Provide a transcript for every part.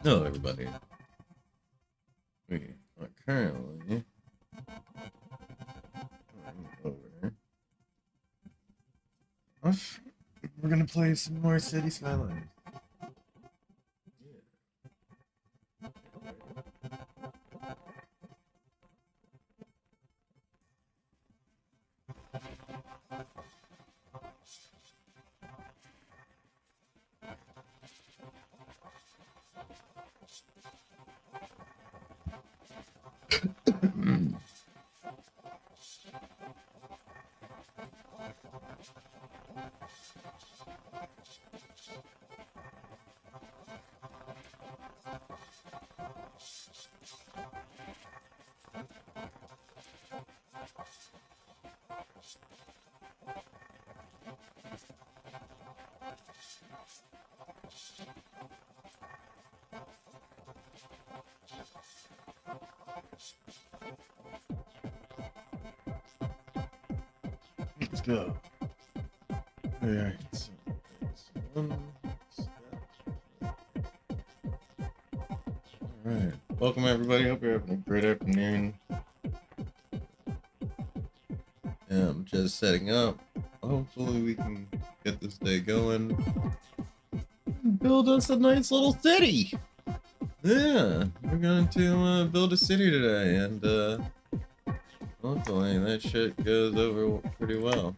Hello, everybody. We are currently over. We're gonna play some more City Skylines. Let's go. Alright, so one step. Alright, welcome everybody. Hope you're having a great afternoon. I'm just setting up. Hopefully we can get this day going. Build us a nice little city. Yeah, we're going to build a city today, and hopefully that shit goes over pretty well.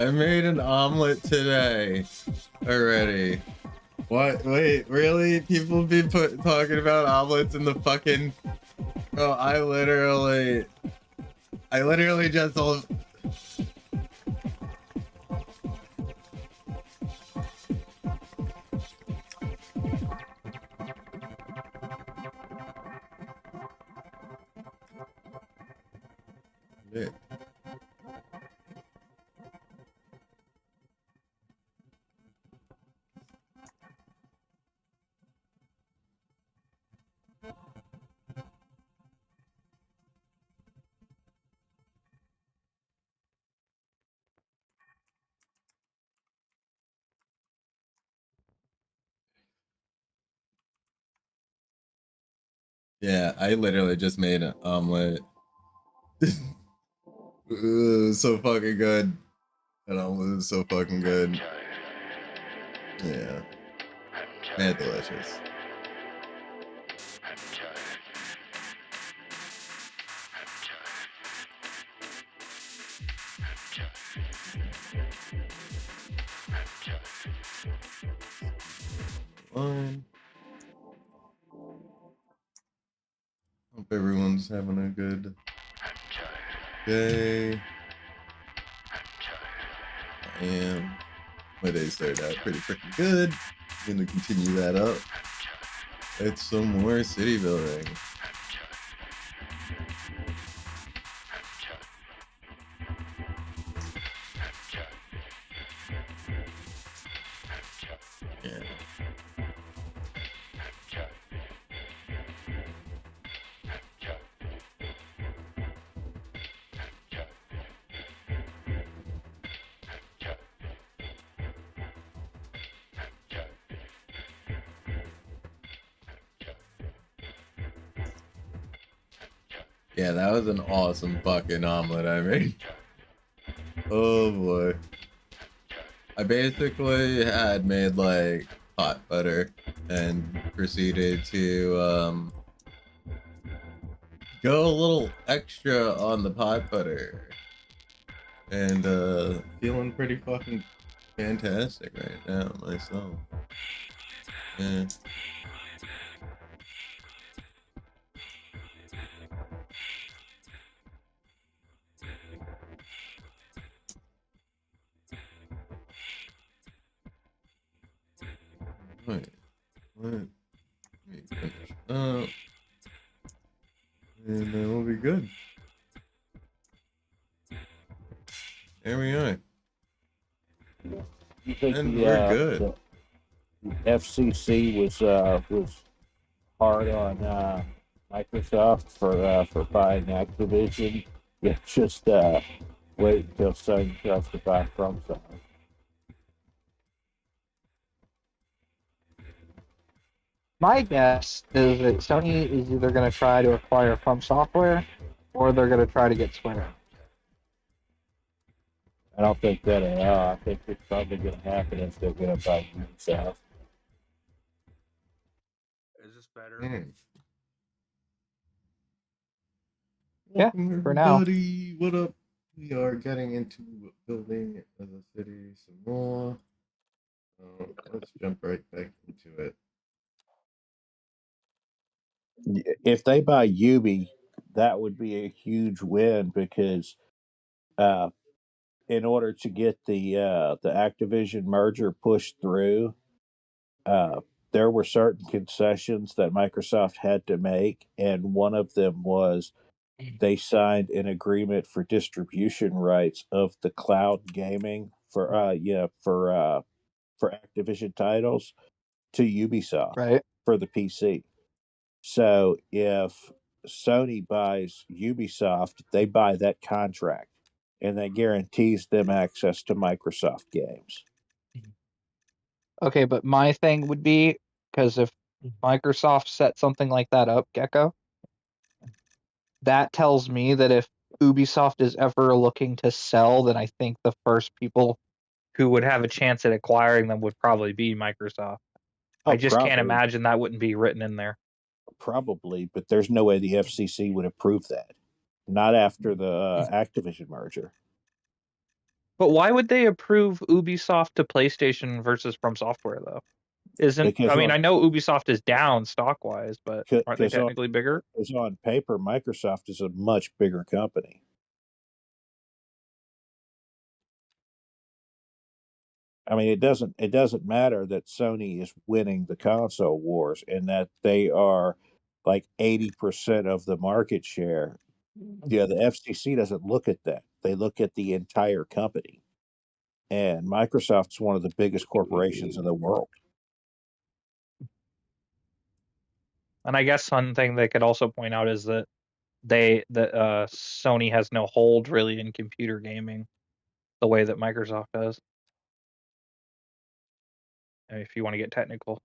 I made an omelet today already. What? Wait, really? People be talking about omelets in the fucking... Bro, I literally just told... Yeah. Yeah, I literally just made an omelet. So fucking good. That omelet is so fucking good. Yeah. Man, delicious. Fine. Hope everyone's having a good day. I am. My day started out pretty freaking good. I'm gonna continue that up. It's some more city building. Yeah. Yeah, that was an awesome fucking omelet I made. Oh boy. I basically had made like hot butter and proceeded to go a little extra on the pot butter and feeling pretty fucking fantastic right now myself. Yeah. Wait, let me finish up and then we'll be good. There we are. You think And we're good. the FCC was hard on Microsoft for buying Activision? Yeah, just wait until Sony tries to buy from Sony. My guess is that Sony is either going to try to acquire From Software, or they're going to try to get Twitter. I don't think that at all. I think it's probably going to happen if they're going to buy Ubisoft. Is this better? Yeah, Welcome for now. everybody. What up? We are getting into building as a city some more. Let's jump right back into it. If they buy Ubi, that would be a huge win because in order to get the Activision merger pushed through, uh, there were certain concessions that Microsoft had to make, and one of them was they signed an agreement for distribution rights of the cloud gaming for Activision titles to Ubisoft Right. for the PC. So if Sony buys Ubisoft, they buy that contract and that guarantees them access to Microsoft games. Okay, but my thing would be, because if Microsoft set something like that up, Gecko, that tells me that if Ubisoft is ever looking to sell, then I think the first people who would have a chance at acquiring them would probably be Microsoft. I Oh, just can't imagine that wouldn't be written in there. probably, but there's no way the FCC would approve that. Not after the Activision merger. But why would they approve Ubisoft to PlayStation versus From Software though? Because I know Ubisoft is down stock wise, but aren't they technically bigger? on paper, Microsoft is a much bigger company. I mean, it doesn't matter that Sony is winning the console wars and that they are like 80% of the market share. Yeah, the FCC doesn't look at that. They look at the entire company. And Microsoft's one of the biggest corporations in the world. And I guess one thing they could also point out is that Sony has no hold really in computer gaming the way that Microsoft does. If you want to get technical.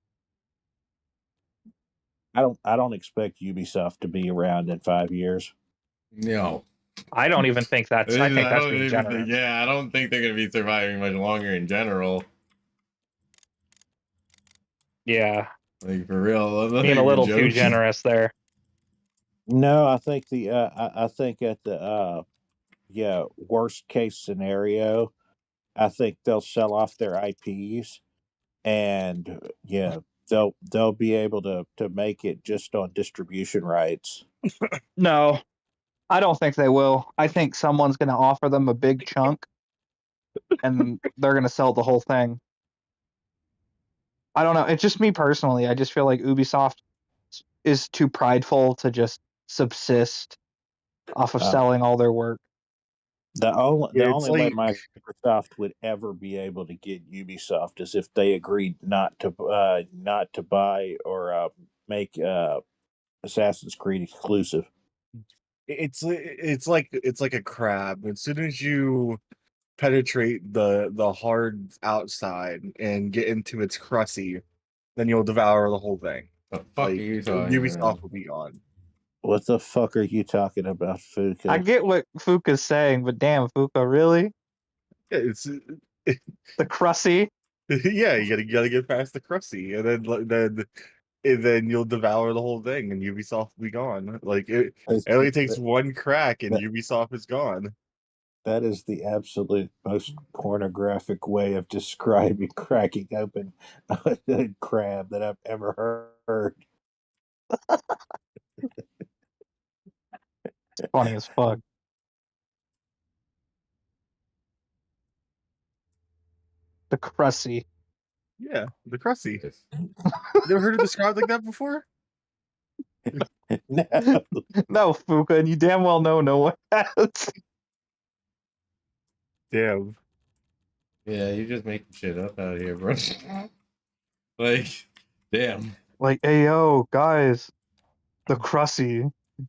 I don't expect Ubisoft to be around in 5 years. No. I don't even think that's I think that's being generous. Yeah, I don't think they're gonna be surviving much longer in general. Yeah. Like for real. I'm not Being a even little too joking. generous there. No, I think I think at the worst case scenario, I think they'll sell off their IPs and they'll be able to make it just on distribution rights. No, I don't think they will. I think someone's going to offer them a big chunk and they're going to sell the whole thing. I don't know. It's just me personally. I just feel like Ubisoft is too prideful to just subsist off of selling all their work. The only way like Microsoft would ever be able to get Ubisoft is if they agreed not to buy or make Assassin's Creed exclusive. it's like a crab. As soon as you penetrate the hard outside and get into its crusty, then you'll devour the whole thing. The fuck are you talking Ubisoft about? will be gone. What the fuck are you talking about, Fuka? I get what Fuka's saying, but damn, Fuka, really? Yeah, it's The crusty? yeah, you gotta get past the crusty, and then you'll devour the whole thing, and Ubisoft will be gone. Like it only takes one crack, and that- Ubisoft is gone. That is the absolute most pornographic way of describing cracking open a crab that I've ever heard. Funny as fuck. The crusty. Yeah, the crusty. Yes. You never heard it described like that before? No. No, Fuka, and you damn well know no one has. Damn. Yeah, you just making shit up out here, bro. Like, damn. Like, hey, yo, guys, the crusty.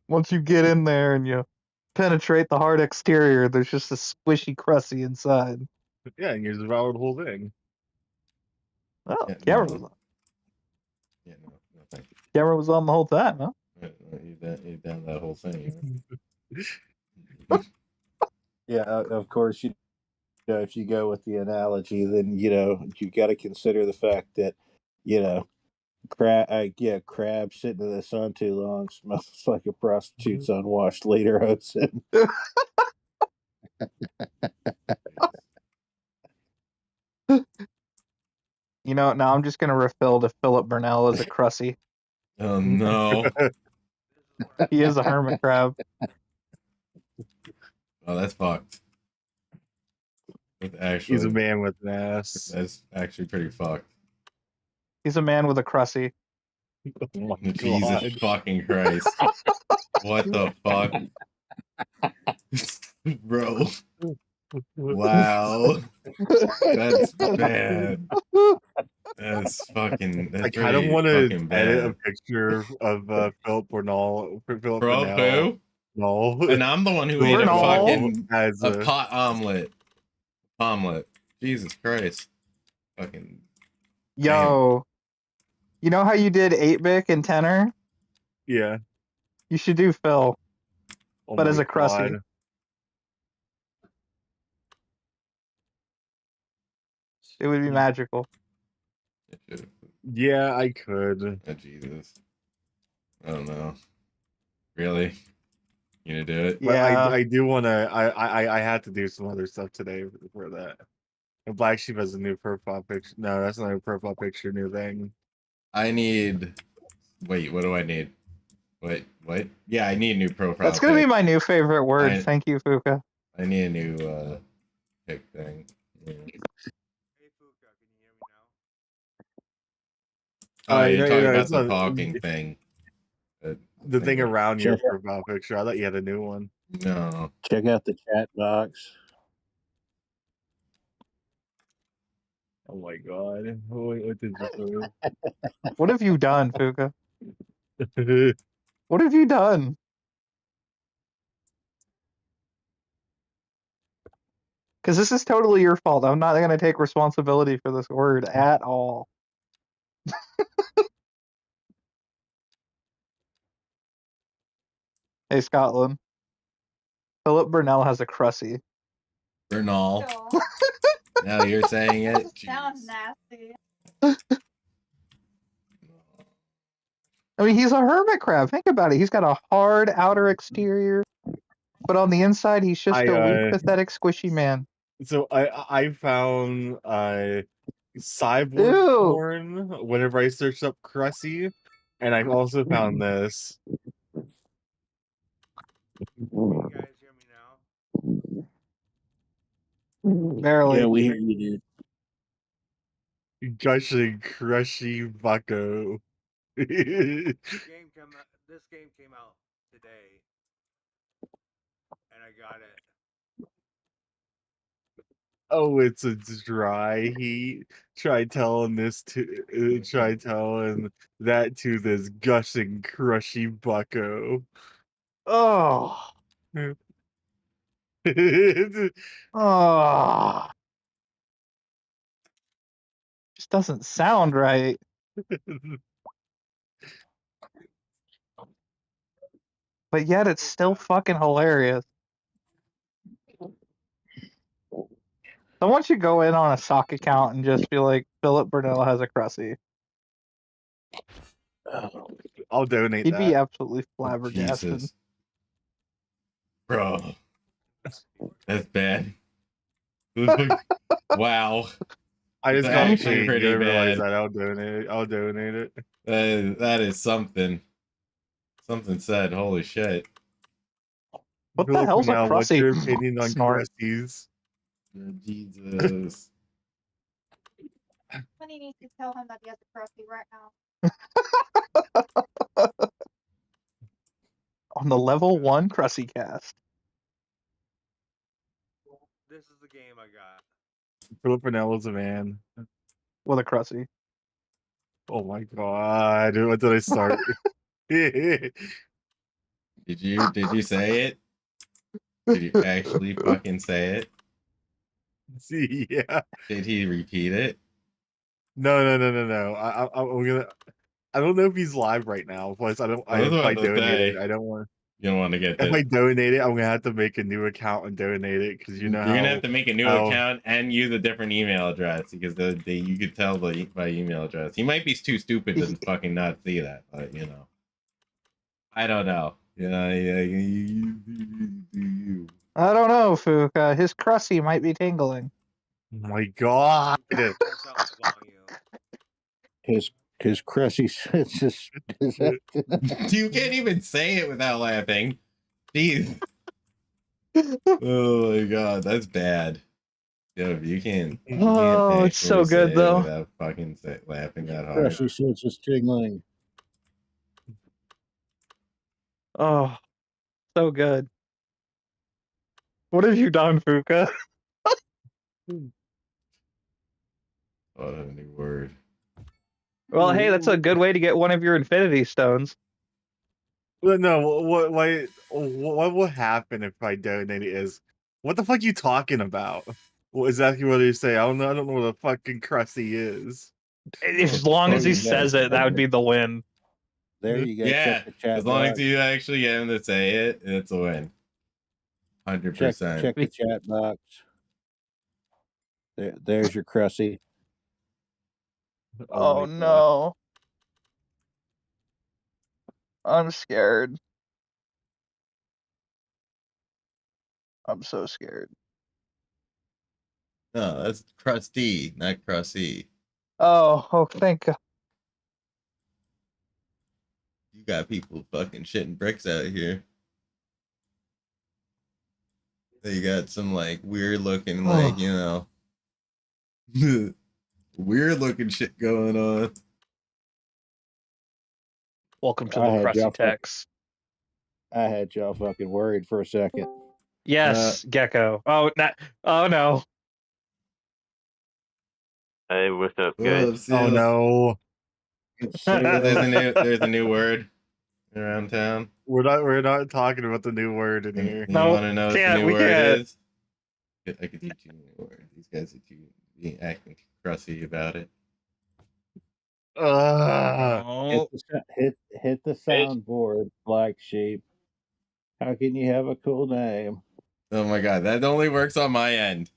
Once you get in there and you penetrate the hard exterior, there's just a squishy crusty inside. Yeah, and you devour the whole thing. Oh, Yeah, camera no. was on. Yeah, no, thank you. Camera was on the whole time, huh? You down that whole thing. Yeah, of course, you know, if you go with the analogy, then you got to consider the fact that crab sitting in the sun too long smells like a prostitute's unwashed lederhosen. You know, now I'm just gonna refill to Philip Burnell as a crusty. Oh no. He is a hermit crab. Oh, that's fucked. That's He's a actually, man with an ass. that's actually pretty fucked. He's a man with a crusty. Oh my Jesus God. fucking Christ. What the fuck? Bro. Wow. That's bad. That's fucking, I that's kind of pretty want to fucking edit a bad. picture of Philip Burnell. Philip Bro, Burnell. who? No. And I'm the one who Philip ate a Burnell. fucking as a pot omelet. Omelet. Jesus Christ. Fucking Yo, you know how you did 8-Bic and Tenor? yeah. You should do Phil, Oh but my as a crusty. God. It would be magical. Yeah, I could. Oh, Jesus. I don't know. Really? You gonna do it? But Yeah. I do want to. I had to do some other stuff today for that. And Blaqksheep has a new profile picture. No, that's not a profile picture. New thing. I need. Wait, what do I need? Wait, what? Yeah, I need a new profile. That's gonna be my new favorite word. I- Thank you, Fuka. I need a new pick thing. Yeah. Oh, you're talking about it's the not talking thing. the thing around your Check out- profile picture. I thought you had a new one. No. Check out the chat box. Oh my God! What did you What have you done, Fuka? do? What have you done? Because this is totally your fault. I'm not gonna take responsibility for this word at all. Hey, Scotland. Philip Burnell has a crusty. Bernal. Now you're saying it. Sounds Jeez. nasty. I mean, he's a hermit crab. Think about it. He's got a hard outer exterior, but on the inside, he's just a weak, pathetic, squishy man. So I found cyborg Ew. porn whenever I searched up crusty, and I also found this. Can you guys hear me now? Barely. Yeah, we hear you, dude. Gushing crushy bucko. This game came out today, and I got it. Oh, it's a dry heat. Try telling that to this gushing crushy bucko. Oh. Oh. Just doesn't sound right. but yet it's still fucking hilarious. Someone should go in on a sock account and just be like, Philip Burnell has a Crusty. I'll donate He'd be that. absolutely flabbergasted. Jesus. Bro. That's bad. Wow. I just It's got actually paid. pretty You realize bad. that I'll donate it. I'll donate it. That is something. Something said. Holy shit. What the Philip hell's a Cornell, what's Crusty? your opinion on Snort. Crusties? Jesus. Somebody needs to tell him that he has a Crusty right now. On the level 1 Crusty cast. This is the game I got. Philip Cornell is a man. With a Crusty. Oh my god. What did I start? Did you say it? Did you actually fucking say it? See, yeah. Did he repeat it? No. I'm gonna. I don't know if he's live right now. Plus, I don't. I was If I about to donate it, say. I don't want. You don't want to get If I this. donate it, I'm gonna have to make a new account and donate it because you know You're how. gonna have to make a new how- account and use a different email address because you could tell by email address. He might be too stupid to fucking not see that, but you know. I don't know. You know, you. I don't know, Fuka. His Crusty might be tingling. Oh my god. There's something wrong with you. His Cressy sense is You can't even say it without laughing. Jeez. Oh my god, that's bad. Yo, you can't. Oh, it's so actually good, say it though. without fucking laughing that hard. Cressy sense is tingling. Oh, so good. What have you done, Fuka? Oh, a new word. Well, hey, that's a good way to get one of your Infinity Stones. Well, no, what will happen if I donate it is what the fuck you talking about? Well, exactly what you say. I don't know what a fucking Crusty is. As long as he There you go. says it, that would be the win. There you go. Yeah, Check the chat as long as box. you actually get him to say it, it's a win. 100%. Check the chat box. There's your Cressy. Oh, my God. no. I'm scared. I'm so scared. No, that's crusty, not crusty. Oh, thank God. You got people fucking shitting bricks out here. You got some like weird looking, like, you know, weird looking shit going on. Welcome to I the had Crusty y'all Text. I had y'all fucking worried for a second. Yes, Gecko. Oh, no. Hey, what's up, guys? Whoops, Oh yes. no, There's a new word around town. we're not talking about the new word in here. You No, want to know what the can't, new we word can't. is? I could teach you a new word. These guys are acting crusty about it. Oh. Hit the soundboard, Blaqksheep. How can you have a cool name? Oh my god, that only works on my end.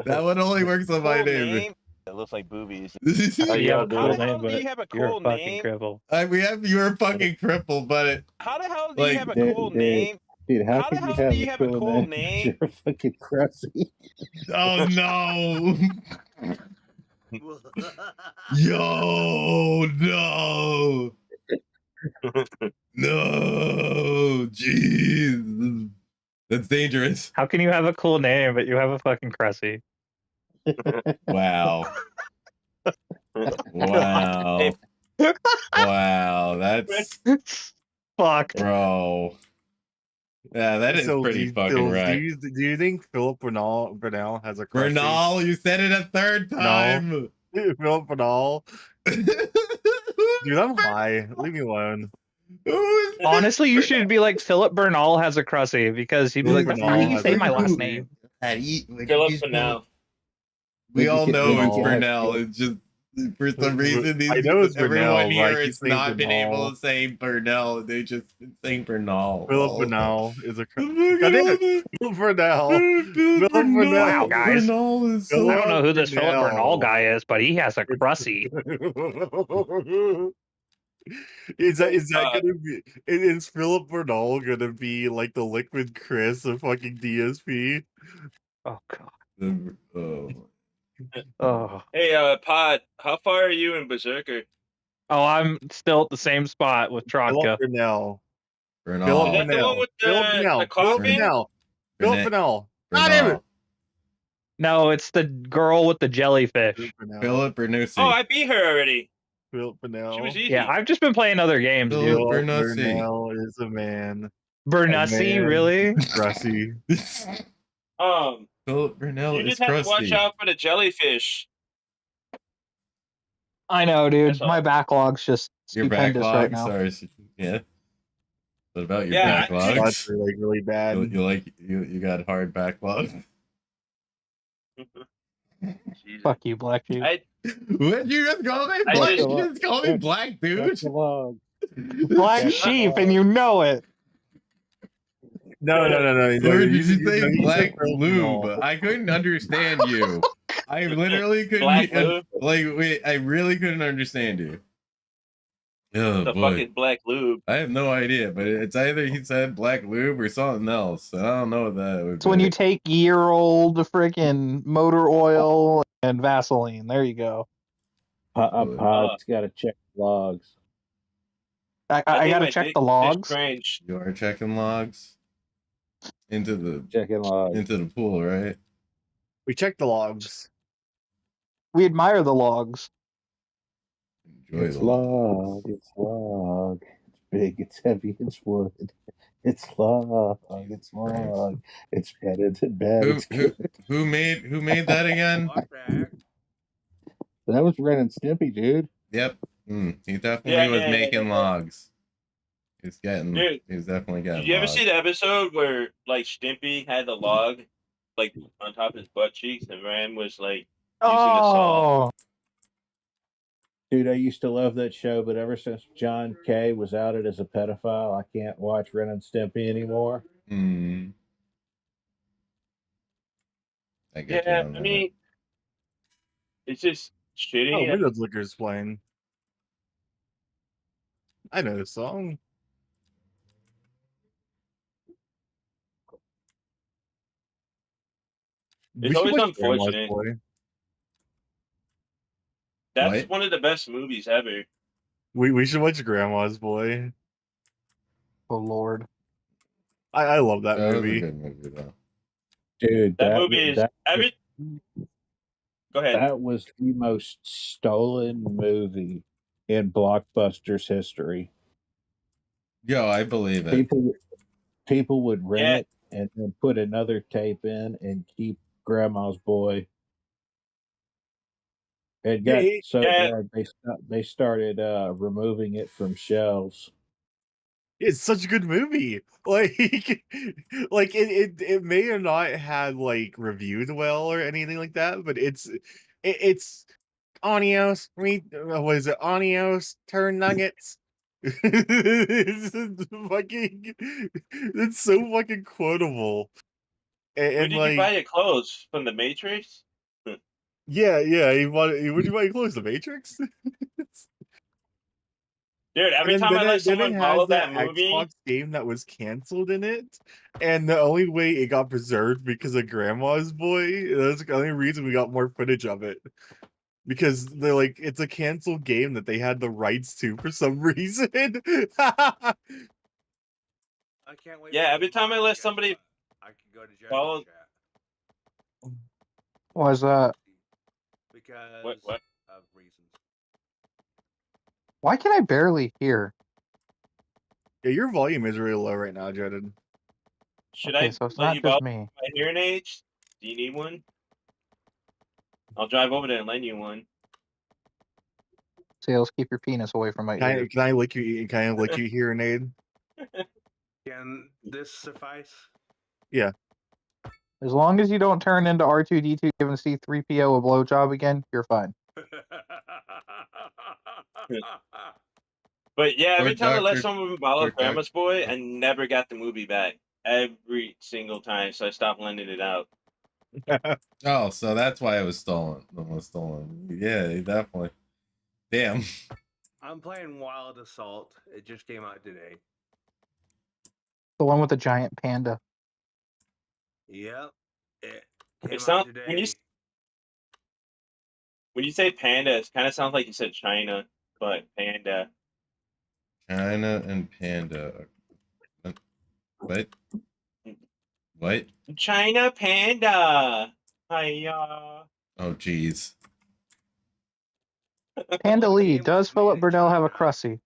That one only works on my name. It looks like boobies. You y'all have a cool doing? name, How do but you have a you're cool a fucking name? cripple. We have your fucking cripple, but How the hell do Like, you have a dude, cool dude. name? Dude, how How the can you hell do you have have a a cool cool name? name? You're fucking Cressy. oh no. Yo, no. No, jeez. That's dangerous. How can you have a cool name, but you have a fucking Cressy? Wow. Wow. Wow, that's Fucked. bro. Yeah, that is pretty fucking right. Do you think Philip Bernal has a Crusty? Bernal, you said it a third time. Philip Bernal. Dude, I'm high. Leave me alone. Honestly, you should be like, Philip Bernal has a Crusty, because he'd be Philip like, how Bernal do you has say a my last Crusty. name? Philip Philip Bernal. We all know it's Bernal. Bernal. It's just For some reason, I know it's everyone Bernal, here like, he's has saying not been able Bernal. to say Bernal. They just saying Bernal. Philip Bernal is a. Look God damn at it! Philip Bernal. Philip Philip Bernal. Wow, Bernal. guys. Bernal is Philip I don't know who this Philip Bernal Bernal. guy is, but he has a crusty. Is that gonna be? Is Philip Bernal gonna be like the Liquid Chris of fucking DSP? Oh god. Oh. Oh. Hey, Pod, how far are you in Berserker? Oh, I'm still at the same spot with Philip Trodka. Bernal. Bernal. Philip Is that the one Bernal. with Philip the Bernal. Philip coffin? Bernal. Philip Bernal. God damn it! No, it's the girl with the jellyfish. Philip Bernal. Philip Bernussi. Oh, I beat her already. Philip She Bernal. was easy. Yeah, I've just been playing other games, Philip dude. Philip Bernussi. Bernal is a man. Bernussi, man. really? Rusty. Philip Bernal You is just have to watch crusty. out for the jellyfish. I know, dude. That's all. My backlog's just Your stupendous right now. Sorry. Yeah. What about your Yeah, backlogs? Are like really bad. You got hard backlog. Jesus. Fuck you, Blaqksheep. What you just call me? I Black? just- You just call me black, dude? That's the log. Blaqksheep, and you know it. No. Or did you say said black Philip lube? Bernal. I couldn't understand you. I literally couldn't. Black lube? Wait, I really couldn't understand you. Oh The boy, fucking black lube. I have no idea, but it's either he said black lube or something else. I don't know what that would It's when you take year-old freaking motor oil and Vaseline. There you go. Pod's got to check logs. I think gotta my check dick the is logs. strange. You are checking logs into the Checking logs. into the pool, right? We checked the logs. We admire the logs. Enjoy It's the logs. log. It's log. It's big. It's heavy. It's wood. It's log. It's log. It's bad. It's bad. It's good. Who made that again? That was Ren and Stimpy, dude. Yep. He definitely was making logs. He's Dude, definitely getting. Did you ever logs. see the episode where like Stimpy had the log like on top of his butt cheeks and Ram was like using the saw? Oh, Dude, I used to love that show, but ever since John Kay was outed as a pedophile, I can't watch Ren and Stimpy anymore. I get Yeah, you on I that. mean, it's just shitty. Oh, Windows Liquor's playing. I know the song. It's always unfortunate. Boy. That's What? one of the best movies ever. We should watch Grandma's Boy. oh Lord. I love that That was a movie. good movie though. Dude, That movie is every. Go ahead. That was the most stolen movie in Blockbuster's history. Yo, I believe it. People would rent it and then put another tape in and keep Grandma's Boy. It got so bad they started removing it from shelves. It's such a good movie. Like it may or not had like reviewed well or anything like that, but it's Onios. What is it? Onios turn nuggets. It's so fucking quotable. Where And did like, you buy your clothes from the Matrix? yeah. Would you buy clothes? The Matrix. Dude, every time I let someone follow that movie, Xbox game that was canceled in it, and the only way it got preserved because of Grandma's Boy. That's the only reason we got more footage of it. Because they're like, it's a canceled game that they had the rights to for some reason. I can't wait. yeah, every time I let somebody I can go to follow. chat Why is that? because What? of reasons. Why can I barely hear? Yeah, your volume is really low right now, Jaden. Should Okay, I so it's let not you just borrow me. my hearing aids? Do you need one? I'll drive over there and lend you one. Sales, keep your penis away from my ear. Can I lick you? Can I lick you hearing aid? Can this suffice? Yeah. As long as you don't turn into R2D2 giving C3PO a blowjob again, you're fine. But yeah, every Or time I let Dr. someone borrow or Doc- Grandma's Boy, I never got the movie back. Every single time, so I stopped lending it out. Oh, so that's why it was stolen. It was stolen. Yeah, definitely. Damn. I'm playing Wild Assault. It just came out today. The one with the giant panda. Yep. It It came out sounds today. when you say panda, it kind of sounds like you said China, but panda. China and Panda. What? What? China panda. Hiya. Oh, jeez. Panda One Lee, game was does made Philip in Burnell have a China. Crusty?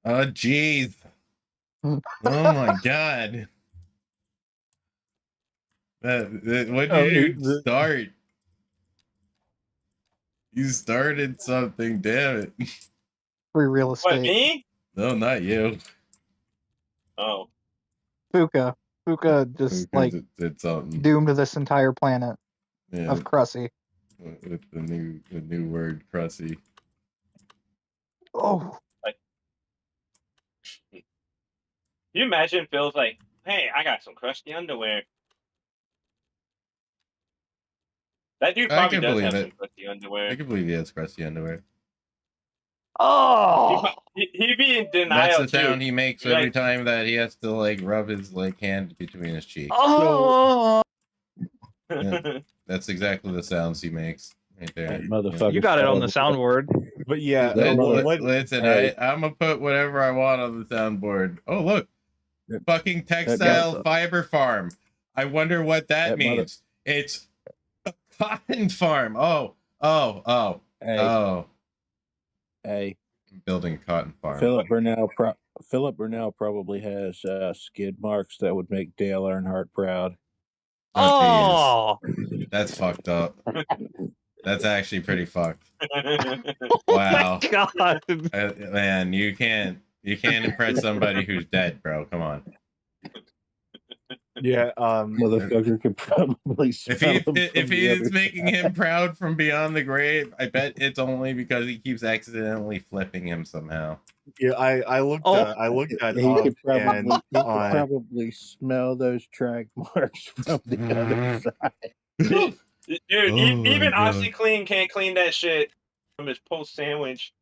Oh, jeez. Oh my god. When Oh, did you start? You started something, damn it. Free real What, estate. me? No, not you. Oh. Fuka. Fuka just like Did something. doomed this entire planet Yeah, of Crusty. with the new word, Crusty. Oh, Can you imagine Phil's like, hey, I got some crusty underwear. That dude I probably can does believe have it. some crusty I underwear. can believe he has crusty underwear. oh, He'd be in That's denial the too. sound he makes He'd be every like, time that he has to like rub his like hand between his cheeks. oh! Yeah, that's exactly the sounds he makes right there. That motherfucker. You got it on the soundboard. But yeah, Listen, Hey. I'm gonna put whatever I want on the soundboard. Oh, look, fucking textile mother- fiber farm. I wonder what that That mother- means. It's a cotton farm. Oh. Hey, I'm building a cotton farm. Philip Burnell probably has skid marks that would make Dale Earnhardt proud. Oh, jeez. That's fucked up. That's actually pretty fucked. Wow. God. Man, you can't impress somebody who's dead, bro. Come on. Yeah, Motherfucker could probably smell him If from he the is other making him proud from beyond the grave, I bet it's only because he keeps accidentally flipping him somehow. yeah. I looked. Oh. I looked that He up, could and probably smell those track marks from the other side. dude, Oh even my God. OxyClean can't clean that shit from his post sandwich.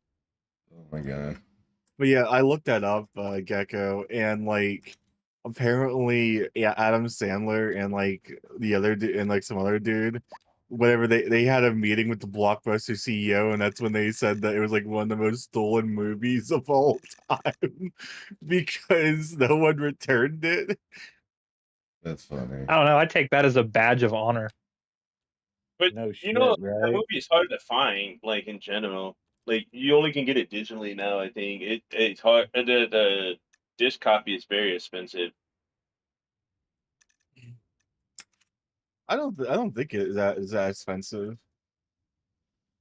Oh my God. but yeah, I looked that up, Gecko, and like apparently, yeah, Adam Sandler and like the other and like some other dude, whatever they had a meeting with the Blockbuster CEO, and that's when they said that it was like one of the most stolen movies of all time because no one returned it. That's funny. I don't know. I take that as a badge of honor. But No you shit, know, that right? movie is hard to find, like in general. Like you only can get it digitally now. I think it's hard. The disc copy is very expensive. I don't think it is that expensive.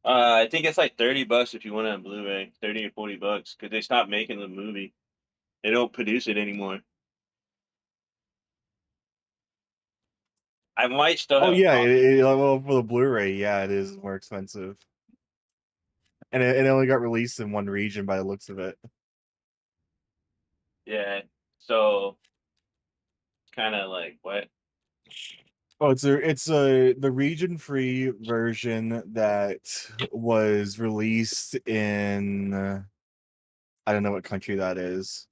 I think it's like $30 if you want it on Blu-ray, 30 or $40 because they stopped making the movie. They don't produce it anymore. I might still have Oh a yeah, copy. well for the Blu-ray, yeah, it is more expensive, and it only got released in one region by the looks of it. Yeah, so kind of like what? Oh, it's the region free version that was released in I don't know what country that is.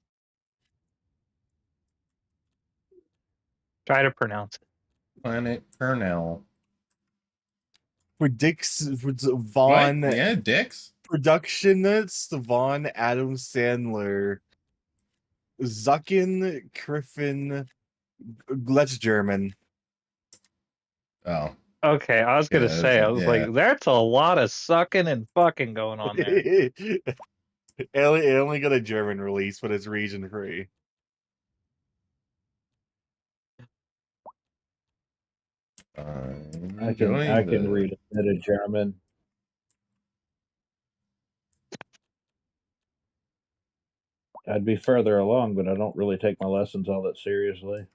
Try to pronounce it. Planet Kernel. For What? Vaughn Yeah, Dix? production notes, the Vaughn Adam Sandler Zucken Griffin. That's German. Oh. Okay, I was gonna Yeah, say, I was yeah. like, there's a lot of sucking and fucking going on there. It only got a German release, but it's region free. I can read a bit of German. I'd be further along, but I don't really take my lessons all that seriously.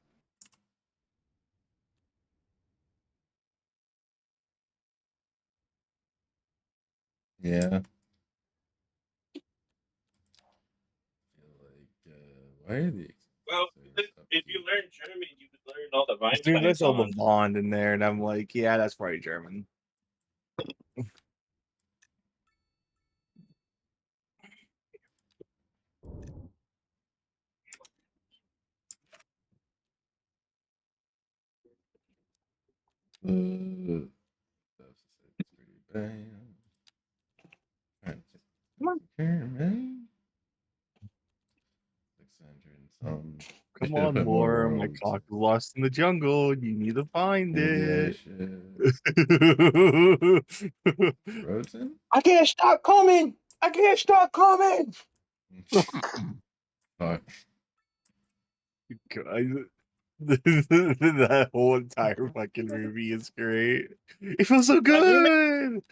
Yeah. Why are the Well, if you learn German, you would learn all the As soon as I Weinstein saw the songs. Bond in there, and I'm like, yeah, that's probably German. That's pretty bad. Man. 600 and some. Come on, more. My cock is lost in the jungle. You need to find it. Frozen? I can't stop coming. I can't stop coming. Fuck. That whole entire fucking movie is great. It feels so good.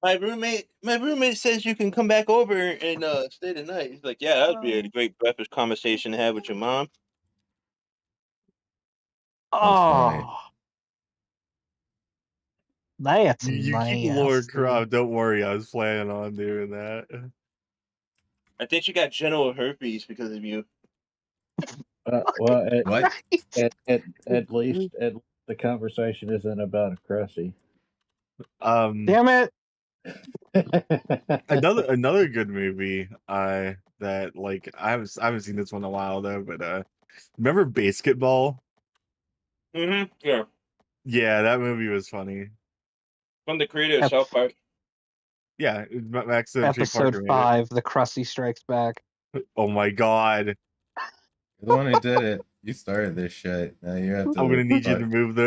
My roommate says you can come back over and stay the night. He's like, yeah, that would be a great breakfast conversation to have with your mom. funny. Oh, that's You keep nasty. Lord Crow. Don't worry, I was planning on doing that. I think she got genital herpes because of you. Well, What? at least the conversation isn't about a crusty. Damn it! Another good movie. That like I haven't seen this one in a while though, but remember Basketball? Mm-hmm. Yeah. Yeah, that movie was funny. From the creator of Ep- South Park. Yeah, Max Trey Episode Parker made 5, The Krusty Strikes Back. it. Oh my god. You're the one who did it. You started this shit. Now you have to. I'm gonna need you fuck. to move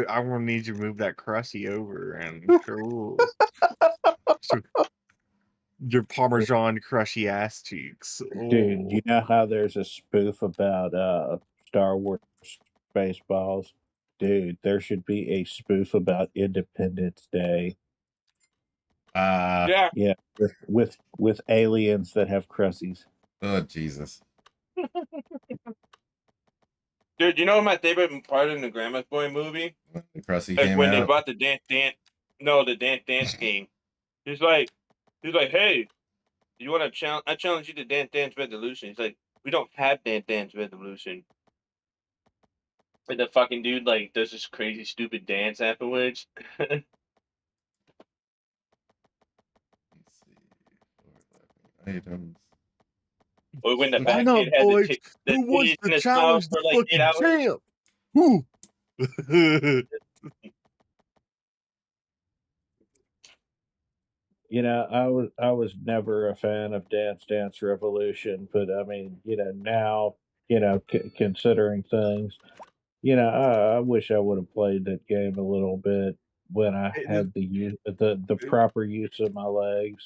I'm gonna need you to move that Krusty over and cool. Your Parmesan crushy ass cheeks. Dude, you Oh. know how there's a spoof about Star Wars Spaceballs? Dude, there should be a spoof about Independence Day. Yeah. Yeah, with aliens that have crussies. Oh, Jesus. Dude, you know my favorite part in the Grandma's Boy movie? When the Krusty Is came when they out. brought the dance game. He's like, hey, you want to challenge? I challenge you to dance resolution. He's like, we don't have dance resolution. And the fucking dude like does this crazy stupid dance afterwards. Let's see. Items. Or when the Why fat not, kid had boys? the Who wants titties in to his mouth challenge the for like 8 fucking hours. champ? Who? You know, I was never a fan of Dance Revolution, but I mean, now, considering things, I wish I would have played that game a little bit when I had the proper use of my legs.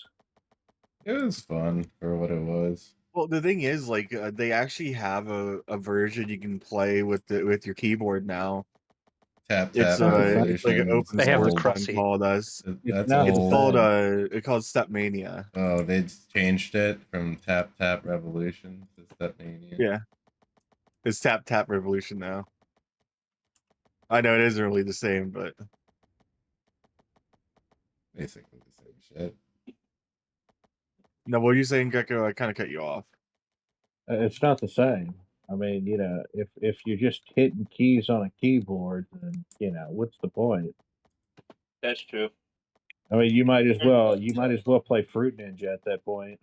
It was fun for what it was. Well, the thing is, like, they actually have a version you can play with your keyboard now. Tap It's not the Revolution. it's like an open They have the source one Krusty. called us. That's not the It's old. called same. it's called Stepmania. Oh, they changed it from Tap Revolution to Stepmania. Yeah, it's Tap Revolution now. I know it isn't really the same, but Basically the same shit. no, what are you saying, Gecko? I kind of cut you off. It's not the same. I mean, if you're just hitting keys on a keyboard, then what's the point? That's true. I mean, you might as well play Fruit Ninja at that point.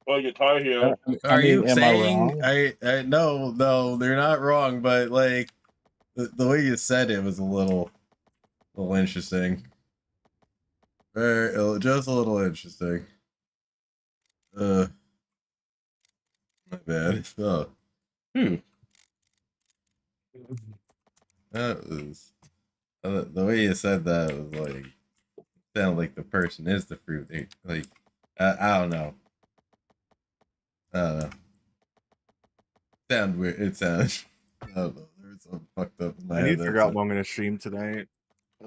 Well, Guitar Hero. Are you am saying I wrong? I no, they're not wrong, but like the way you said it was a little interesting. Just a little interesting. My bad. Oh. That was the way you said that was like sounded like the person is the fruit. Like I don't know. I don't know. Sound weird. It sounds. I don't know. There was something fucked up in my I head. need to figure out what I'm gonna stream tonight.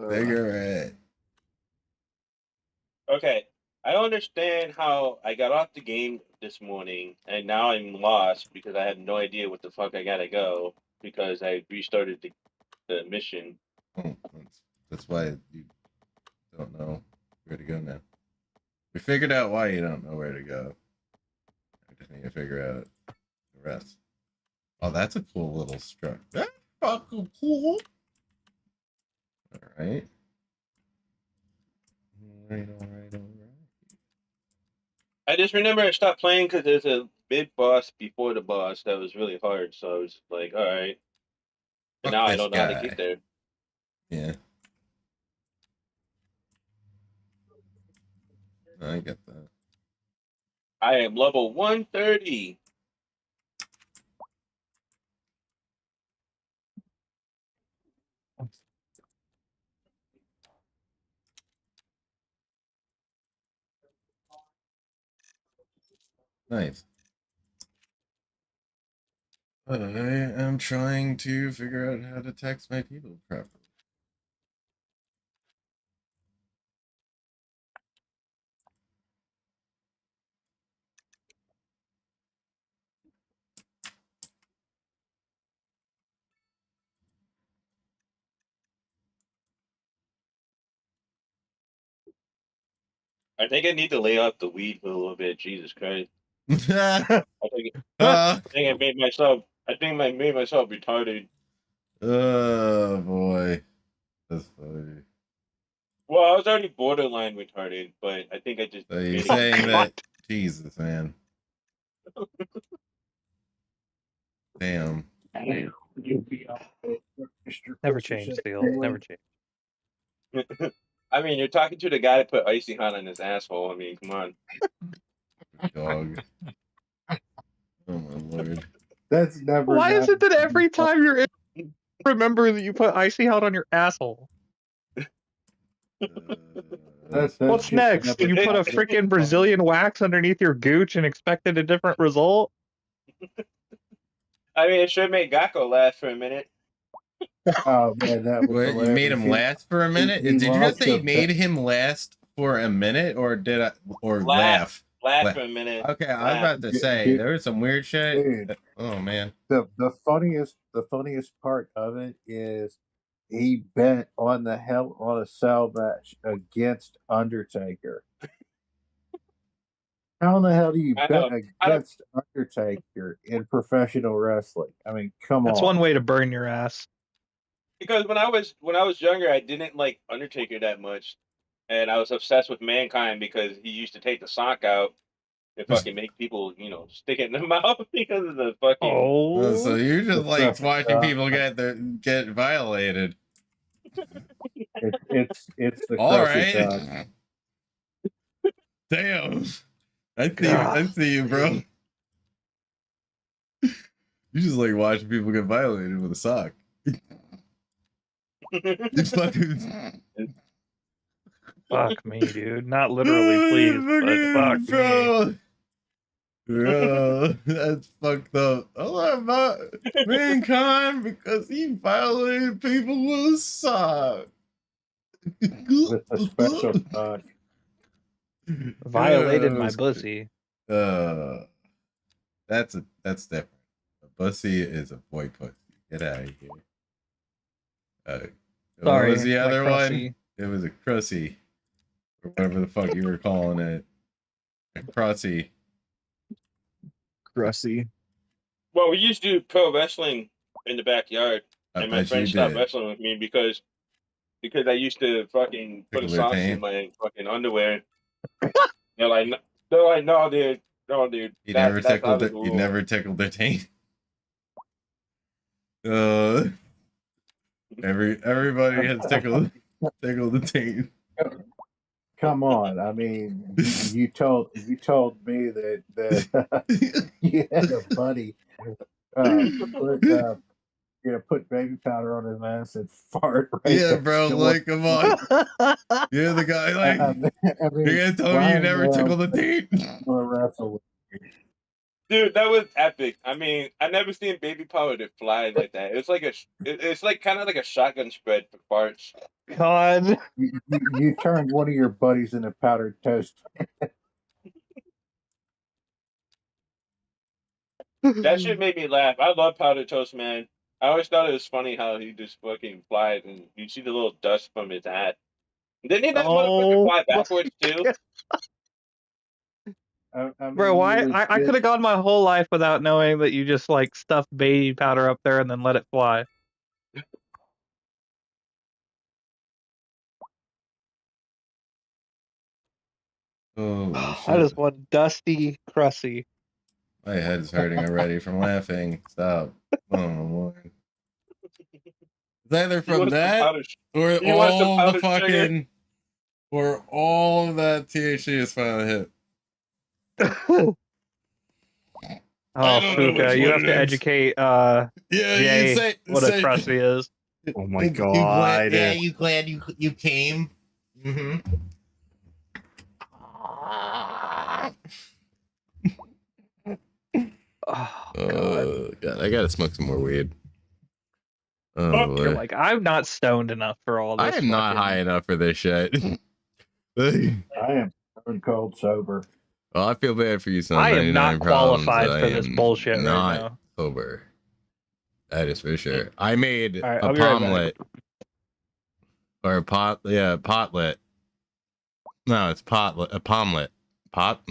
Figure it. Okay. I don't understand how I got off the game this morning and now I'm lost because I have no idea what the fuck I gotta go because I restarted the mission. Oh, that's why you don't know where to go now. We figured out why you don't know where to go. I just need to figure out the rest. Oh, that's a cool little structure. That's fucking cool. All right. All right. I just remember I stopped playing because there's a big boss before the boss that was really hard. So I was like, all right. And Fuck now I this don't know how to guy. get there. Yeah. I get that. I am level 130. Nice. I am trying to figure out how to text my people properly. I think I need to lay off the weed for a little bit. Jesus Christ. uh, I think I made myself. I think I made myself retarded. oh boy, that's funny. Well, I was already borderline retarded, but I think I just. So you're made it saying worse. that? Jesus, man. Damn. Never change, Seal. Never change. I mean, you're talking to the guy that put icy hot on his asshole. I mean, come on. Dog. Oh my lord. That's never. Why is it that happened every before. time you're in, remember that you put icy hot on your asshole? That's What's just next? never You put a happened. freaking Brazilian wax underneath your gooch and expected a different result? I mean, it should make Gakko last for a minute. Oh man, that was What, you made hilarious. him last for a minute? he Did you just lost say the made him last for a minute, or did I, or Laugh laugh? for a minute. Okay, I was Laugh. about to say there was some weird shit. Dude, Oh man. the funniest part of it is he bet on a cell match against Undertaker. How in the hell do you I bet know. against Undertaker in professional wrestling? I mean, come That's on. one way to burn your ass. Because when I was younger, I didn't like Undertaker that much, and I was obsessed with Mankind because he used to take the sock out and fucking make people, stick it in their mouth because of the fucking. Oh, so Oh, you just The like stuff, watching people get violated. it's the All crushing right. Damn. I God. see you, bro. You just like watching people get violated with a sock. You fucking Fuck me, dude. Not literally, please, but fuck me. bro. Bro, that's fucked up. I love about Mankind because he violated people with a sock. with a special sock. Violated Yeah, my that was pussy. that's different. A pussy is a boy pussy. Get out of here. What Sorry, was the my other one? crussy. It was a crussy, or whatever the fuck you were calling it. A crussy. Crusty. Well, we used to do pro wrestling in the backyard, I and my bet you friends stopped did. wrestling with me because I used to fucking put Tickle a their socks in taint. my fucking underwear. They're like, they're like, no, dude, You that's out of the You rule. never tickled their taint. Everybody has tickled the taint. Come on, I mean, you told me that you had a buddy put baby powder on his ass and fart right Yeah, next bro. to him. Like, come on. You're the guy. Like, I mean, you're gonna tell me you Brian never tickled the taint. will wrestle with me. Dude, that was epic. I mean, I never seen baby powder that fly like that. It's like it's like kind of like a shotgun spread for farts. God. You turned one of your buddies into powdered toast. That shit made me laugh. I love powdered toast, man. I always thought it was funny how he just fucking flies and you see the little dust from his hat. Didn't he that motherfucker Oh, fly backwards too? Bro, why? I could have gone my whole life without knowing that you just like stuff baby powder up there and then let it fly. Oh I shit! just want dusty, crusty. My head's hurting already from laughing. Stop. Oh my lord! It's either You from want some that powdered, or you want some all the powdered sugar? fucking, or all of that THC is finally hit. Oh, don't know which Fuka, you one have it to is. educate Yeah, you Jay say what a crusty is. Oh my You glad? god. Yeah, you glad you came? Mm-hmm. Oh god. God, I gotta smoke some more weed. Oh Fuck, You're boy, like, I'm not stoned enough for all I this. am not fucking- high enough for this shit. Well, I am stone cold sober. I feel bad for you, son. I am 99 not problems. qualified I for this am bullshit right not now. sober. That is for sure. I made All right, a I'll be right back. pomlet or a pot. Yeah, potlet. No, it's potlet. A pomlet. Pot,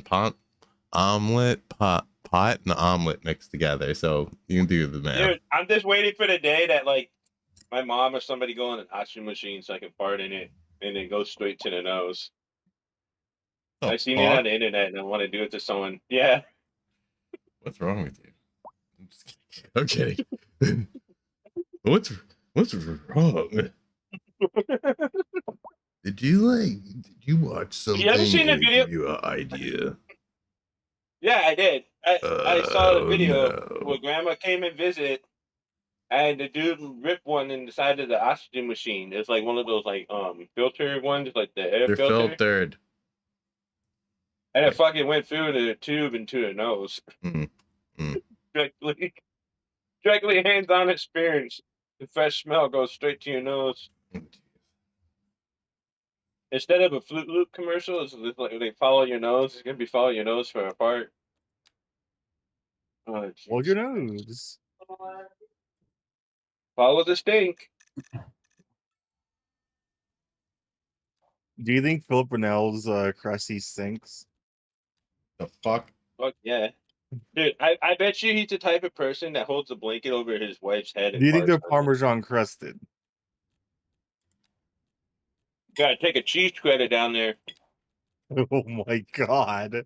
omelet, pot and omelet mixed together. So you can do the math. dude, I'm just waiting for the day that like my mom or somebody go in an oxygen machine so I can fart in it and then go straight to the nose. Oh, I seen it on the internet and I want to do it to someone. Yeah. What's wrong with you? I'm just kidding. I'm kidding. What's wrong? Did you watch something? You ever seen the and it video? give you an idea? Yeah, I did. I saw the video No. where grandma came and visit and the dude ripped one in the side of the oxygen machine. It's like one of those like filter ones, like the air They're filter. filtered. And it fucking went through the tube into her nose. Mm. Directly hands-on experience. The fresh smell goes straight to your nose. Instead of a Fruit Loop commercial, it's like they follow your nose. It's gonna be follow your nose for a part. Oh, Hold jeez. your nose. Follow the stink. Do you think Philip Brunel's crusty stinks? The fuck? Fuck yeah. Dude, I bet you he's the type of person that holds a blanket over his wife's head. And Do you think farts they're on it. Parmesan crusted? Gotta take a cheese shredder down there. Oh my god.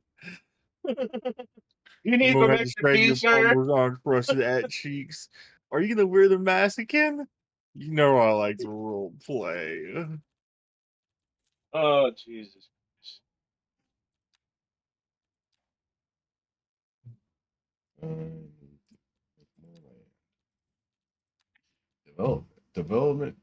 You need You're some going to extra spread your cheese, sir? Parmesan crusted at cheeks. Are you gonna wear the mask again? You know I like to role play. Oh, Jesus. Development.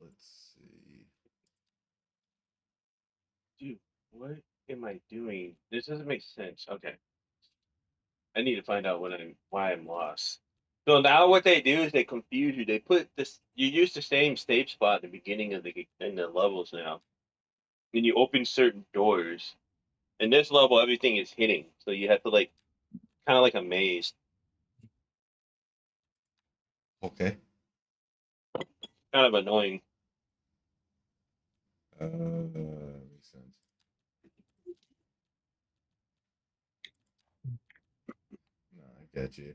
Let's see. Dude, what am I doing? This doesn't make sense. Okay. I need to find out why I'm lost. So now what they do is they confuse you. They put this you use the same stage spot at the beginning of the levels now. And you open certain doors. In this level everything is hitting. So you have to like kinda like a maze. Okay. Kind of annoying. Makes sense. No, I get you.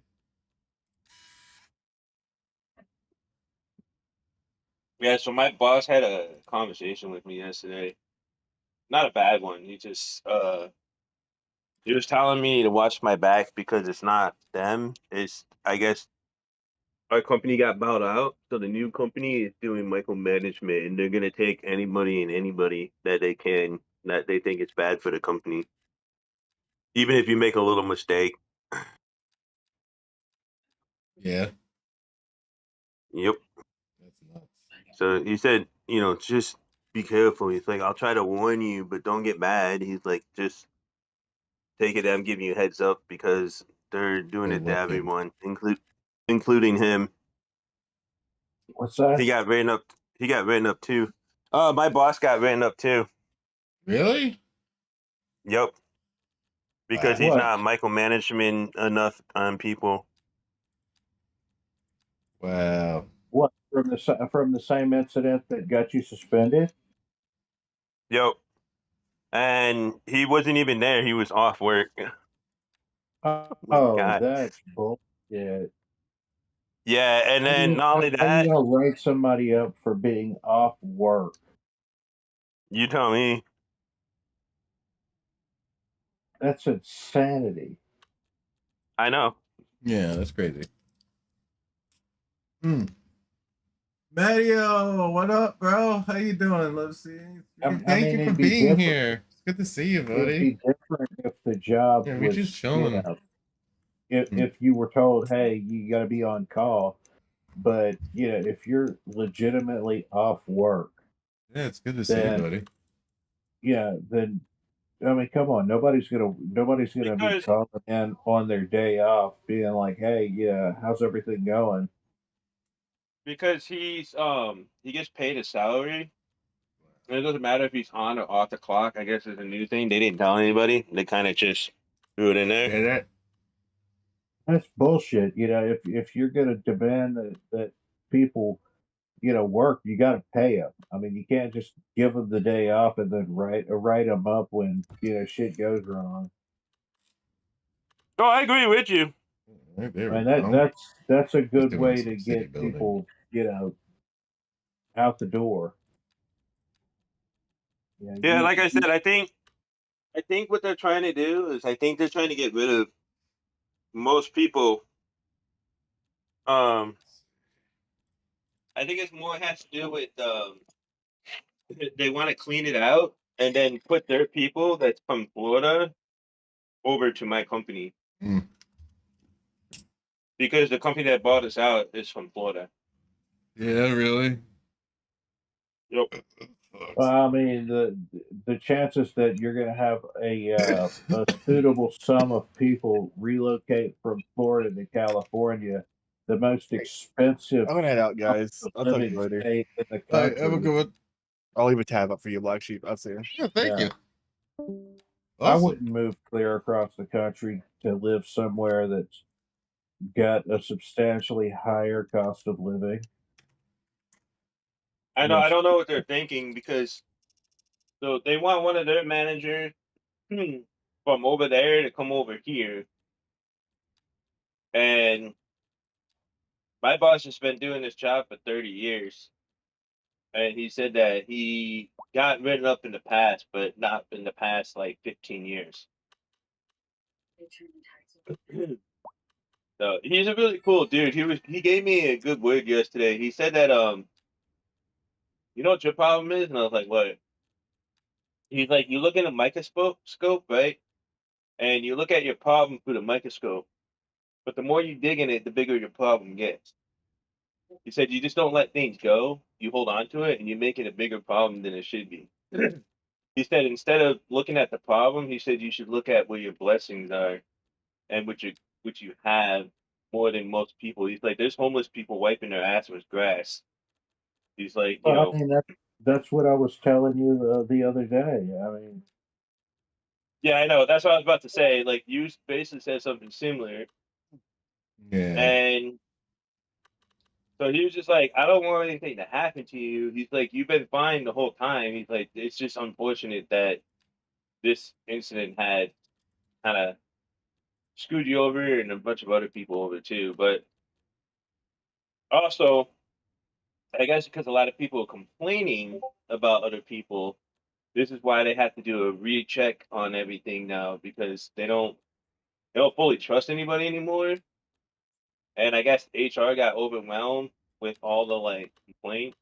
Yeah, so my boss had a conversation with me yesterday. Not a bad one. He was telling me to watch my back because it's not them. It's I guess our company got bought out, so the new company is doing micromanagement, and they're gonna take anybody and anybody that they can that they think is bad for the company, even if you make a little mistake. Yeah. Yep. That's nuts. So he said, just be careful. He's like, I'll try to warn you, but don't get mad. He's like, just take it. I'm giving you a heads up because they're doing They're it to looking. everyone, including him. What's that? He got written up. He got written up too. My boss got written up too. Really? Yep. Because Wow. he's What? not micromanagement enough on people. Wow. What? from the same incident that got you suspended? Yo, and he wasn't even there. He was off work. My Oh, God. that's bullshit. Yeah, and then not only How you that, gonna write somebody up for being off work? you tell me. That's insanity. I know. Yeah, that's crazy. Hmm. Mario, what up, bro? How you doing? Love seeing you. I Thank mean, you for it'd be being different. here. It's good to see you, It'd be buddy. different if the job Yeah, we was, just chilling. if you were told, hey, you got to be on call. But if you're legitimately off work, Yeah, it's good to see you, then buddy. then I mean, come on, nobody's gonna be Because calling in on their day off, being like, hey, yeah, how's everything going? because he gets paid a salary. And it doesn't matter if he's on or off the clock. I guess it's a new thing. They didn't tell anybody. They kind of just threw it in there. Yeah, that. That's bullshit. If you're gonna demand that people work, you got to pay them. I mean, you can't just give them the day off and then write them up when shit goes wrong. Oh, I agree with you. There I we mean, go. that's a Just good doing way some to city get building. people out the door. Yeah, You, like I said, I think what they're trying to do is I think they're trying to get rid of most people. Um, I think it's more has to do with they want to clean it out and then put their people that's from Florida over to my company Mm. because the company that bought us out is from Florida. Yeah, really. Yep. I mean, the chances that you're going to have a suitable sum of people relocate from Florida to California, the most expensive I'm gonna head out, cost guys. of I'll talk to you living later. state in the All right, have a country. good one. I'll leave a tab up for you, Blaqksheep. I'll see you. Yeah, thank Yeah, you. I Awesome. wouldn't move clear across the country to live somewhere that's got a substantially higher cost of living. I know. I Yes. don't know what they're thinking because so they want one of their managers from over there to come over here, and my boss has been doing this job for 30 years, and he said that he got written up in the past, but not in the past like 15 years. So he's a really cool dude. He gave me a good word yesterday. He said that you know what your problem is, and I was like, what? He's like, you look in a microscope, right? And you look at your problem through the microscope, but the more you dig in it, the bigger your problem gets. He said you just don't let things go. You hold on to it, and you make it a bigger problem than it should be. He said instead of looking at the problem, he said you should look at where your blessings are and what you have more than most people. He's like, there's homeless people wiping their ass with grass. He's like, Well, I mean, that's what I was telling you the other day. I mean, yeah, I know. That's what I was about to say. Like, you basically said something similar, Yeah. and so he was just like, I don't want anything to happen to you. He's like, you've been fine the whole time. He's like, it's just unfortunate that this incident had kind of screwed you over and a bunch of other people over too. But also, I guess because a lot of people are complaining about other people, this is why they have to do a recheck on everything now because they don't fully trust anybody anymore. And I guess HR got overwhelmed with all the like complaints,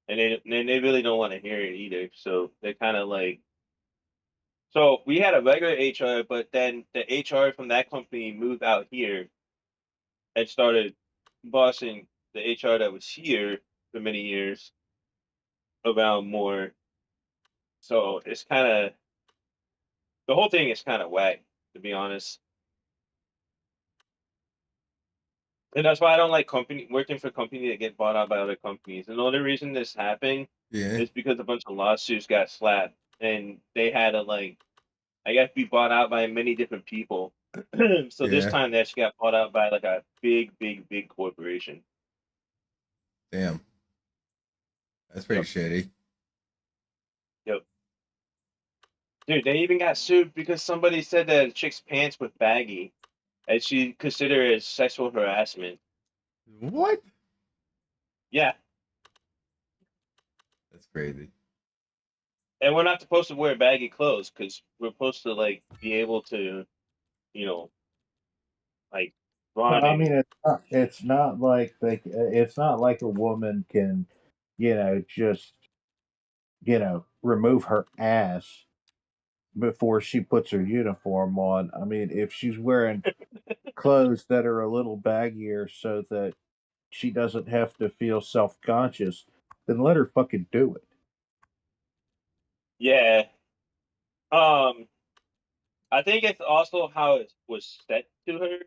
and then they really don't want to hear it either. So they kind of like so we had a regular HR, but then the HR from that company moved out here and started bossing the HR that was here for many years around more. So it's kind of the whole thing is kind of whack, to be honest. And that's why I don't like company working for company that get bought out by other companies. And the only reason this happened Yeah. is because a bunch of lawsuits got slapped, and they had to like I guess be bought out by many different people. So this Yeah. time they actually got bought out by like a big, big, big corporation. Damn. That's pretty shitty. Yep. Dude, they even got sued because somebody said that a chick's pants were baggy, and she considered it as sexual harassment. What? Yeah, That's crazy. and we're not supposed to wear baggy clothes because we're supposed to like be able to, you know, like run I and mean, it's not like it's not like a woman can, just remove her ass before she puts her uniform on. I mean, if she's wearing clothes that are a little baggier so that she doesn't have to feel self conscious, then let her fucking do it. yeah. I think it's also how it was set to her.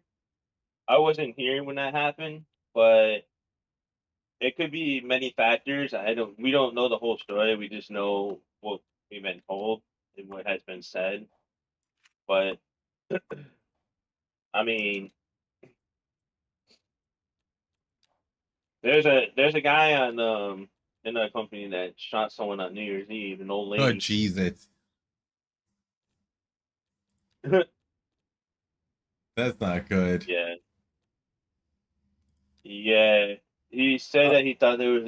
I wasn't here when that happened, but it could be many factors. We don't know the whole story. We just know what we've been told and what has been said. But I mean, there's a guy on in our company that shot someone on New Year's Eve, an old Oh, lady. Jesus. That's not good. Yeah, yeah. He said that he thought there was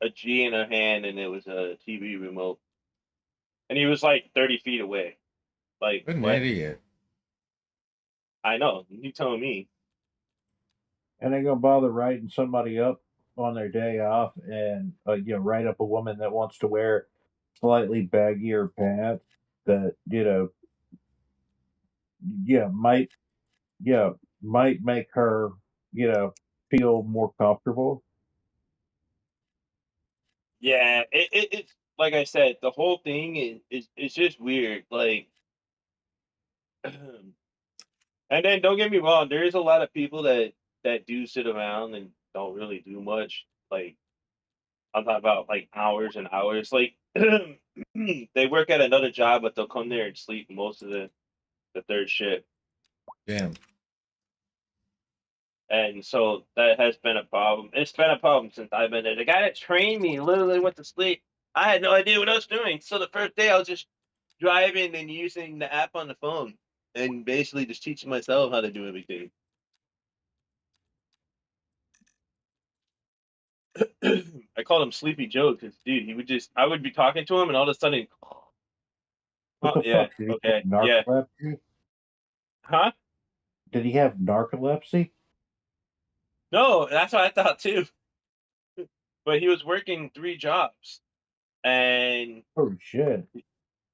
a G in her hand and it was a TV remote, and he was like 30 feet away. Like What an what? idiot. I know. You telling me? And they're gonna bother writing somebody up on their day off and write up a woman that wants to wear slightly baggier pants that yeah might yeah might make her feel more comfortable. Yeah. It's like I said. The whole thing is just weird. Like, and then don't get me wrong. There is a lot of people that do sit around and don't really do much. Like I'm talking about like hours and hours. Like they work at another job, but they'll come there and sleep most of the third shift. Damn. And so that has been a problem. It's been a problem since I've been there. The guy that trained me literally went to sleep. I had no idea what I was doing. So the first day I was just driving and using the app on the phone and basically just teaching myself how to do everything. I called him Sleepy Joe because, dude, I would be talking to him and all of a sudden, What oh, the yeah, fuck? Did he have okay, yeah, narcolepsy? huh? Did he have narcolepsy? No, that's what I thought too. But he was working 3 jobs. And Oh shit!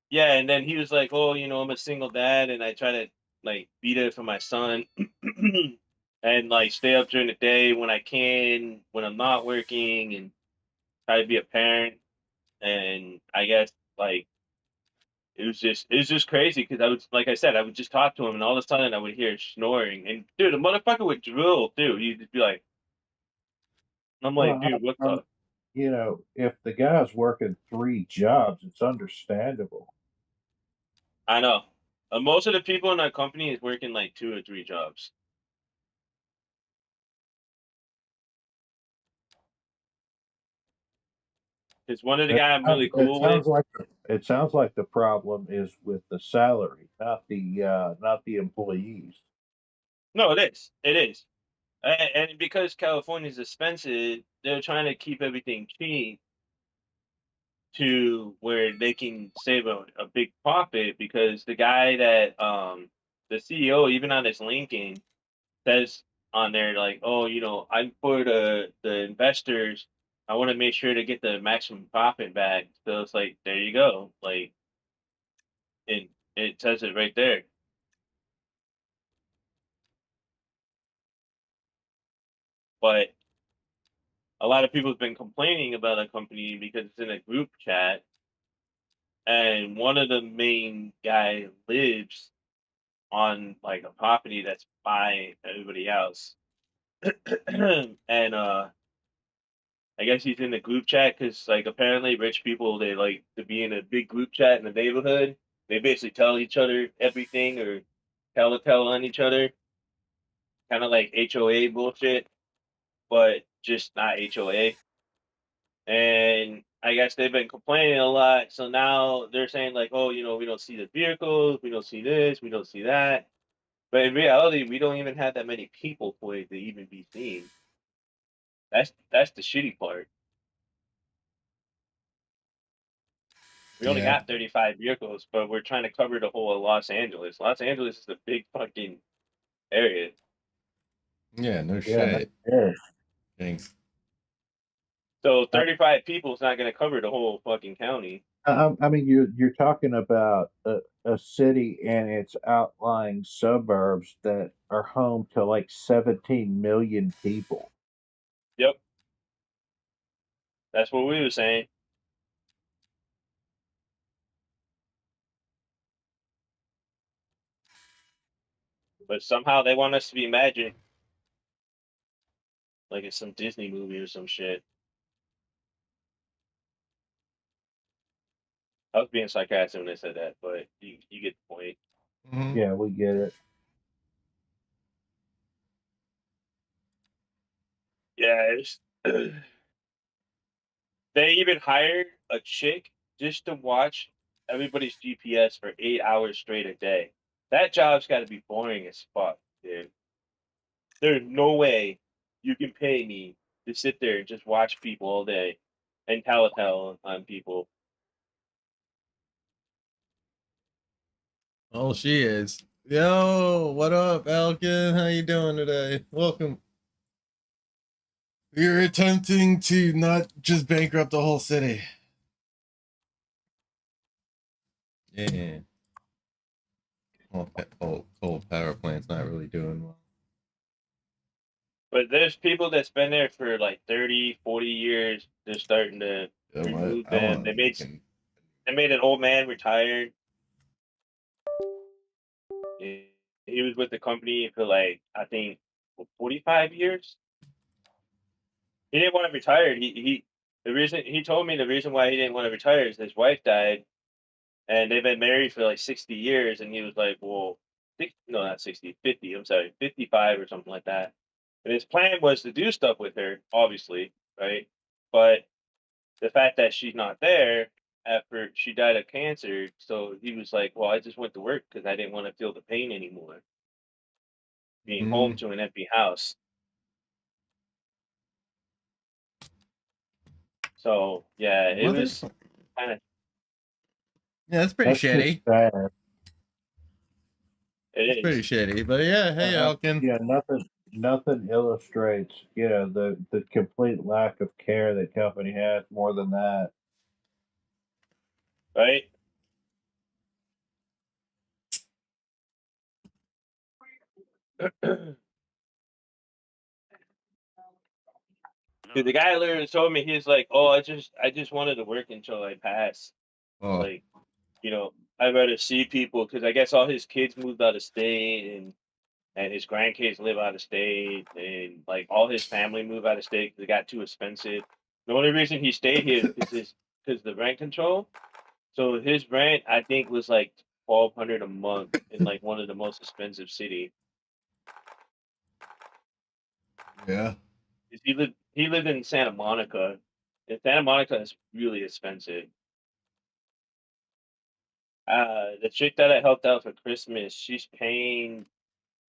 yeah, and then he was like, "Oh, I'm a single dad, and I try to like be there for my son, and like stay up during the day when I can, when I'm not working, and try to be a parent." And I guess like it was just crazy because I was like I said, I would just talk to him, and all of a sudden I would hear snoring, and dude, the motherfucker would drill too. He'd just be like, "I'm like, Well, dude, what the?" if the guy's working 3 jobs, it's understandable. I know. Most of the people in our company is working like 2 or 3 jobs. Because one of the guy I'm really It cool with. sounds like the problem is with the salary, not the employees. No, it is. It is. And because California is expensive, they're trying to keep everything cheap to where they can save a big profit. Because the guy that the CEO, even on his LinkedIn, says on there like, "Oh, I'm for the investors. I want to make sure to get the maximum profit back." So it's like, there you go. Like, it says it right there. But a lot of people have been complaining about a company because it's in a group chat, and one of the main guy lives on like a property that's by everybody else. And I guess he's in the group chat because like apparently rich people, they like to be in a big group chat in the neighborhood. They basically tell each other everything or tell on each other, kind of like HOA bullshit. But just not HOA. And I guess they've been complaining a lot. So now they're saying like, oh, we don't see the vehicles, we don't see this, we don't see that. But in reality, we don't even have that many people for it to even be seen. That's the shitty part. We only Yeah. got 35 vehicles, but we're trying to cover the whole of Los Angeles. Los Angeles is a big fucking area. Yeah, no Yeah, no, shit. yeah. Thanks. So 35 people is not going to cover the whole fucking county. I mean, you're talking about a city and its outlying suburbs that are home to like 17 million people. Yep. That's what we were saying. But somehow they want us to be magic. Like it's some Disney movie or some shit. I was being sarcastic when I said that, but you get the point. Mhm. Yeah, we get it. Yeah, it's, they even hired a chick just to watch everybody's GPS for 8 hours straight a day. That job's got to be boring as fuck, dude. There's no way you can pay me to sit there and just watch people all day and tell a tale on people. Oh, she is. Yo, what up, Alkin? How you doing today? Welcome. We're attempting to not just bankrupt the whole city. Yeah. Coal power plant's not really doing well. But there's people that's been there for like 30, 40 years. They're starting to You know what? remove I them. want to make an They made an old man retired. He was with the company for like I think 45 years. He didn't want to retire. The reason he told me the reason why he didn't want to retire is his wife died, and they've been married for like 60 years. And he was like, well, no, not 60, 50. I'm sorry, 55 or something like that. And his plan was to do stuff with her, obviously, right? But the fact that she's not there after she died of cancer, so he was like, well, I just went to work because I didn't want to feel the pain anymore, being home to an empty house. So yeah, it Well, was kind of yeah, it's pretty That's just shitty. sad. It's it pretty is, shitty. But yeah, hey, Alkin. Yeah, nothing illustrates, the complete lack of care that company has more than that. right? Dude, the guy literally told me he's like, "Oh, I just wanted to work until I pass. Oh, Like, I'd rather see people because I guess all his kids moved out of state and his grandkids live out of state and like all his family moved out of state because it got too expensive. The only reason he stayed here is because the rent control. So his rent, I think, was like 1,200 a month in like one of the most expensive city. yeah. He lived in Santa Monica, and Santa Monica is really expensive. The chick that I helped out for Christmas, she's paying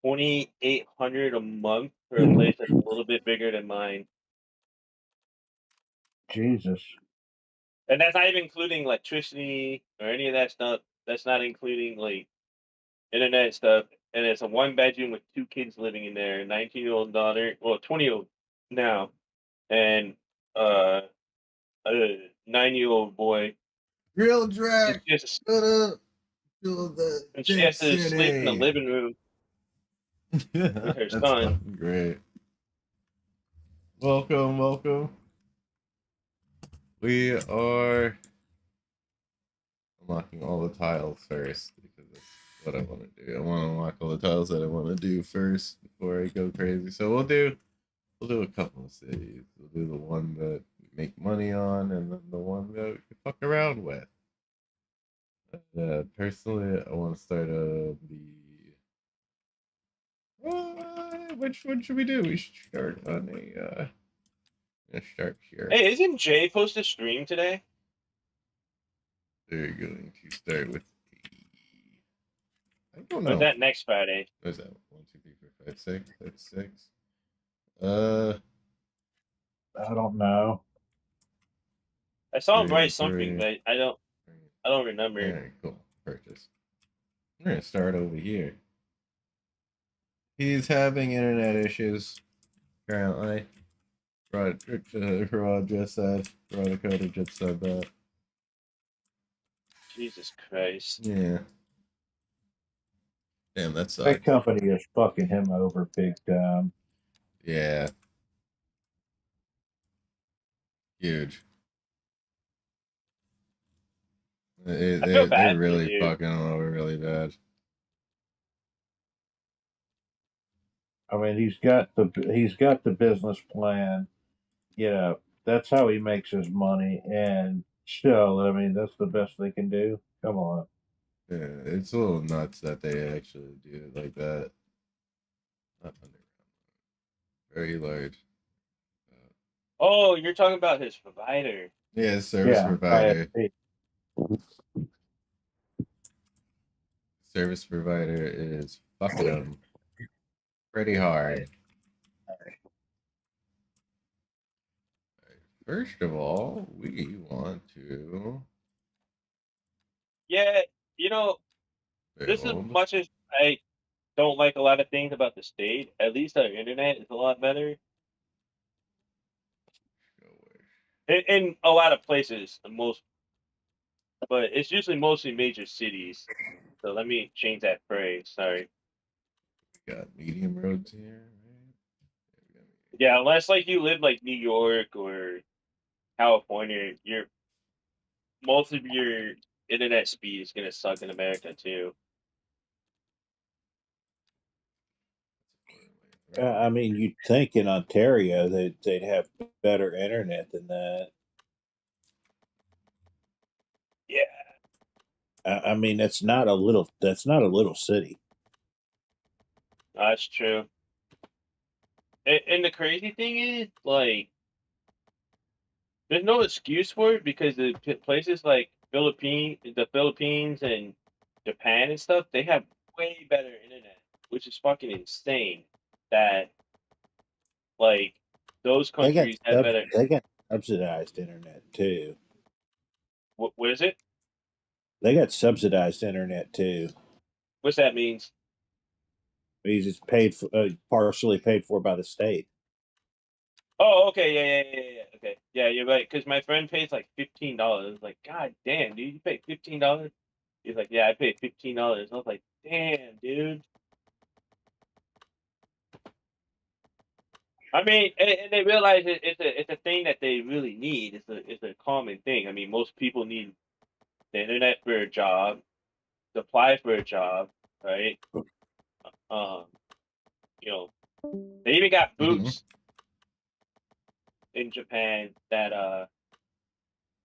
2,800 a month for a place that's a little bit bigger than mine, Jesus. and that's not even including electricity or any of that stuff. That's not including like internet stuff. And it's a one bedroom with two kids living in there, a 19-year-old daughter, well, 20-year-old now, and uh, a 9-year-old boy. Real She's Drac. just What up? Feel the and she has to sleep in the density. living room with her That's son. fucking great. Welcome, welcome. We are unlocking all the tiles first because that's what I want to do. I want to unlock all the tiles that I want to do first before I go crazy. So we'll do a couple of cities. We'll do the one that we make money on, and then the one that we can fuck around with. Personally, I want to start which one should we do? We should start on a Let's start here. Hey, isn't Jay supposed to stream today? They're going to start with I don't Or is know. that next Friday? What is that? 1, 2, 3, 4, 5, 6. That's 6. I don't know. I saw him 3, write something, 3. but I don't remember. Alright, cool. Purchase. We're gonna start over here. He's having internet issues currently. Rod just said. Rod just said that. Jesus Christ. Yeah. Damn, that sucks. That company is fucking him over big time. Yeah. Huge. I feel bad They're for the really dude. fucking him over really bad. I mean, he's got the business plan. You know, that's how he makes his money. And still, I mean, that's the best they can do. Come on. Yeah, it's a little nuts that they actually do it like that. Not underground. Very large. Oh, you're talking about his provider. Yeah, service provider. ISP. Service provider is fucking them pretty hard. First of all, we want to Yeah, you know, just as build. much as I don't like a lot of things about the state, at least our internet is a lot better. In a lot of places, but it's usually mostly major cities. So let me change that phrase. Sorry. We got medium roads here, right? Yeah, unless like you live like New York or California, most of your internet speed is gonna suck in America too. I mean, you'd think in Ontario they'd have better internet than that. Yeah, I mean, that's not a little city. that's true. And the crazy thing is, like, there's no excuse for it because the places like the Philippines and Japan and stuff, they have way better internet, which is fucking insane. That like those countries have better. They got subsidized internet too. What is it? They got subsidized internet too. What's that means? Because it's paid for, partially paid for by the state. Oh, okay, yeah. Okay, yeah, you're right. Because my friend pays like $15. Like, God damn, dude, you pay $15? He's like, yeah, I paid $15. I was like, damn, dude. I mean, and they realize it's a thing that they really need. It's a common thing. I mean, most people need the internet for a job, to apply for a job, right? Um, you know, they even got booths in Japan that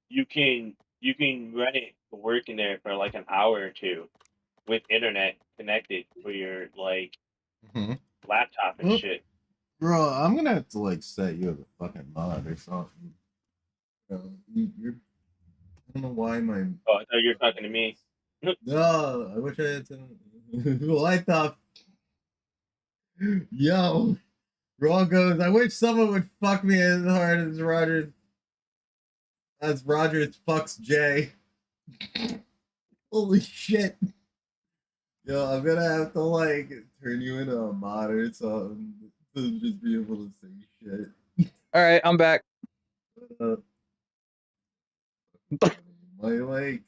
you can rent it to work in there for like an hour or two with internet connected for your like laptop and shit. Bro, I'm gonna have to like set you as a fucking mod or something. You're, I don't know why my. Oh, I thought you were talking to me. No, I wish I had to. What the? Yo, Raw goes. I wish someone would fuck me as hard as Rogers fucks Jay. Holy shit. Yo, I'm gonna have to like turn you into a mod or something to just be able to say shit. All right, I'm back. Like,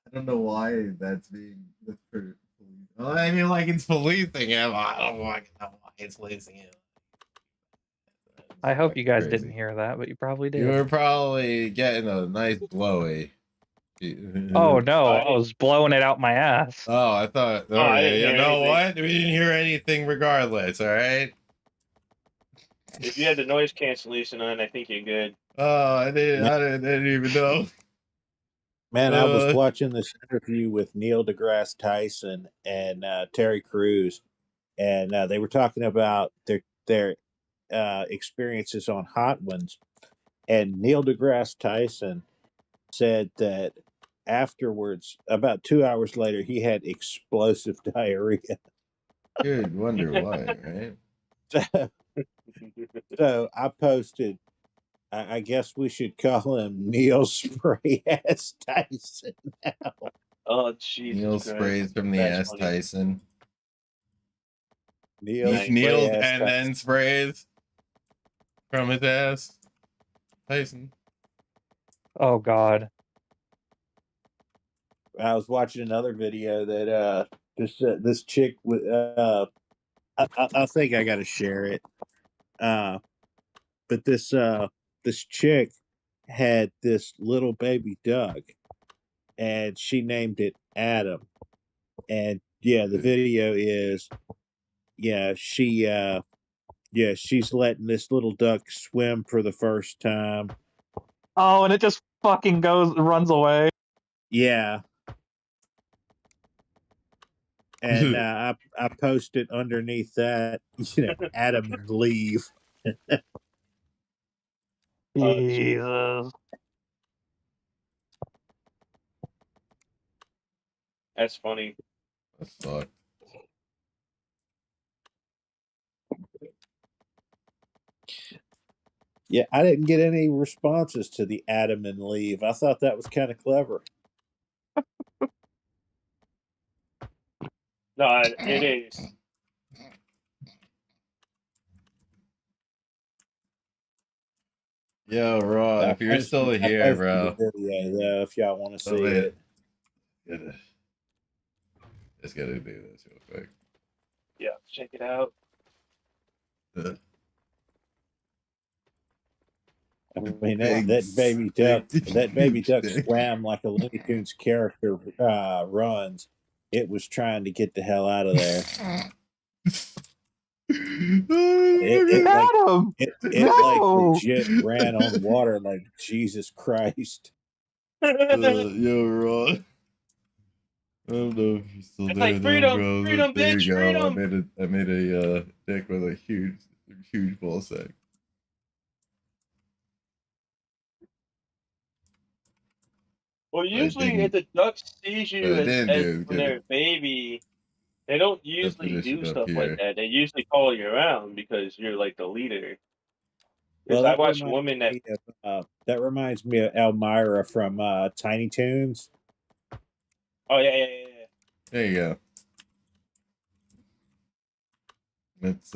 I don't know why that's being that's for police. I mean, like it's policing him. I don't know why it's policing him. I hope you guys crazy. didn't hear that, but you probably did. You were probably getting a nice blowy. Oh no, I was blowing it out my ass. Oh, I thought. Oh, I didn't You hear know anything. what? We didn't hear anything, regardless. All right. If you had the noise cancellation on, I think you're good. Oh, I didn't even know. Man, I was watching this interview with Neil deGrasse Tyson and Terry Crews, and they were talking about their experiences on Hot Ones, And Neil deGrasse Tyson said that afterwards, about 2 hours later, he had explosive diarrhea. You'd wonder why, right? So I posted, I guess we should call him Neil Spray Ass Tyson now. Oh Jesus Neil Christ. sprays from the That's ass funny. Tyson. Neil Nice. Spray Kneels Ass and Tyson. then sprays from his ass. Tyson. Oh God. I was watching another video that this chick with I think I got to share it. But this chick had this little baby duck, and she named it Adam. And yeah, the video is she's letting this little duck swim for the first time. Oh, and it just fucking runs away. Yeah. And I posted underneath that, Adam and leave. Jesus. That's funny. That sucked. Yeah, I didn't get any responses to the Adam and leave. I thought that was kind of clever. No, it is. Yo, Raw, if you're still here, bro. The video, though, if y'all want to see wait. it. Just gotta do this real quick. Yeah, check it out. I mean, that baby duck swam like a Looney Tunes character runs. It was trying to get the hell out of there. It like legit ran on water like Jesus Christ. Yo, Ron. I don't know if you're still It's there, like freedom, bro. freedom, There bitch, you go. freedom. I made a dick with a huge ball sack. Well, usually if the duck sees you as when they're a baby, they don't usually do stuff like that. They usually call you around because you're like the leader. Because I watched a woman that reminds me of Elmira from Tiny Toons. Oh yeah. There you go. It's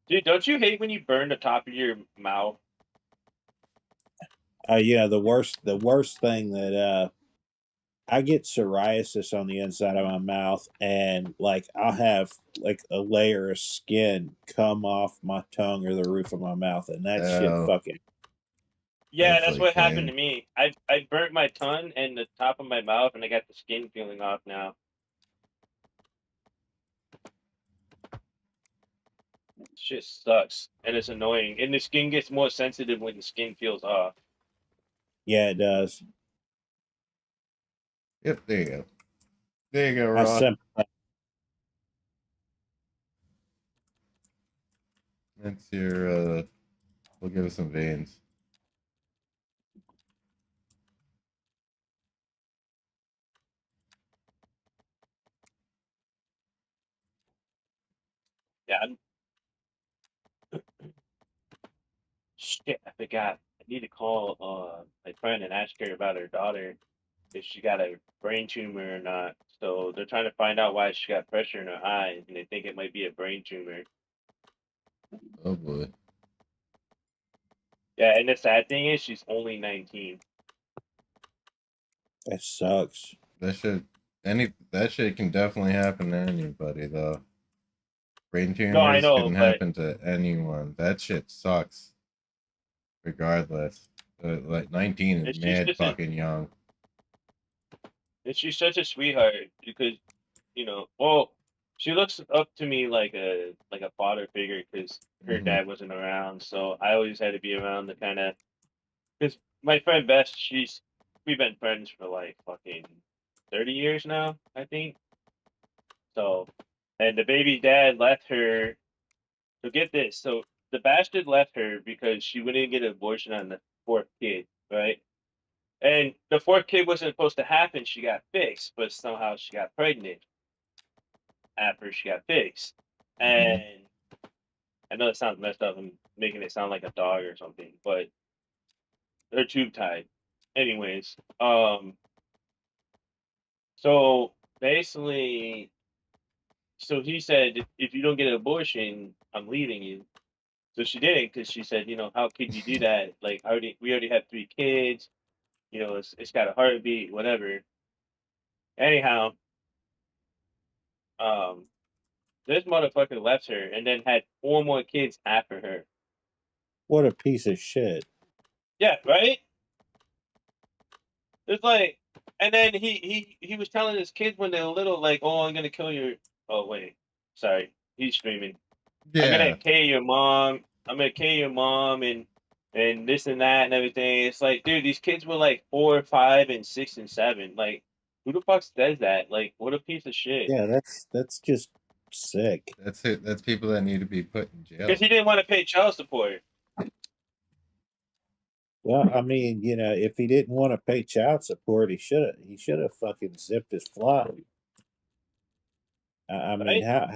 Dude, don't you hate when you burn the top of your mouth? Yeah, the worst thing that I get psoriasis on the inside of my mouth, and like I'll have like a layer of skin come off my tongue or the roof of my mouth, and that shit fucking. Yeah, that's what happened to me. I burnt my tongue and the top of my mouth, and I got the skin peeling off now. Shit sucks, and it's annoying. And the skin gets more sensitive when the skin peels off. Yeah, it does. Yep, there you go. There you go, Raw. That's your we'll give it some veins. Yeah. Shit, I forgot. I need to call my friend and ask her about her daughter, if she got a brain tumor or not. So they're trying to find out why she got pressure in her eyes, and they think it might be a brain tumor. Oh boy. Yeah, and the sad thing is she's only 19. That sucks. That shit can definitely happen to anybody though. Brain tumors can happen to anyone. That shit sucks. Regardless. Like 19 is mad fucking young. And she's such a sweetheart because, well, she looks up to me like a father figure because her dad wasn't around. So I always had to be around to kind of, because my friend Beth, we've been friends for like fucking 30 years now, I think. So, and the baby dad left her. So get this. So the bastard left her because she wouldn't get an abortion on the fourth kid, right? And the fourth kid wasn't supposed to happen. She got fixed, but somehow she got pregnant after she got fixed. Mhm. And I know it sounds messed up and making it sound like a dog or something, but they're tube tied. Anyways, so basically, so he said, if you don't get an abortion, I'm leaving you. So she didn't because she said, how could you do that? Like, we already have three kids. It's got a heartbeat, whatever. Anyhow, um, this motherfucker left her and then had four more kids after her. What a piece of shit. Yeah, right. It's like, and then he was telling his kids when they were little, like, "Oh, I'm gonna kill your." Oh wait, sorry, he's streaming. I'm gonna Yeah. kill your mom. I'm gonna kill your mom and this and that and everything. It's like, dude, these kids were like 4, 5, and 6 and 7. Like, who the fuck says that? Like, what a piece of shit. Yeah, that's just sick. That's it. That's people that need to be put in jail. Because he didn't want to pay child support. Well, I mean, if he didn't want to pay child support, he should have fucking zipped his fly. I mean, Right?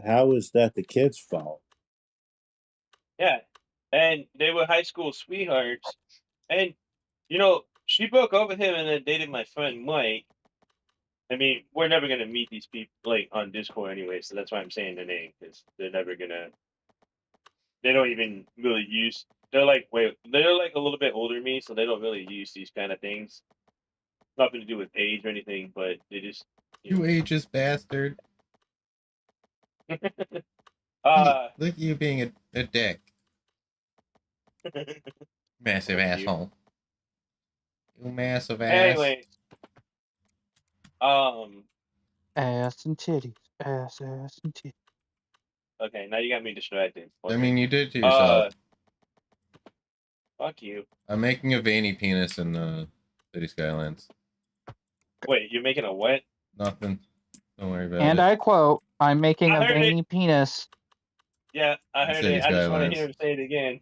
how is that the kid's fault? Yeah. And they were high school sweethearts. And, she broke up with him and then dated my friend Mike. I mean, we're never going to meet these people, like, on Discord anyway, so that's why I'm saying their name, because they're never going to, they don't even really use, they're like, they're like a little bit older than me, so they don't really use these kind of things. Nothing to do with age or anything, but they just, You ageist bastard. uh, Look at you being a dick. Massive Fuck you. asshole. You massive ass. Anyways, Ass and titties. Ass and titties. okay, now you got me distracted. I mean, you did to yourself. Fuck you. I'm making a veiny penis in City Skylines. Wait, you're making a what? Nothing. Don't worry about And it. I quote, I'm making I a heard it. veiny penis. Yeah, I heard City it. I just want to Skylines. hear him say it again.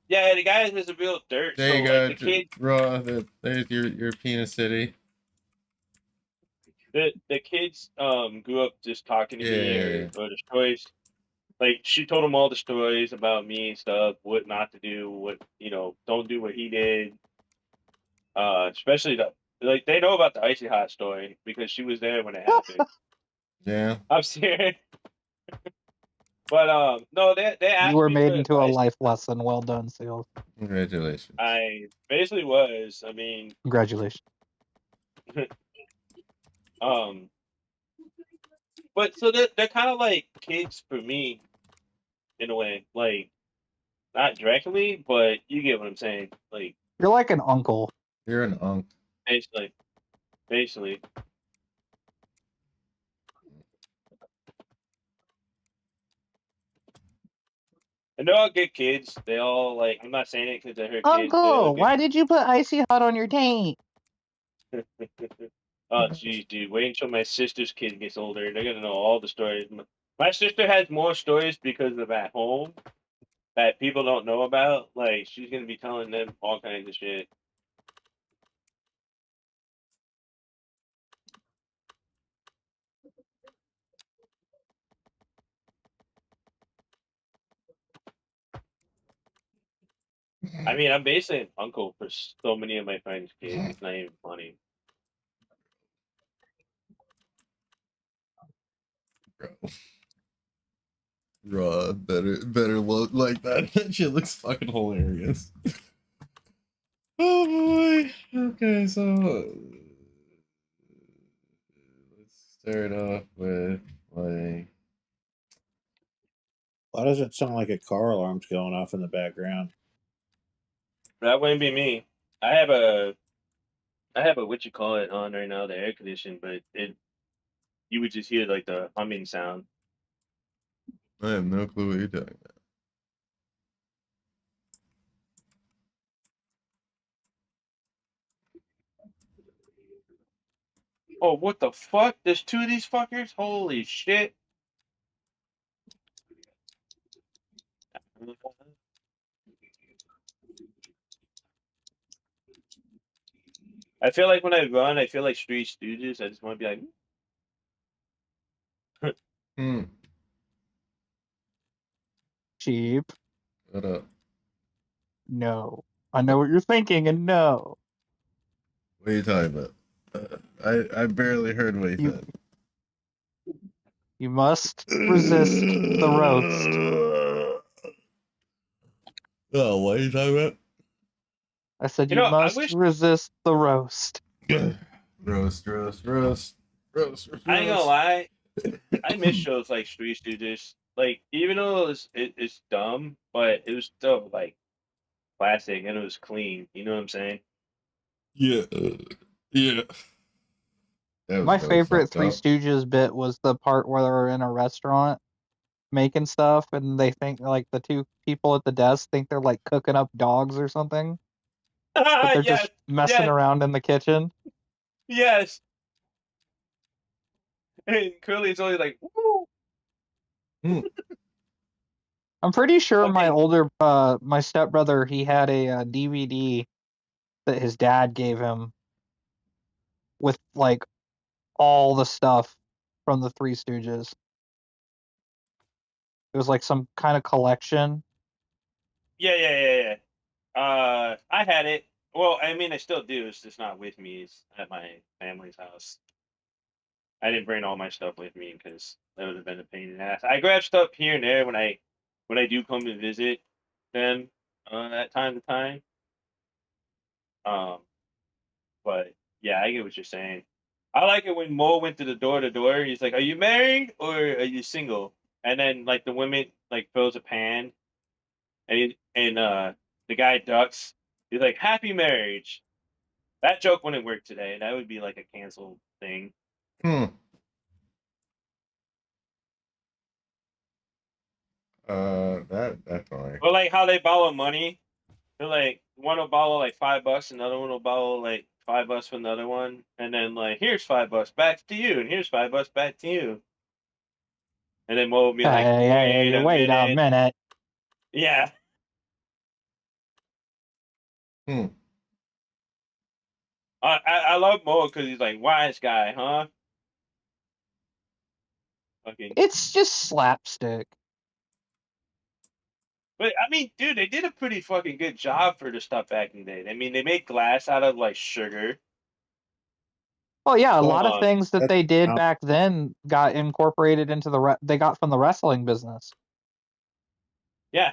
Yeah, the guy is a real dirt. There So you like go, the kids, Raw. There's your penis city. the kids grew up just talking to me Yeah. or the stories. Like she told them all the stories about me and stuff, what not to do, what don't do what he did. Especially like they know about the icy hot story because she was there when it happened. Yeah. I'm serious. But no, they You asked were me made for into a advice. life lesson. Well done, Seal. Congratulations. I basically was. I mean, Congratulations. um, but so they're kind of like kids for me in a way, like not directly, but you get what I'm saying. Like You're like an uncle. You're an unk. basically. And they're all good kids. They all like. I'm not saying it because they're her kids. They're all Uncle, good. why did you put icy hot on your taint? Oh, jeez, dude. Wait until my sister's kid gets older. They're gonna know all the stories. My sister has more stories because of at home that people don't know about. Like, she's gonna be telling them all kinds of shit. I mean, I'm basically an uncle for so many of my friends' kids. It's not even funny. Bro. Raw. Better look like that. That shit looks fucking hilarious. Oh boy. Okay, so let's start off with like. Why does it sound like a car alarm's going off in the background? That wouldn't be me. I have a what you call it on right now, the air condition, but you would just hear like the humming sound. I have no clue what you're talking about. Oh, what the fuck? There's two of these fuckers? Holy shit. I feel like when I run, I feel like Three Stooges. I just want to be like, Hmm. Cheap. What up? No. I know what you're thinking, and no. What are you talking about? I barely heard what he said. You must resist the roast. Oh, what are you talking about? I said you you know, I must wish resist the roast. Roast. I ain't gonna lie. I miss shows like Three Stooges. Like, even though it's dumb, but it was still like classic and it was clean. You know what I'm saying? Yeah. Yeah. That was My really favorite fucked Three up. Stooges bit was the part where they're in a restaurant making stuff, and they think like the two people at the desk think they're like cooking up dogs or something, but they're yes, just messing yes, around in the kitchen. yes. And Curly's always like, woo. Hmm. I'm pretty sure Okay. my stepbrother, he had a DVD that his dad gave him with like all the stuff from the Three Stooges. It was like some kind of collection. Yeah. I had it. Well, I mean, I still do. It's just not with me. It's at my family's house. I didn't bring all my stuff with me because that would have been a pain in the ass. I grab stuff here and there when I do come to visit them at time to time. Um, but yeah, I get what you're saying. I like it when Mo went to door. He's like, "Are you married or are you single?" And then like the women like throws a pan, and the guy ducks. He's like, "Happy marriage." That joke wouldn't work today. That would be like a canceled thing. Hmm. That definitely. Or like how they borrow money. They're like one will borrow like $5, another one will borrow like $5 for another one, and then like here's $5 back to you, and here's $5 back to you, and then Mo will be like, Hey, wait a wait a minute, minute. yeah. Hmm. I love Mo because he's like wise guy, huh? Fucking. It's just slapstick. But I mean, dude, they did a pretty fucking good job for the stuff back in the day. I mean, they made glass out of like sugar. Oh yeah, a Well, lot of things that that's they did now back then got incorporated into they got from the wrestling business. Yeah,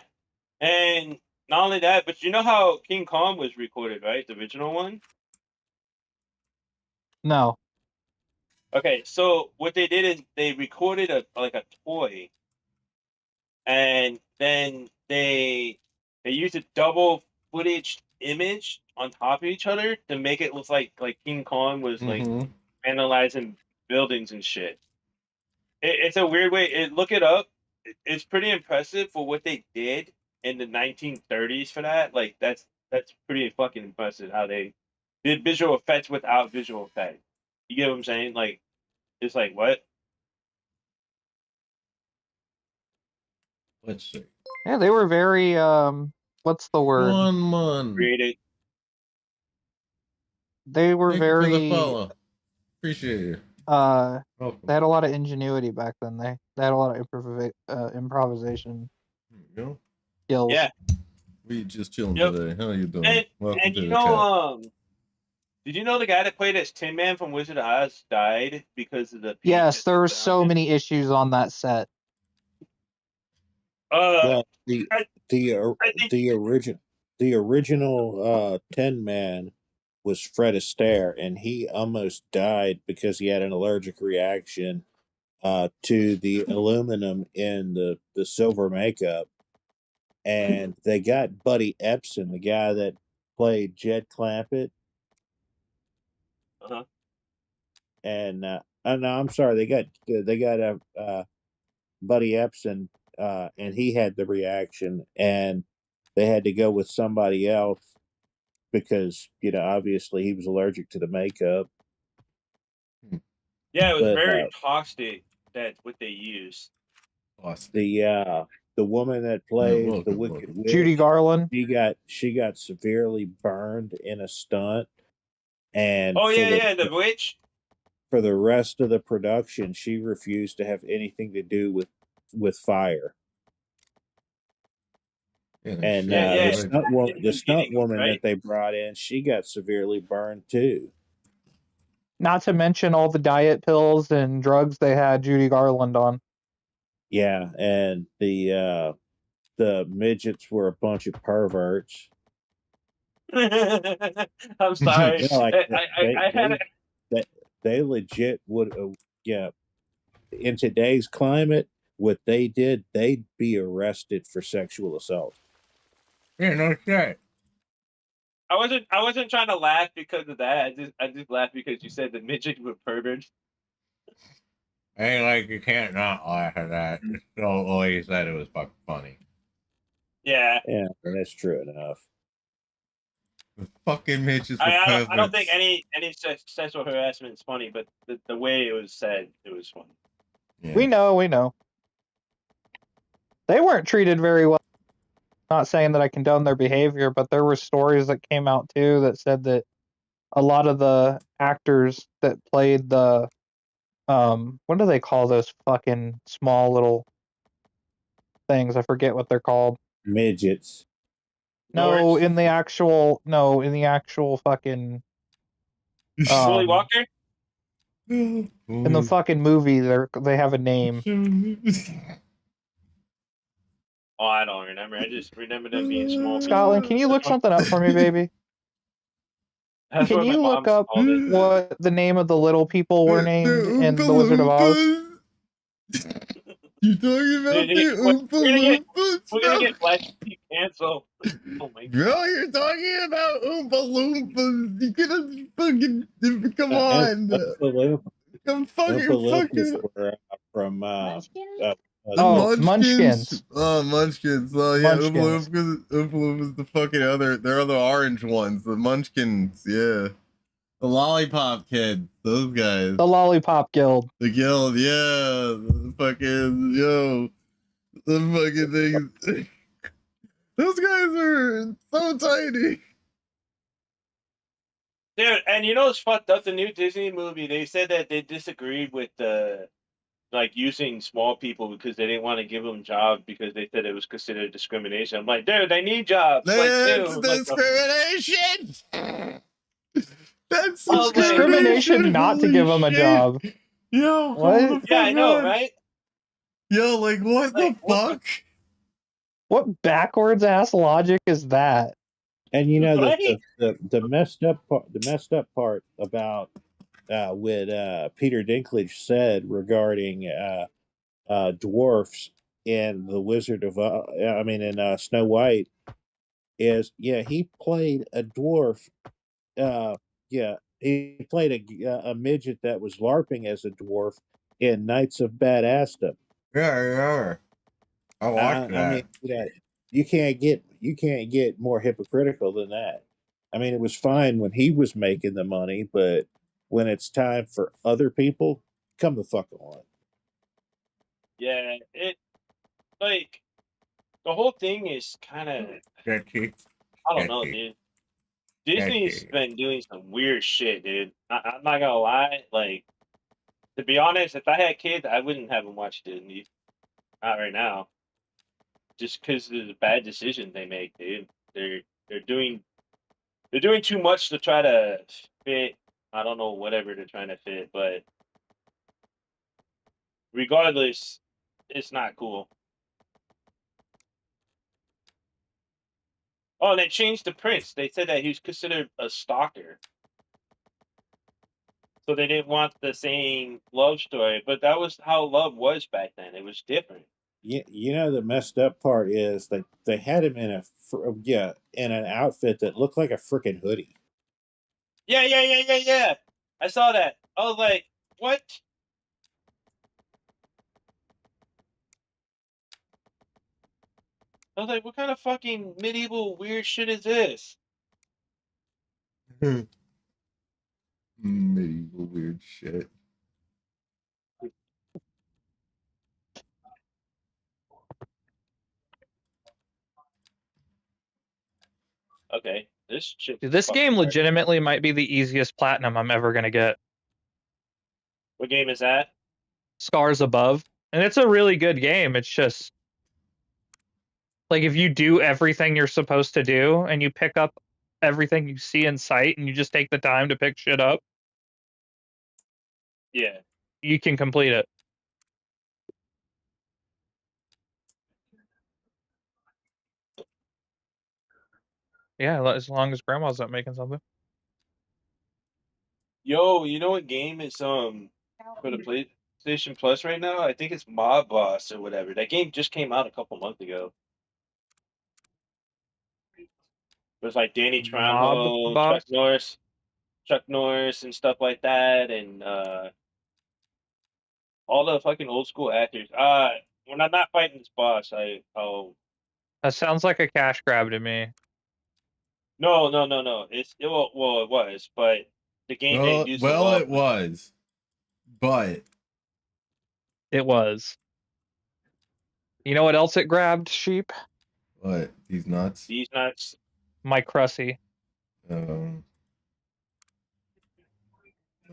and not only that, but you know how King Kong was recorded, right? The original one. No. Okay, so what they did is they recorded a toy, and then they used a double footage image on top of each other to make it look like King Kong was like Mm-hmm. vandalizing buildings and shit. It's a weird way. Look it up. It's pretty impressive for what they did in the 1930s for that. Like that's pretty fucking impressive how they did visual effects without visual effects. You get what I'm saying? Like it's like what? Let's see. Yeah, they were very what's the word? One. Created. They were Thank you for the very follow. Appreciate you. they Welcome. had a lot of ingenuity back then. They had a lot of improvisation There you go. skills. Yeah. We just chilling Yep. today. How you doing? And Welcome to you the know, chat. did you know the guy that played as Tin Man from Wizard of Oz died because of the paint Yes, that they there were put on so him? many issues on that set. Uh, well the I, the or- I think the original Tin Man was Fred Astaire, and he almost died because he had an allergic reaction to the aluminum in the silver makeup. And they got Buddy Epson, the guy that played Jed Clampett, uh-huh. and oh no, I'm sorry, they got a Buddy Epson, and he had the reaction, and they had to go with somebody else because obviously he was allergic to the makeup. Yeah, it was But very toxic. That's what they used. Awesome. the the woman that plays the Wicked Witch, Judy Garland. she got severely burned in a stunt, and Oh yeah, the witch. for the rest of the production, she refused to have anything to do with fire. And Yeah. the stunt woman right? that they brought in, she got severely burned too. Not to mention all the diet pills and drugs they had Judy Garland on. Yeah, and the midgets were a bunch of perverts. I'm sorry. You know, like I had it. they legit would, yeah. In today's climate, what they did, they'd be arrested for sexual assault. Yeah, no shit. I wasn't trying to laugh because of that. I just laughed because you said the midgets were perverts. Hey, like you can't not laugh at that. So the way you said it was fucking funny. Yeah. Yeah, that's true enough. The fucking midgets were perverts. I don't think any sexual harassment is funny, but the way it was said, it was funny. Yeah. We know. They weren't treated very well. Not saying that I condone their behavior, but there were stories that came out too that said that a lot of the actors that played the what do they call those fucking small little things? I forget what they're called. Midgets. No, Lords? in the actual fucking Willy Walker? in the fucking movie they have a name. Oh, I don't remember. I just remember them being small. Scotland, can you look something up for me, baby? That's Can what my you look mom's up called it. what the name of the little people were named in The Wizard of Oz? You talking about Dude, the Oompa Loompas? we're gonna get Blaqksheep canceled. Oh my Bro, god. you're talking about Oompa Loompas. You could fucking come on. Come Oompa Loompas were from Oh, Munchkins. Oh, Munchkins. Oh, yeah, Munchkins. Oompa Loompas, the fucking other, they're the orange ones, the Munchkins, yeah. The Lollipop Kids, those guys. The Lollipop Guild. The Guild, yeah. The fucking, yo. The fucking things. Those guys are so tiny. Dude, and you know what's fucked up? The new Disney movie, they said that they disagreed with like using small people because they didn't want to give them jobs because they said it was considered discrimination. I'm like, dude, they need jobs. That's Like, discrimination. That's It's discrimination not to give them a job. Yo, what? Yeah, I know, right? Yo, like what the fuck? What backwards ass logic is that? And you know Right? the messed up part about what Peter Dinklage said regarding dwarfs in the Wizard of in Snow White is, yeah, he played a dwarf. He played a midget that was LARPing as a dwarf in Knights of Badassdom. Yeah. I watched that. I mean, you can't get more hypocritical than that. I mean, it was fine when he was making the money, but when it's time for other people, come the fuck on. Yeah, it like the whole thing is kind of Sketchy. I don't know, dude. Disney's been doing some weird shit, dude. I'm not gonna lie. Like, to be honest, if I had kids, I wouldn't have them watch Disney. Not right now. Just because of the bad decisions they make, dude. They're doing too much to try to fit. I don't know whatever they're trying to fit, but regardless, it's not cool. Oh, and they changed the prince. They said that he was considered a stalker. So they didn't want the same love story, but that was how love was back then. It was different. You know, the messed up part is they had him in in an outfit that looked like a freaking hoodie. Yeah. I saw that. I was like, what? I was like, what kind of fucking medieval weird shit is this? Medieval weird shit. Okay, this shit. Dude, this game legitimately might be the easiest platinum I'm ever gonna get. What game is that? Scars Above, and it's a really good game. It's just like if you do everything you're supposed to do and you pick up everything you see in sight and you just take the time to pick shit up, Yeah. you can complete it. Yeah, as long as grandma's not making something. Yo, you know what game is for the PlayStation Plus right now? I think it's Mob Boss or whatever. That game just came out a couple months ago. It was like Danny Mob Trejo, Boss? Chuck Norris, and stuff like that, and all the fucking old school actors. When I'm not fighting this boss, I'll. That sounds like a cash grab to me. No. Well, it was, but the game didn't do so well. It was, but it was. You know what else it grabbed, Sheep? What? These nuts? These nuts. My Crusty. No.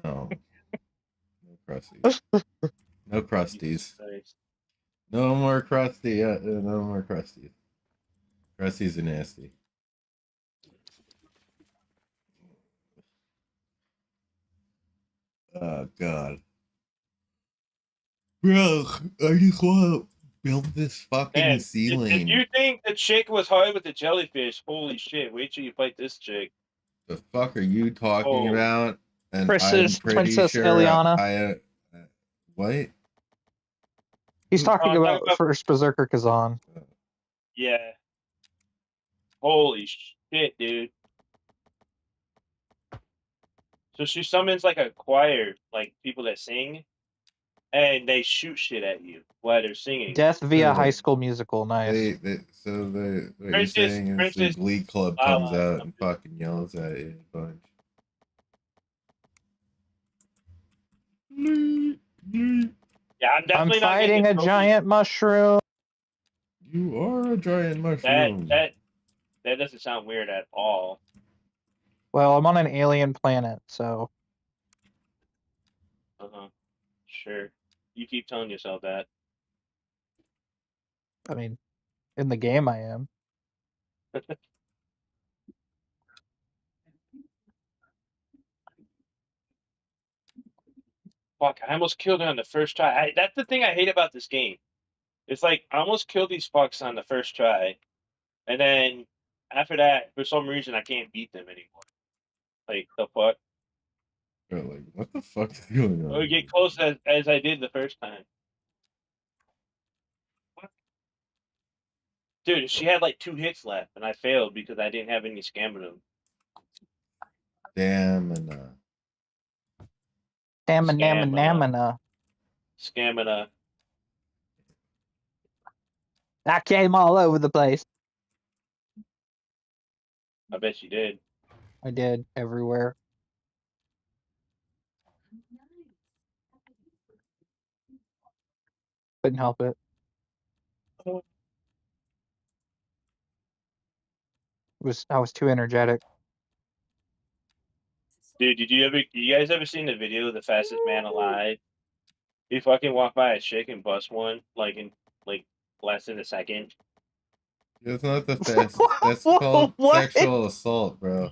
No crusties. No crusties. No more crusty. No more crusties. Crusties are nasty. Oh God. Bro, I just want to build this fucking ceiling. If you think the chick was hard with the jellyfish, holy shit! Wait till you fight this chick. The fuck are you talking about? And Princess sure Eliana. What? He's talking about First Berserker Kazan. Yeah. Holy shit, dude. So she summons like a choir, like people that sing, and they shoot shit at you while they're singing. Death via High School Musical, nice. What you're saying is the Glee Club comes out and fucking yells at you a bunch. Yeah, I'm definitely not fighting a giant mushroom. You are a giant mushroom. That doesn't sound weird at all. Well, I'm on an alien planet, so. Sure. You keep telling yourself that. I mean, in the game I am. Fuck, I almost killed her on the first try. That's the thing I hate about this game. It's like, I almost killed these fucks on the first try. And then, after that, for some reason, I can't beat them anymore. Like, the fuck? Like, what the fuck is going on? Or get close as I did the first time. Dude, she had like 2 hits left, and I failed because I didn't have any stamina. Stamina. Stamina. I came all over the place. I bet you did. I did, everywhere. Couldn't help it. I was too energetic. Dude, you guys ever seen the video of the fastest man alive? He fucking walked by a chick and bust one, like in less than a second. That's not the fastest. That's called sexual assault, bro.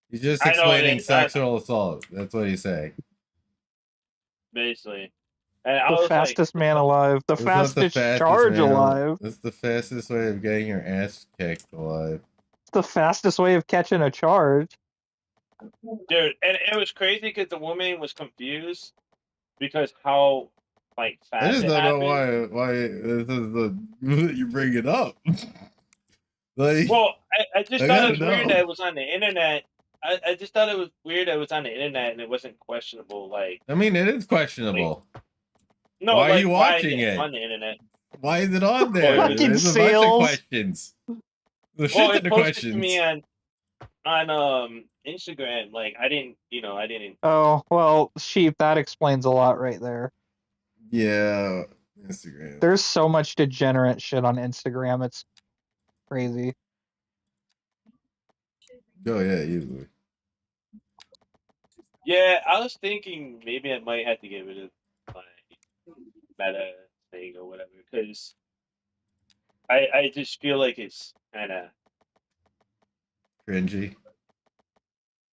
He's just explaining sexual assault. That's what he's saying. Basically. And the fastest man alive. The fastest charge alive. That's the fastest way of getting your ass kicked alive. It's the fastest way of catching a charge. Dude, and it was crazy because the woman was confused because how fast I just don't know why this is you bring it up. Like, well, I just thought it was weird that it was on the internet. I just thought it was weird that it was on the internet and it wasn't questionable. Like, I mean, it is questionable. No, why are you watching it on the internet? Why is it on there? There's a bunch of questions. There's it posted to me on Instagram. Like, I didn't. Oh well, Sheep. That explains a lot right there. Yeah, Instagram. There's so much degenerate shit on Instagram. It's crazy. Oh yeah, easily. Yeah, I was thinking maybe I might have to get rid of my meta thing or whatever because I just feel like it's kind of Cringy.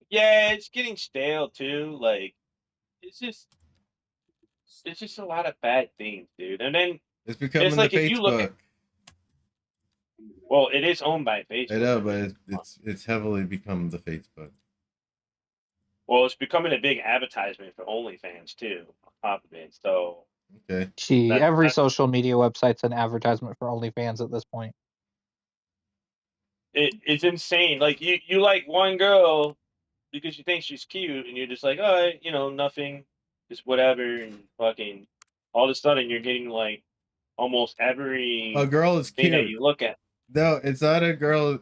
yeah, it's getting stale too. Like it's just a lot of bad things, dude. And then It's it's becoming the like if you look at Facebook. well, it is owned by I Facebook. know, I but mean, it's heavily become the Facebook. well, it's becoming a big advertisement for OnlyFans too, on top of it. So Okay. Gee, that's every social media website's an advertisement for OnlyFans at this point. it's insane. Like you like one girl because you think she's cute, and you're just like, oh, nothing, just whatever, and fucking. All of a sudden, you're getting like almost A every girl is thing that cute. you look at. No, it's not a girl.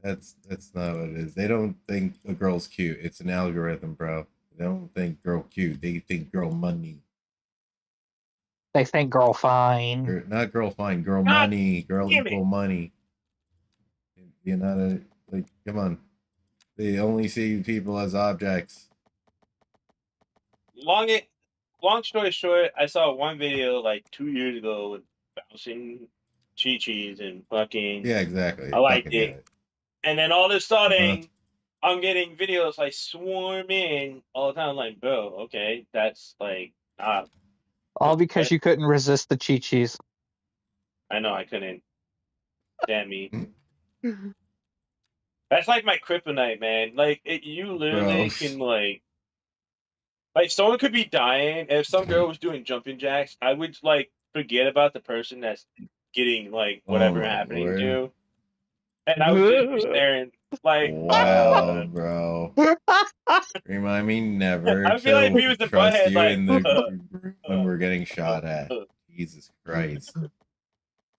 That's not what it is. They don't think a girl's cute. It's an algorithm, bro. They don't think girl cute. They think girl money. They think girl fine. Or not girl fine. Girl God money. Girl damn it. equal money. You're not a like. Come on. They only see people as objects. Long story short, I saw one video like 2 years ago with bouncing chi-chis and fucking. Yeah, exactly. I liked Fucking get it, it. and then all of a Uh-huh. sudden, I'm getting videos like swarm in all the time. I'm like, bro, okay, that's like not. All because you couldn't resist the chi-chis. I know I couldn't. Damn me. Mm. That's like my kryptonite, man. Like you literally Bro. can like someone could be dying. If some girl was doing jumping jacks, I would like forget about the person that's getting like Oh whatever my happening word. to, and I would just be staring like, Wow, bro. Remind me never I feel like to Beavis and trust Butthead, you like, in the group when we're getting shot at. Jesus Christ.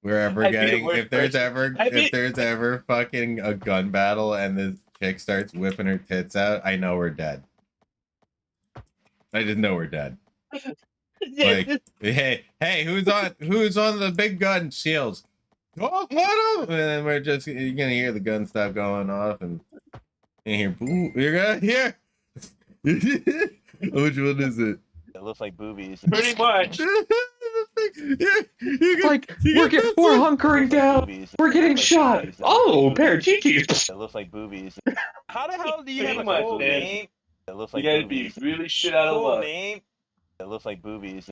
We're ever I'd be the getting worst if there's person. ever fucking a gun battle and the chick starts whipping her tits out, I know we're dead. I just know we're dead. Like, hey, who's on the big gun shields? Oh, let him! And then we're just you're gonna hear the gun stop going off and hear boo. You're gonna hear. Which one is it? It looks like boobies. Pretty much. Like we're hunkering down. Boobies. We're getting Like shot. boobies. Oh, pair of chi-chis. It looks like boobies. How the hell do you Pretty have a much, cool man. name? It looks You like gotta boobies. be really shit out of Cool luck. name. It looks like boobies.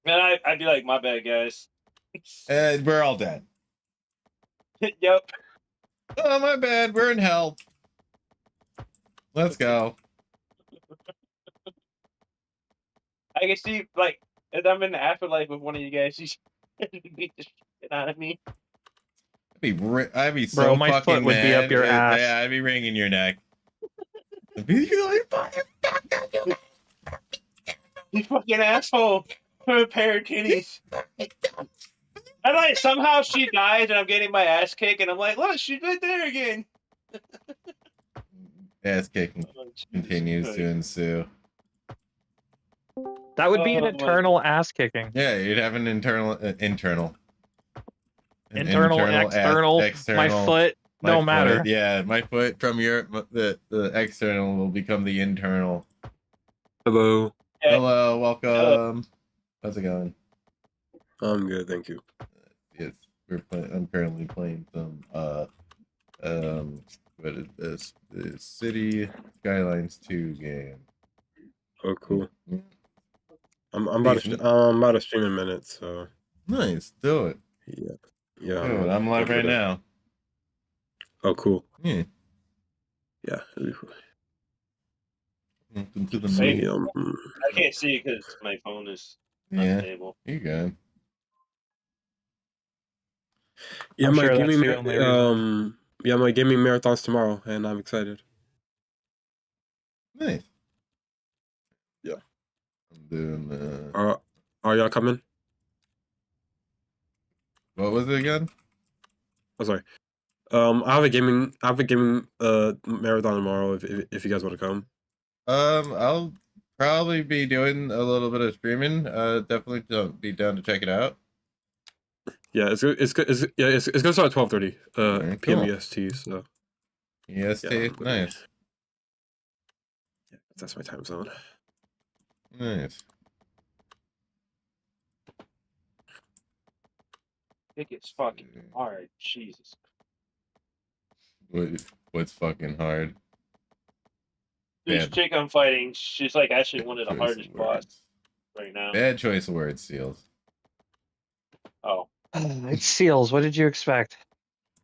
Man, I'd be like, my bad, guys. And we're all dead. Yep. Oh, my bad. We're in hell. Let's go. I can see, like, if I'm in the afterlife with one of you guys, you beat the shit out of me. I'd be so Bro, my fucking foot would be up mad. your ass. Yeah, I'd be wringing your neck. I'd be like, fucking You fucking asshole. For a pair of titties. And like, somehow she dies and I'm getting my ass kicked and I'm like, look, she's right there again. ass kicking Oh, Jesus continues Christ. to ensue. That would be an Oh, eternal ass kicking. Yeah, you'd have an internal. An internal, external. my foot, My no foot, matter. yeah, my foot from the external will become the internal. Hello. Yeah. Hello, welcome. How's it going? I'm good, thank you. Yes, I'm currently playing some what is this? The City Skylines 2 game. Oh, cool. Yeah. I'm about to stream in a minute, so Nice, do it. Yeah. Do it. I'm live right now. Oh, cool. Yeah. Yeah. Welcome to the Hey, main. I can't see because my phone is unstable. You good? Yeah, I'm my sure gaming that's the only reason. my gaming marathon's tomorrow, and I'm excited. Nice. Yeah. I'm doing. Are y'all coming? What was it again? Oh, sorry. I have a gaming marathon tomorrow. If you guys want to come. I'll probably be doing a little bit of streaming. Definitely don't be down to check it out. Yeah, it's good. It's gonna start at 12:30 Alright, p.m. cool. EST. So EST, yeah, I'm gonna- nice. Yeah, that's my time zone. Nice. It gets fucking hard. Jesus. What's fucking hard? This Bad, chick I'm fighting, she's like actually one of the choice hardest of boss words. right now. Bad choice of words, Seals. Oh. It's Seals. What did you expect?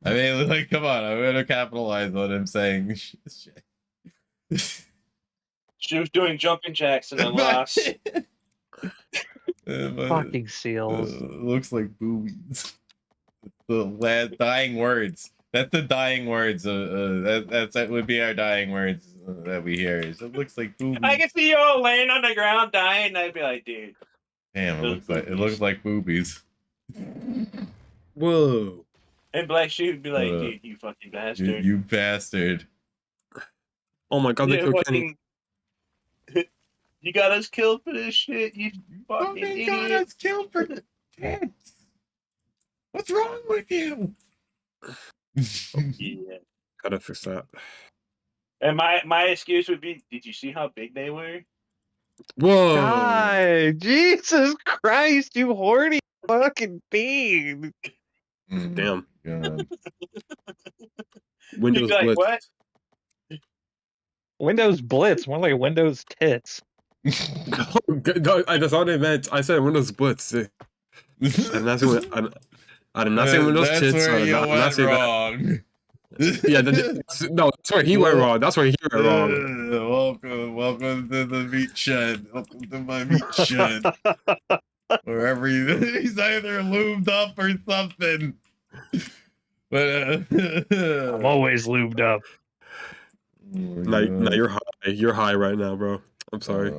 I mean, like, come on, I'm gonna capitalize on him saying shit. She was doing jumping jacks and then lost. Fucking Seals. Looks like boobies. The last dying words. That's the dying words. That would be our dying words that we hear. It looks like boobies. I can see you all laying on the ground dying, and I'd be like, dude. Damn, it looks like boobies. Whoa. And Blaqksheep would be like, dude, you fucking bastard. You bastard. Oh my god, they killed Kenny. You got us killed for this shit, you fucking idiot. Got us killed for tits. What's wrong with you? Yeah. Gotta fix that. And my excuse would be, did you see how big they were? Whoa. God, Jesus Christ, you horny fucking fiend. Damn. God. Windows You'd be like, Blitz. what? Windows Blitz, more like Windows Tits. That's all they meant. I said Windows Blitz. I did not say Windows That's Tits. where you I'm not went saying wrong. Yeah, no, that's where he went wrong. That's where he went wrong. Welcome to the meat shed. Welcome to my meat shed. Wherever he's either lubed up or something. But I'm always lubed up. No, you're high. You're high right now, bro. I'm sorry.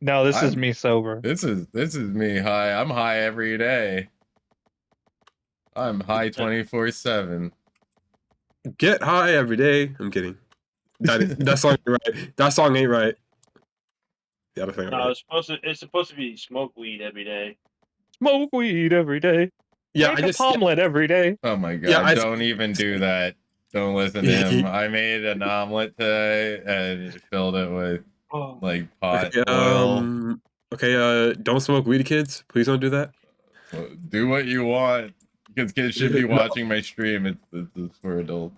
No, this is me sober. This is me high. I'm high every day. I'm high 24/7. Get high every day. I'm kidding. That song ain't right. That song ain't right. The other thing. No, it's supposed to be smoke weed every day. Smoke weed every day. Yeah, Make a omelet every day. Oh my god! Yeah, don't even do that. Don't listen to him. I made an omelet today and filled it with like pot oil. Okay. Don't smoke weed, kids. Please don't do that. Do what you want because kids should be watching my stream. It's for adults.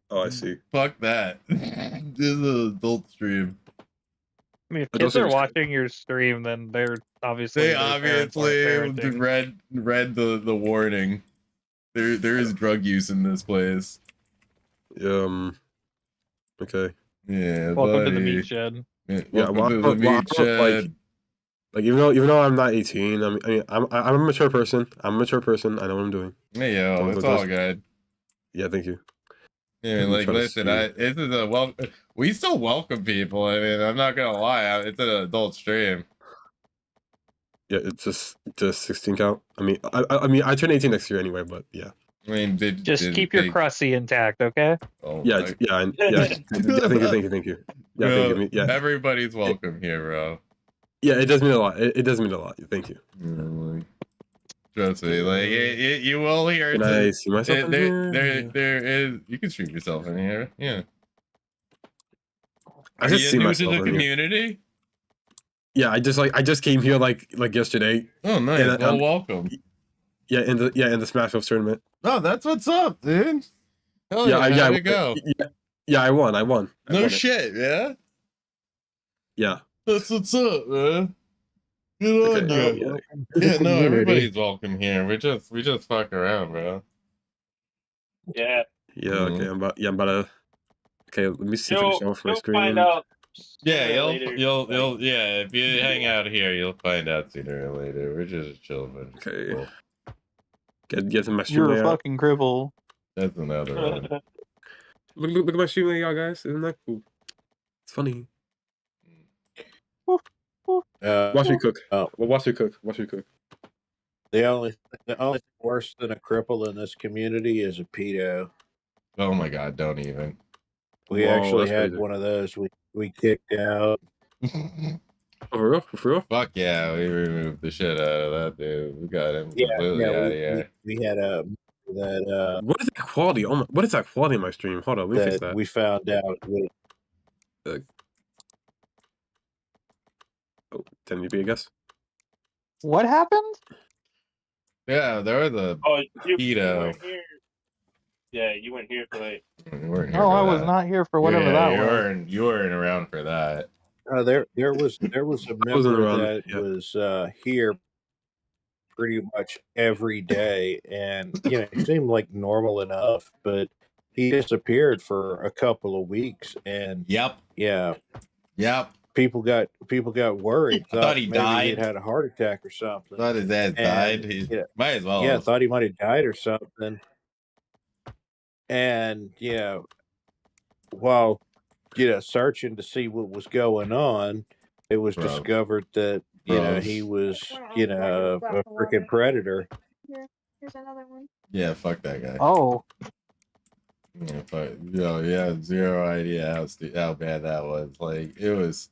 Oh, I see. Fuck that. This is an adult stream. I mean, if kids are watching your stream, then they're obviously They obviously read the warning. There is drug use in this place. Okay. Yeah. Welcome to the meat shed. Yeah. Welcome to the meat shed. Like even though I'm not 18, I'm a mature person. I'm a mature person. I know what I'm doing. Hey yo, it's all good. Yeah, thank you. Yeah, like listen, this is we still welcome people. I mean, I'm not gonna lie, it's an adult stream. Yeah, it's just 16 count. I mean, I turn 18 next year anyway, but yeah. I mean, just keep your crusty intact, okay? Oh, yeah. Thank you. Yeah, thank you. Yeah, everybody's welcome here, bro. Yeah, it does mean a lot. It does mean a lot. Thank you. Trust me, like you will hear. Can I see myself in here? There is. You can stream yourself in here. Yeah. I just see myself to the community. Yeah, I just came here like yesterday. Oh, nice. And, well, welcome. Yeah, in the Smash Bros tournament. Oh, that's what's up, dude. Hell yeah, how'd it go? Yeah, I won. No shit, yeah. Yeah. That's what's up, man. Good on you. Yeah, no, everybody's welcome here. We just fuck around, bro. Yeah. Yeah. Okay. I'm about to. Okay. Let me see if I can show off my screen. Find out. Yeah, you'll yeah. If you hang out here, you'll find out sooner or later. We're just chilling. Okay. Get to my stream. You're a fucking cripple. That's another one. Look at my stream layout, guys. Isn't that cool? It's funny. Watch me cook. Well, watch me cook. The only thing worse than a cripple in this community is a pedo. Oh my god! Don't even. We actually had one of those. We kicked out. Oh, for real? For real? Fuck yeah, we removed the shit out of that dude. We got him completely out of here. We had a that What is that quality? Oh my, what is that quality in my stream? Hold on, let me fix that that. we found out. Oh, 1080p, I guess. What happened? Yeah, there was a Oh, you keto. weren't here. Yeah, you weren't here for it. You weren't here No, for I was that. not here for whatever Yeah, that you was. weren't around for that. There was a I wasn't member around. that Yeah. was here pretty much every day, and he seemed like normal enough, but he disappeared for a couple of weeks, and Yep. people got worried. I thought he maybe died. he'd had a heart attack or something. Thought his ass died. He might as well. Yeah, thought he might have died or something. And while searching to see what was going on, it was Bro. discovered that Bro. he was a freaking predator. Here's another one. Yeah, fuck that guy. Oh, Yeah, fuck. Yeah, zero idea how bad that was. Like it's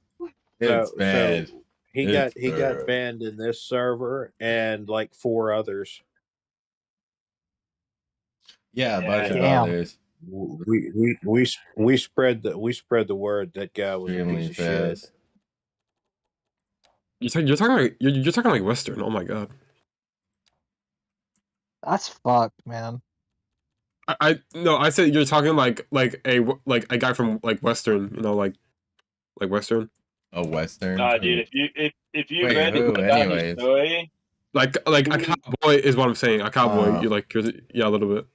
bad. So he got banned in this server and like 4 others. Yeah, a bunch of damn. others. We spread the word that guy was Extremely a piece of shit. fast. You're talking like Western. Oh my god. That's fucked, man. No, I said you're talking like a guy from like Western. Like Western. A Western. Nah, dude. If you Wait, read who, about his anyways? story, Like a cowboy is what I'm saying. A cowboy. Oh. Yeah, a little bit.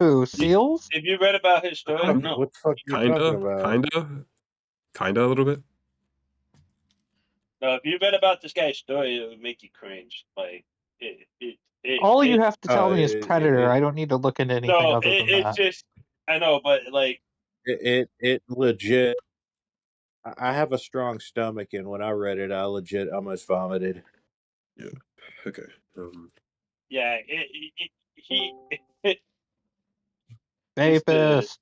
Who, Seals? if you read about his story, no. What the fuck are you talking about? Kinda a little bit. No, if you read about this guy's story, it would make you cringe. Like All you have to tell me is Predator. I don't need to look into anything No, other than it's that. just I know, but like It legit. I have a strong stomach, and when I read it, I legit almost vomited. Yeah. Okay. yeah, he Vapus.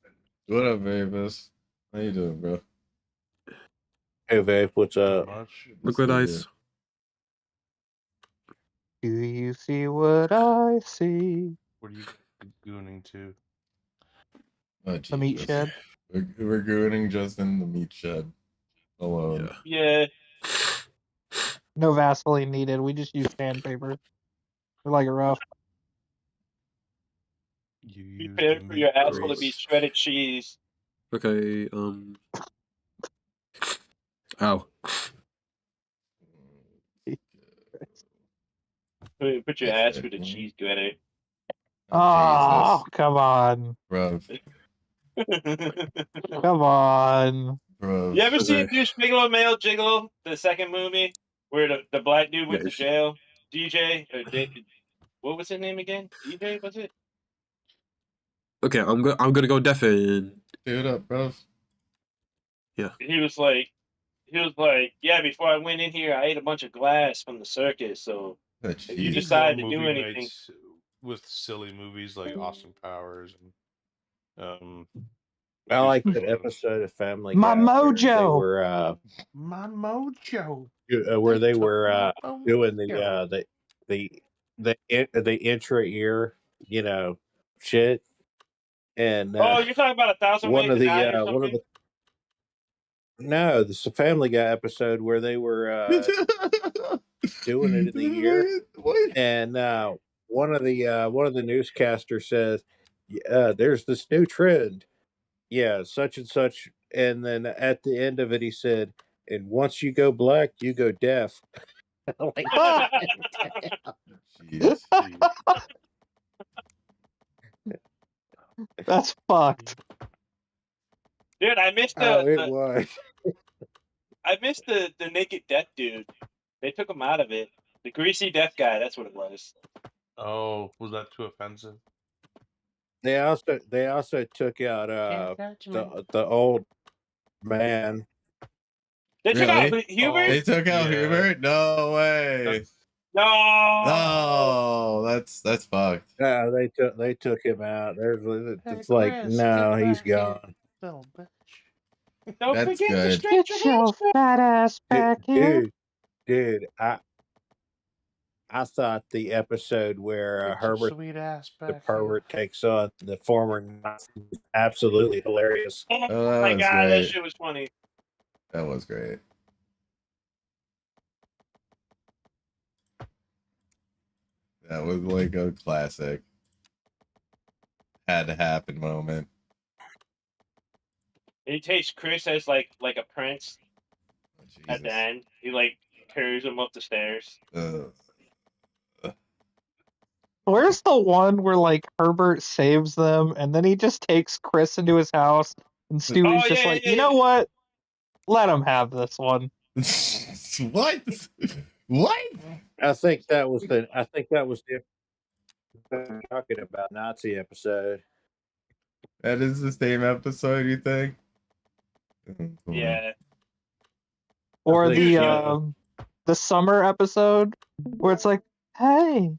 What up, Vapus? How you doing, bro? Hey, Vape, what's up? Liquid ice. Do you see what I see? What are you gooning to? Oh, The meat Jesus. shed. We're gooning just in the meat shed alone. Yeah. No Vaseline needed. We just use sandpaper. We're like a rough. You prepare for your asshole to be shredded cheese. Okay. Ow. Put your ass through the cheese grater. Oh, come on. Bro. Come on. Bro. You ever seen Deuce Bigelow Male Gigolo, the second movie, where the black dude went to jail? DJ? What was his name again? DJ, was it? Okay, I'm gonna go deafen. Dude up, bro. Yeah. He was like, yeah, before I went in here, I ate a bunch of glass from the circus, so if you decide to do anything... with silly movies like Austin Powers and I like that episode of Family Guy. My mojo. They were My mojo. Where they were doing the intra ear, shit. And oh, you're talking about 1,000 Ways to Die or something? No, this is a Family Guy episode where they were doing it in the ear, and one of the newscasters says, "There's this new trend, such and such," and then at the end of it, he said, "And once you go black, you go deaf." Like, Jeez. That's fucked. Dude, I missed was. I missed the naked death dude. They took him out of it. The greasy death guy, that's what it was. Oh, was that too offensive? They also took out the old man. They took out Hubert? They took out Hubert? No way. No, that's fucked. Yeah, they took him out. It's like, no, he's gone. Little bitch. Don't That's forget to good. stretch Get your your hands. fat ass back here. Dude, I thought the episode where Get your Herbert sweet ass the back here. pervert takes on the former Nazi was absolutely hilarious. Oh Oh, that my was god, that great. shit was funny. That was great. That was like a classic. Had to happen moment. He takes Chris as like a prince Oh, at the Jesus. end. He like carries him up the stairs. Where's the one where like Herbert saves them and then he just takes Chris into his house and Stewie's Oh just yeah, like, yeah, you know what? Let him have this one. What? What? I think that was the talking about Nazi episode. That is the same episode, you think? yeah. Or think the summer episode where it's like, hey,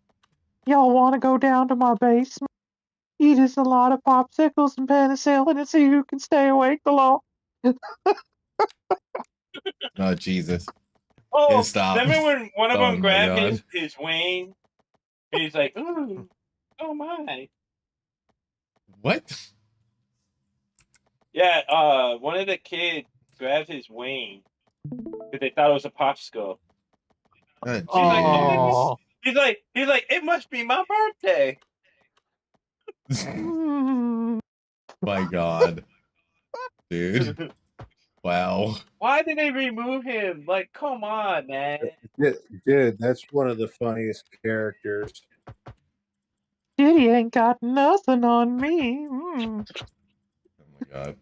y'all want to go down to my basement, eat us a lot of popsicles and penicillin and see who can stay awake the long. Oh, Jesus. Oh, Stop. remember when one of Oh them my grabbed God. his wing? He's like, ooh, oh my. What? Yeah, one of the kids grabbed his wing because they thought it was a popsicle. Oh, He's like, oh, it must. jeez. Oh, He's like, it must be my birthday. My God. Dude. Wow. Why did they remove him? Like, come on, man. Dude, that's one of the funniest characters. Diddy ain't got nothing on me. Mm. Oh my God.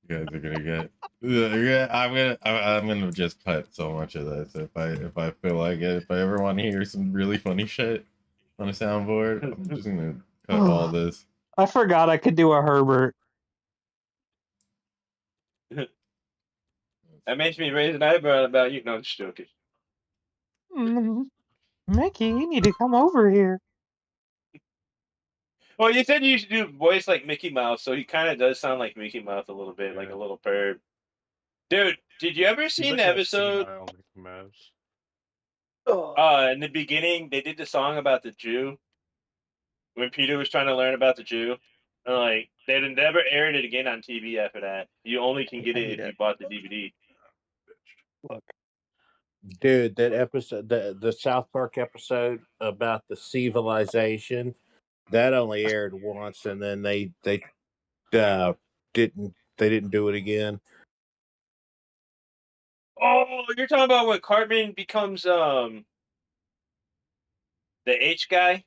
You guys are gonna get. Yeah, I'm gonna just cut so much of this if I feel like it. If I ever want to hear some really funny shit on a soundboard, I'm just gonna cut all this. I forgot I could do a Herbert. That makes me raise an eyebrow about you. No, I'm just joking. Mm. Mickey, you need to come over here. Well, you said you should do a voice like Mickey Mouse, so he kind of does sound like Mickey Mouse a little bit, like a little bird. Dude, did you ever He's see like the a episode? senile Mickey Mouse. In the beginning, they did the song about the Jew when Peter was trying to learn about the Jew. And like, they never aired it again on TV after that. You only can get it if you bought the DVD. Look. Dude, that episode, the South Park episode about the civilization, that only aired once, and then they didn't do it again. Oh, you're talking about when Cartman becomes the H guy?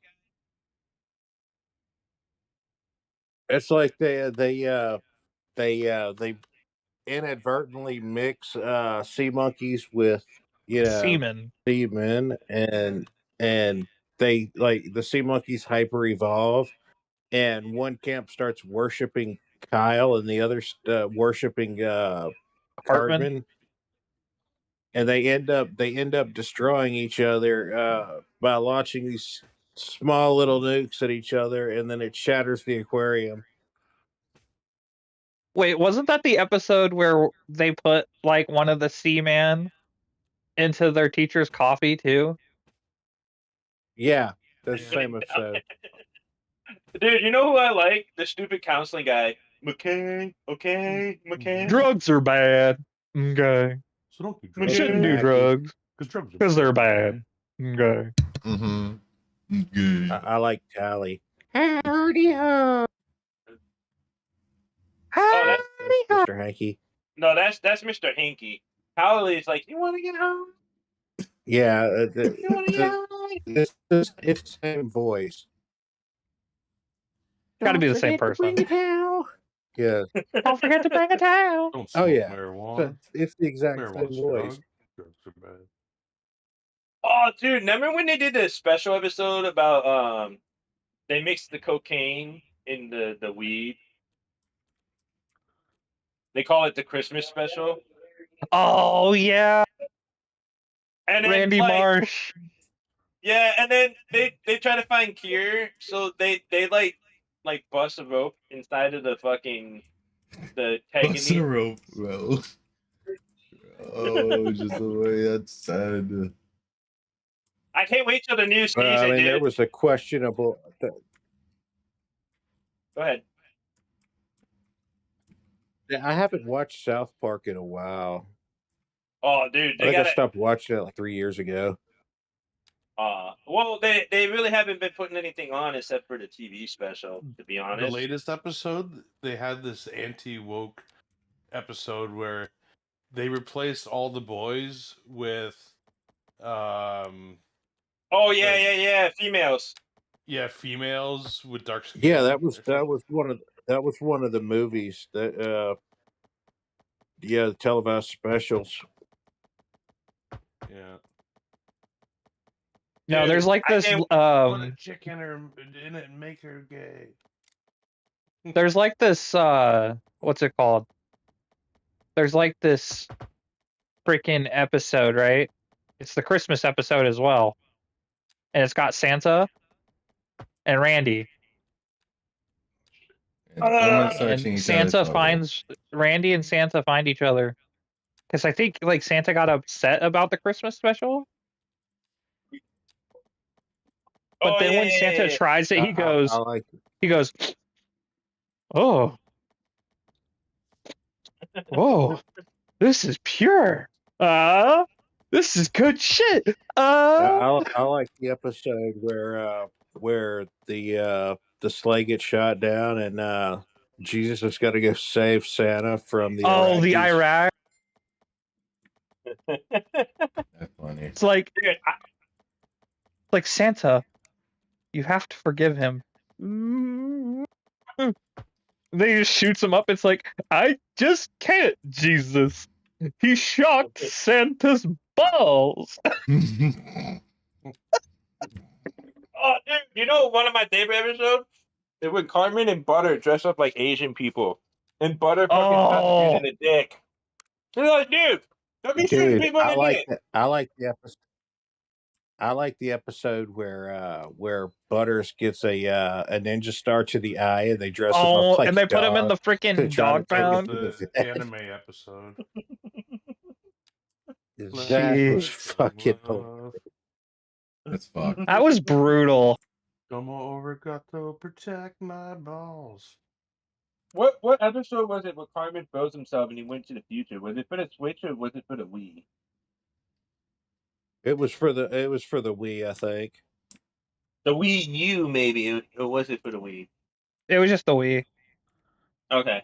It's like they inadvertently mix sea monkeys with Seaman. seamen, and they like the sea monkeys hyper evolve, and one camp starts worshiping Kyle and the other worshiping Hartman. Cartman, and they end up destroying each other by launching these small little nukes at each other, and then it shatters the aquarium. Wait, wasn't that the episode where they put like one of the Seaman into their teacher's coffee too? Yeah, that's the same episode. Dude, you know who I like? The stupid counseling guy. McKay, okay, McKay. Drugs are bad. Okay. So don't do You drugs. shouldn't do Mackie. drugs Because drugs are because they're bad. Okay. Mm-hmm. Good. I like Tally. Howdy ho. Oh, That's Mr. Hanky. no, that's Mr. Hinky. Howley's like, you want to get home? Yeah, You want to get home? it's the same voice. Gotta be the same forget to person. bring a towel. Yeah. Don't forget to bring a towel. Don't Oh smoke yeah. marijuana. It's the exact Marijuana's same voice. drug. Drugs are bad. Oh, dude, remember when they did the special episode about they mixed the cocaine in the weed? They call it the Christmas special. Oh yeah, And then Randy like, Marsh. yeah, and then they try to find cure, so they like bust a rope inside of the fucking the tagging Bust a me. rope, bro. Oh, just the way that's said. I can't wait till the new I season, mean, dude. there was a questionable. Go ahead. I haven't watched South Park in a while. Oh, dude, I they think I got stopped watching it like 3 years ago. well, they really haven't been putting anything on except for the TV special. To be The honest, latest episode, they had this anti-woke episode where they replaced all the boys with um oh yeah, females. yeah, females with dark skin. Yeah, that was one of the movies that the televised specials. Yeah. No, Dude, there's like I this Put a chick in it and make her gay. there's like this what's it called? There's like this freaking episode, right? It's the Christmas episode as well. And it's got Santa and Randy. And someone's And searching each other's Santa butthole. finds Randy and Santa find each other. Because I think like Santa got upset about the Christmas special. But Oh then yeah, when Santa tries it, I like it. he goes, "Oh, whoa, this is pure. This is good shit. I like the episode where the sleigh gets shot down and Jesus has got to go save Santa from the oh, the Iraqis. Iraq. That's funny. It's like, Santa, you have to forgive him." They just shoots him up. It's like, I just can't, Jesus. He shocked Santa's balls. oh, dude, you know one of my favorite episodes? It when Carmen and Butter dress up like Asian people, and Butter fucking Oh. in the dick. They're like, dude, don't be shooting Dude, people in the dick. I like the episode. I like the episode where Butters gets a ninja star to the eye and they dress him Oh, up like and they a put him in dog the to freaking try to dog take him pound. to the The vet. anime episode. That was fucking hilarious. That's fucked. That was brutal. Come over, got to protect my balls. What episode was it where Carmen froze himself and he went to the future? Was it for the Switch or was it for the Wii? It was for the Wii, I think. The Wii U, maybe, or was it for the Wii? It was just the Wii. Okay.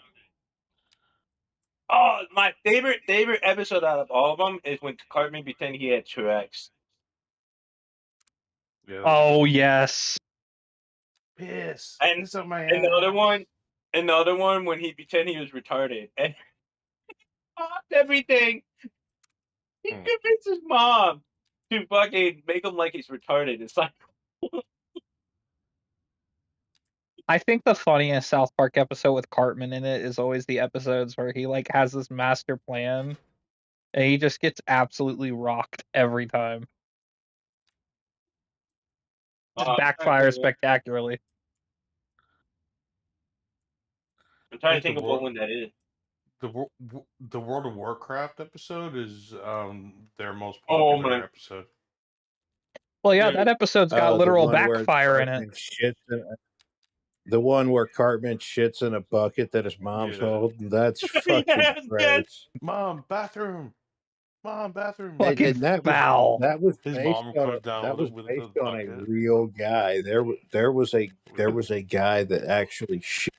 Oh, my favorite episode out of all of them is when Cartman pretended he had Tourette's. Yeah. Oh yes. Piss. And Piss on my and the ass. other one when he pretended he was retarded and popped everything. He convinced his mom to fucking make him like he's retarded. It's like I think the funniest South Park episode with Cartman in it is always the episodes where he like has this master plan and he just gets absolutely rocked every time. Just backfires spectacularly. I'm trying to think of what one that is. The World of Warcraft episode is their most Oh, popular my. episode. Well, yeah, that episode's got literal The one where backfire in it. Cartman the one where Cartman shits in a bucket that his mom's holding. That's fucking great. Mom, bathroom. Mom, bathroom. Fucking And that foul. was His based mom on comes down that with was a based on a bucket. real guy. There was a guy that actually shit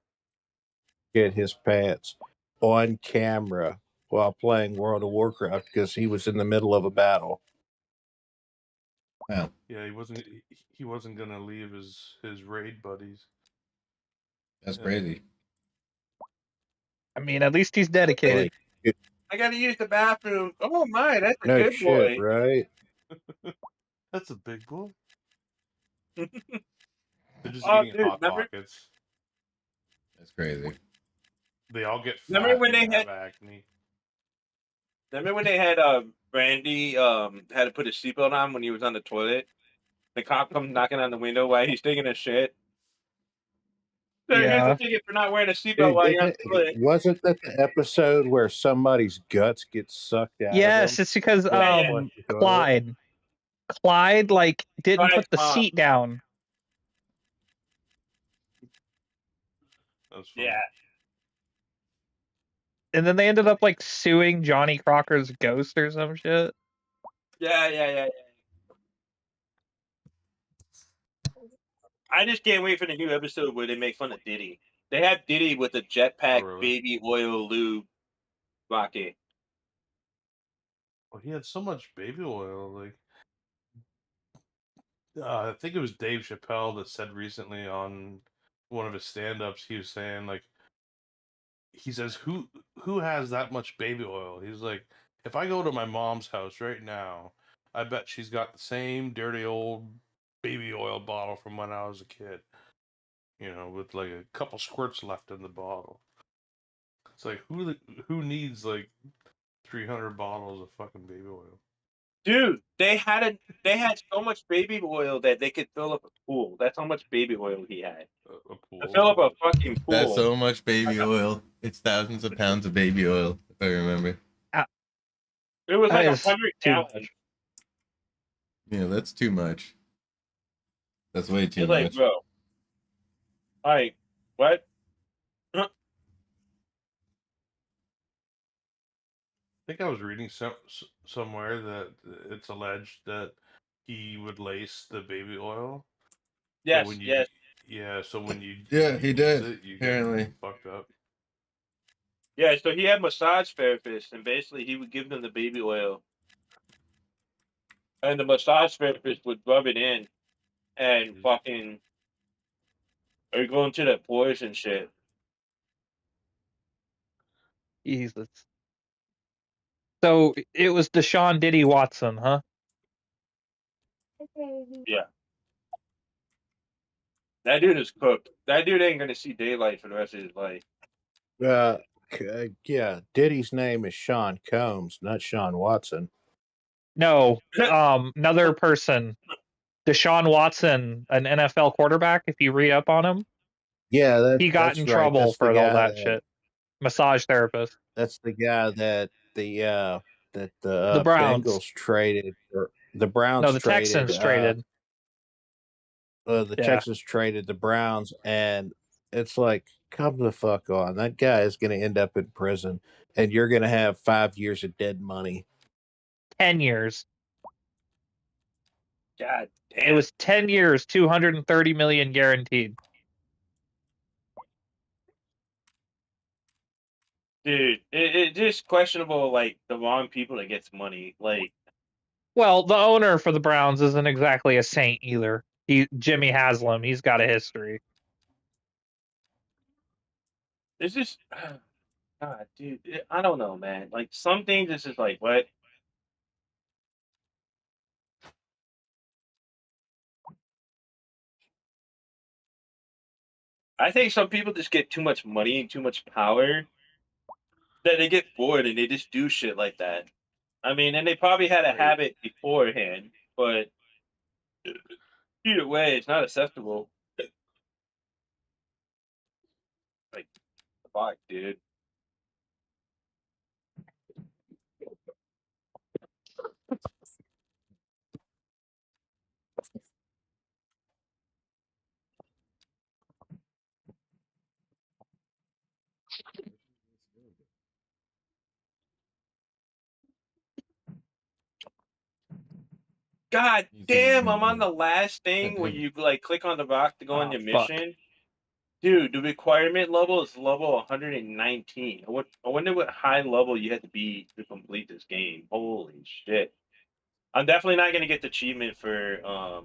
his pants on camera while playing World of Warcraft because he was in the middle of a battle. Wow. Yeah, he wasn't gonna leave his raid buddies. That's crazy. I mean, at least he's dedicated. I gotta use the bathroom. Oh my, that's a No good shit, boy. right? That's a big boy. They're just Oh, eating dude, hot remember- pockets. That's crazy. They all get fat. Remember when and they have acne? Remember when they had Randy had to put his seatbelt on when he was on the toilet? The cop comes knocking on the window while he's taking a shit. So here's Yeah. the ticket for not wearing a seatbelt while you're on the toilet. Wasn't that the episode where somebody's guts get sucked out Yes, of them? it's because Yeah. Clyde like didn't Clyde's put the mom. seat down. That's funny. Yeah. And then they ended up like suing Johnny Crocker's ghost or some shit. Yeah. I just can't wait for the new episode where they make fun of Diddy. They have Diddy with a jetpack really? baby oil lube rocket. Well, he had so much baby oil. Like, I think it was Dave Chappelle that said recently on one of his stand-ups, he was saying like, he says, who has that much baby oil? He's like, if I go to my mom's house right now, I bet she's got the same dirty old baby oil bottle from when I was a kid. You know, with like a couple squirts left in the bottle. It's like who needs like 300 bottles of fucking baby oil? Dude, they had so much baby oil that they could fill up a pool. That's how much baby oil he had. A pool. To fill up a fucking pool. That's so much baby oil. It's thousands of pounds of baby oil, if I remember. It was like That is 100 too gallons. much. Yeah, that's too much. That's way too It's like, much. bro. Like, what? I think I was reading somewhere that it's alleged that he would lace the baby oil. Yes, So when you, yes. Yeah, so when you Yeah, he use did, it, you apparently. get fucked up. Yeah, so he had massage therapists, and basically he would give them the baby oil. And the massage therapist would rub it in and fucking or go into the pores and shit. Jesus. So it was Deshaun Diddy Watson, huh? Yeah. That dude is cooked. That dude ain't gonna see daylight for the rest of his life. Yeah, Diddy's name is Sean Combs, not Sean Watson. No, another person. Deshaun Watson, an NFL quarterback, if you read up on him, Yeah, he got that's in right. trouble That's the for all guy that shit. Massage therapist. That's the guy that the The Browns. Bengals traded, or the Browns No, the traded. Texans traded. The Yeah. Texans traded the Browns, and it's like, come the fuck on. That guy is going to end up in prison, and you're going to have 5 years of dead money. 10 years. God damn. It was 10 years, 230 million guaranteed. Dude, it's just questionable, like, the wrong people that gets money. Like, Well, the owner for the Browns isn't exactly a saint either. Jimmy Haslam, he's got a history. it's just, God, dude, I don't know, man. Like, some things it's just like, what? I think some people just get too much money and too much power that they get bored and they just do shit like that. I mean, and they probably had a habit beforehand, but either way, it's not acceptable. Like, fuck, dude. God damn, I'm on the last thing where you like click on the box to go on your fuck. mission. Dude, the requirement level is level 119. I wonder what high level you had to be to complete this game. Holy shit. I'm definitely not gonna get the achievement for what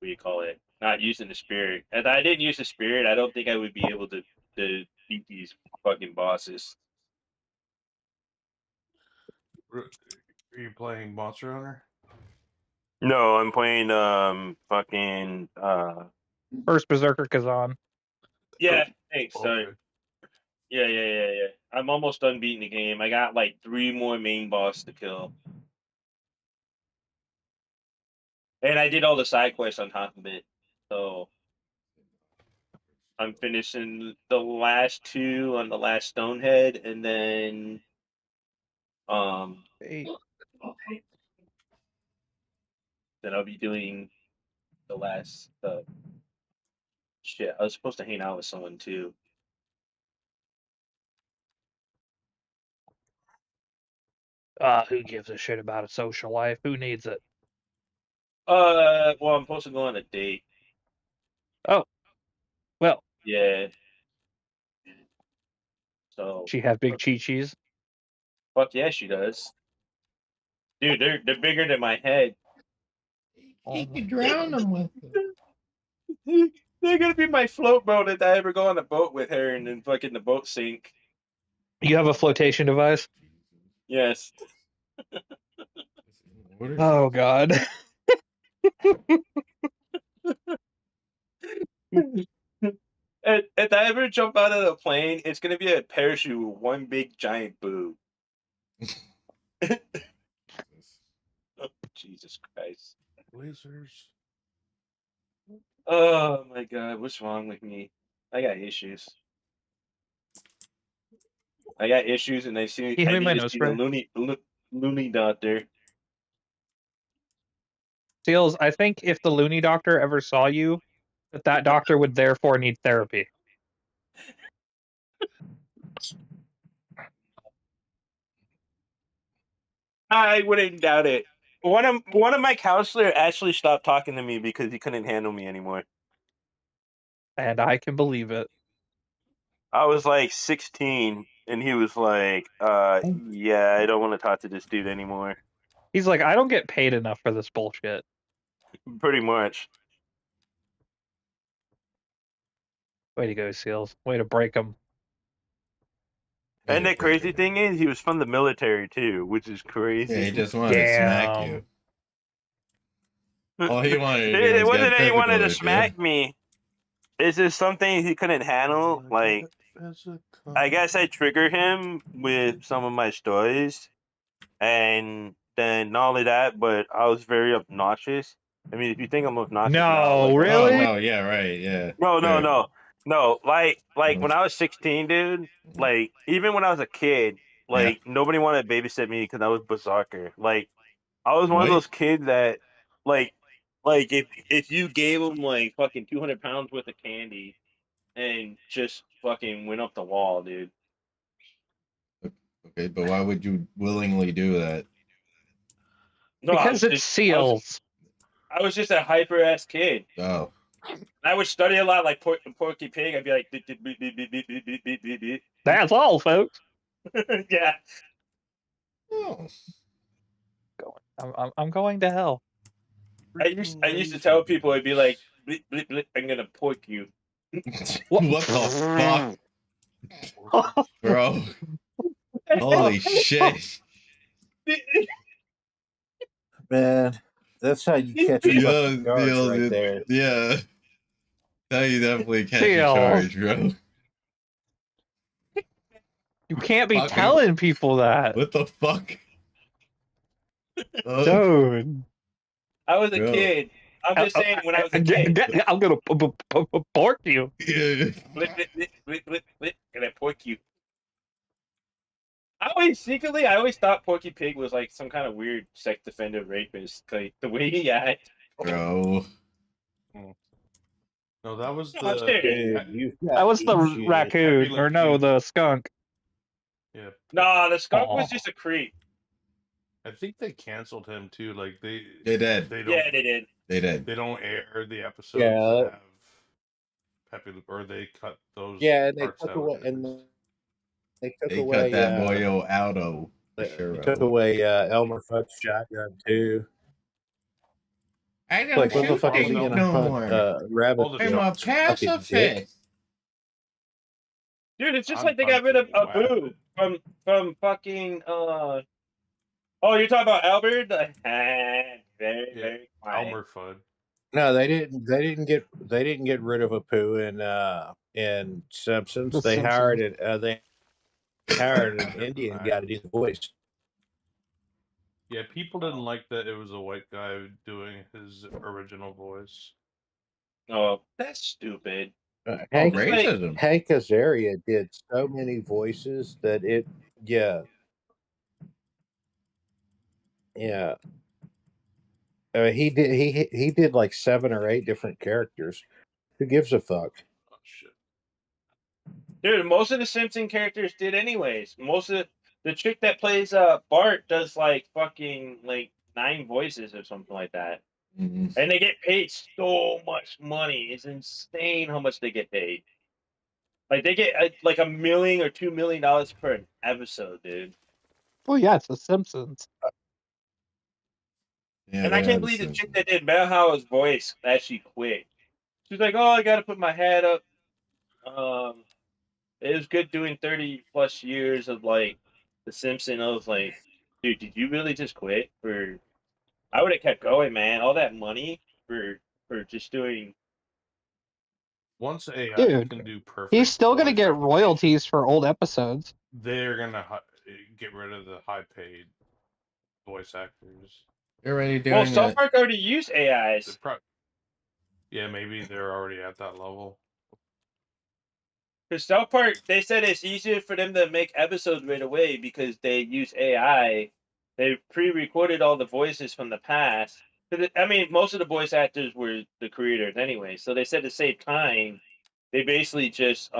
do you call it? Not using the spirit. If I didn't use the spirit, I don't think I would be able to beat these fucking bosses. Are you playing Monster Hunter? No, I'm playing fucking First Berserker Kazan. yeah, thanks, sorry. Okay. Yeah. I'm almost done beating the game. I got like 3 more main boss to kill. And I did all the side quests on top of it. So I'm finishing the last 2 on the last Stonehead, and then Hey, then I'll be doing the last shit. I was supposed to hang out with someone too. Who gives a shit about a social life? Who needs it? Well, I'm supposed to go on a date. Oh, well, Yeah. So she have big chi-chis. fuck yeah, she does. Dude, they're bigger than my head. He could drown him with it. They're gonna be my float boat if I ever go on a boat with her and then fucking the boat sink. You have a flotation device? Yes. What is Oh God. If I ever jump out of a plane, it's gonna be a parachute with one big giant boob. Oh, Jesus Christ. Lasers. Oh my God, what's wrong with me? I got issues. I got issues, and Can you hand I me my need to nose see the spray? loony doctor. Seals, I think if the loony doctor ever saw you, that doctor would therefore need therapy. I wouldn't doubt it. One of my counselor actually stopped talking to me because he couldn't handle me anymore. And I can believe it. I was like 16, and he was like, yeah, I don't want to talk to this dude anymore." He's like, I don't get paid enough for this bullshit. Pretty much. Way to go, Seals. Way to break him. And the crazy thing is, he was from the military too, which is crazy. Yeah, he just wanted to smack you. All he wanted to do It was wasn't get that he physical wanted to with smack you. me. It's just something he couldn't handle. Like, I guess I trigger him with some of my stories, and then not only that, but I was very obnoxious. I mean, if you think I'm obnoxious now, No, like, Oh really? no, yeah, right, yeah. no. Like when I was 16, dude. Like even when I was a kid, Yeah. like nobody wanted to babysit me because I was berserker. Like I was one of What? those kids that, like, if you gave them like fucking 200 pounds worth of candy and just fucking went up the wall, dude. Okay, but why would you willingly do that? No, Because it's Seals. I was just a hyper ass kid. Oh. I would study a lot, like Porky Pig. I'd be like, That's all, folks. yeah. Oh. I'm going to hell. I used to tell people, I'd be like, blip, blip, blip, I'm gonna pork you. What the fuck? Bro. Holy shit. Man, that's how you catch a fucking charge right there. Yeah. Now you definitely catch a Seals. charge, bro. You can't be Fucking- telling people that. What the fuck? Dude. I was a Bro. kid. I'm just saying, when I was a kid. I'm gonna pork you. Yeah. Blip, blip, blip, blip, blip, blip, and I pork you. I always thought Porky Pig was like some kind of weird sex offender rapist. Like the way he acted. Bro. No, that was No, I'm the. serious. Dude, you've That got was the issues. raccoon, Happy or no, Lagoon. the skunk. Yeah, Nah, the skunk was Aw. just a creep. I think they canceled him too. Like They did. They don't. Yeah, they did. They did. They don't air the episodes Yeah. that have Pepe, or they cut those. Yeah, and they parts took out away, at and least. they took They away. cut that boyo outo. They took away Elmer Fudd's shotgun too. I don't Like, what the shoot fuck is he things gonna no hunt more. rabbit? All the I'm a shots are fucking dick? pacifist. Dude, it's just I'm like they got rid of fine. Abu from fucking Oh, you're talking about Albert? Very, Yeah, very quiet. Elmer Fudd. No, they didn't. They didn't get rid of Apu in Simpsons. The They Simpsons. hired it. They hired an Indian guy to do the voice. Yeah, people didn't like that it was a white guy doing his original voice. Oh, that's stupid. Hank racism. Hank Azaria did so many voices that yeah, yeah. He did like 7 or 8 different characters. Who gives a fuck? Oh shit. Dude, most of the Simpson characters did anyways. Most of the chick that plays Bart does like fucking like 9 voices or something like that. Mhm. And they get paid so much money. It's insane how much they get paid. Like they get like $1 million or $2 million per an episode, dude. Well, yeah, it's The Simpsons. Yeah, And I they can't are the believe the chick Simpsons. that did Melhauer's voice actually quit. She's like, "Oh, I got to put my head up." Um, it was good doing 30 plus years of like The Simpsons. I was like, dude, did you really just quit? For I would have kept going, man. All that money for just doing. Once AI Dude, can do he's perfect still gonna voice get recognition, royalties for old episodes. they're gonna get rid of the high-paid voice actors. You're already Well, doing South it. Park already used AIs. Yeah, maybe they're already at that level. Because South Park, they said it's easier for them to make episodes right away because they use AI. They pre-recorded all the voices from the past. 'Cause I mean, most of the voice actors were the creators anyway, so they said to save time, they basically just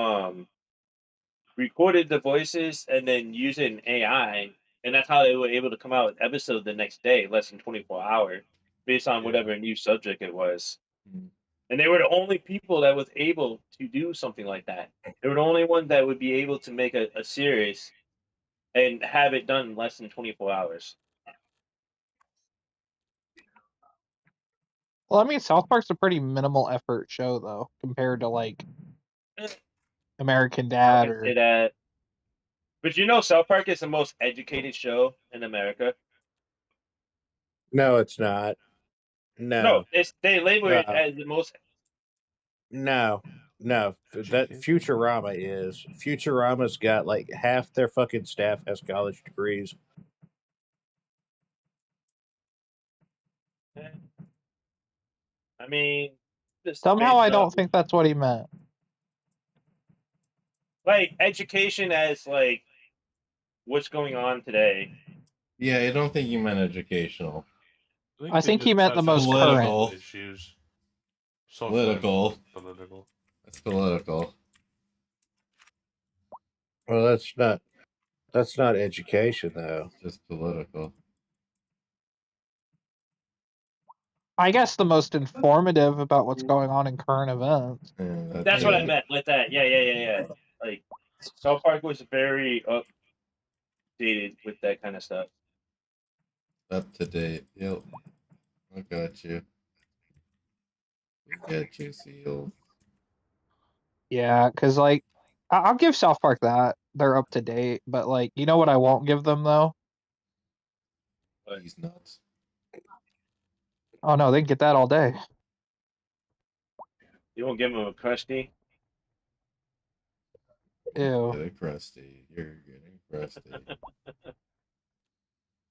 recorded the voices and then using AI, and that's how they were able to come out with episode the next day, less than 24 hours, based on Yeah. whatever new subject it was. Mhm. And they were the only people that was able to do something like that. They were the only ones that would be able to make a series and have it done in less than 24 hours. Well, I mean, South Park's a pretty minimal effort show, though, compared to like Eh, American I Dad wouldn't or say that. But you know, South Park is the most educated show in America. No, it's not. No, No, they label it no, as the most. no, no. That Futurama is. Futurama's got like half their fucking staff has college degrees. eh, I mean, just somehow based I on don't think that's what he meant. like education as like what's going on today. Yeah, I don't think you meant educational. I they think he just meant the touch on most current. social Political. issues. Social and Political. political. That's political. Well, that's not education though. Just political. I guess the most informative about what's going on in current events. Yeah, That's what I it. meant with that. Yeah. Like South Park was very updated with that kind of stuff. Up to date. Yep. I got you. We got you, Seal. Yeah, because like I'll give South Park that they're up to date, but like you know what I won't give them though? He's nuts. Oh no, they can get that all day. You won't give them a crusty. Ew. Get crusty. You're getting crusty.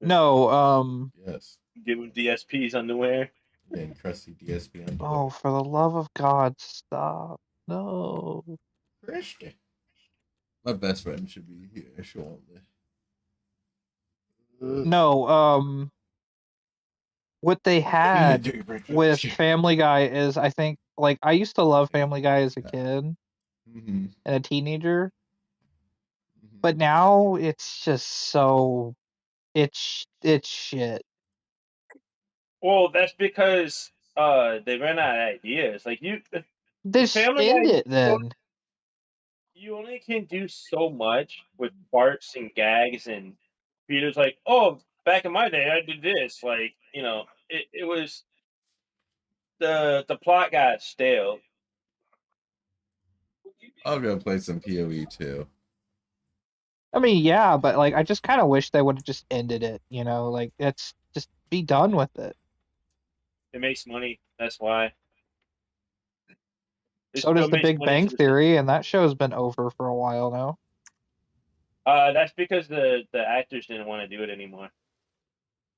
No, Yes. Give them DSP's underwear. You're getting crusty DSP underwear. oh, for the love of God, stop. No. Crusty. My best friend should be here shortly. No, what they had with Family Guy is I think like I used to love Family Guy as a kid Mm-hmm. and a teenager, but now it's just so it's shit. Well, that's because they ran out of ideas. Like the Just Family end Guy, it then. you only can do so much with farts and gags, and Peter's like, "Oh, back in my day, I did this." Like, it was the plot got stale. I'll go play some POE2. I mean, yeah, but like I just kind of wish they would have just ended it, you know? Like it's just be done with it. It makes money. That's why. It So does still The makes Big money Bang to the. Theory, and that show's been over for a while now. That's because the actors didn't want to do it anymore.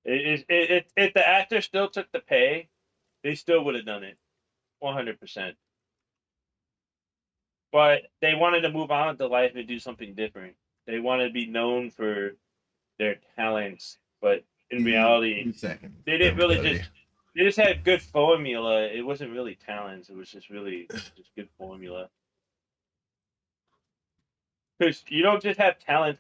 If the actors still took the pay, they still would have done it, 100%. but they wanted to move on to life and do something different. They wanted to be known for their talents, but in reality, 2 seconds. they didn't really everybody. just. They just had good formula. It wasn't really talents. It was just really just good formula. Because you don't just have talent.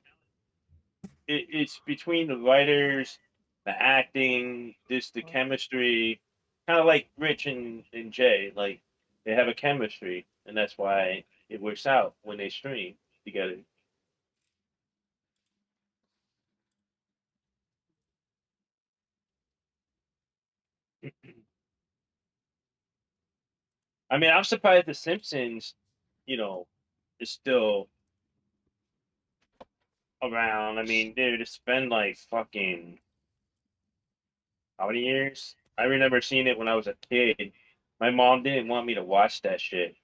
It's between the writers, the acting, just the chemistry. Kind of like Rich and Jay. Like they have a chemistry, and that's why it works out when they stream together. I mean, I'm surprised The Simpsons, you know, is still around. I mean, dude, it's been like fucking how many years? I remember seeing it when I was a kid. My mom didn't want me to watch that shit.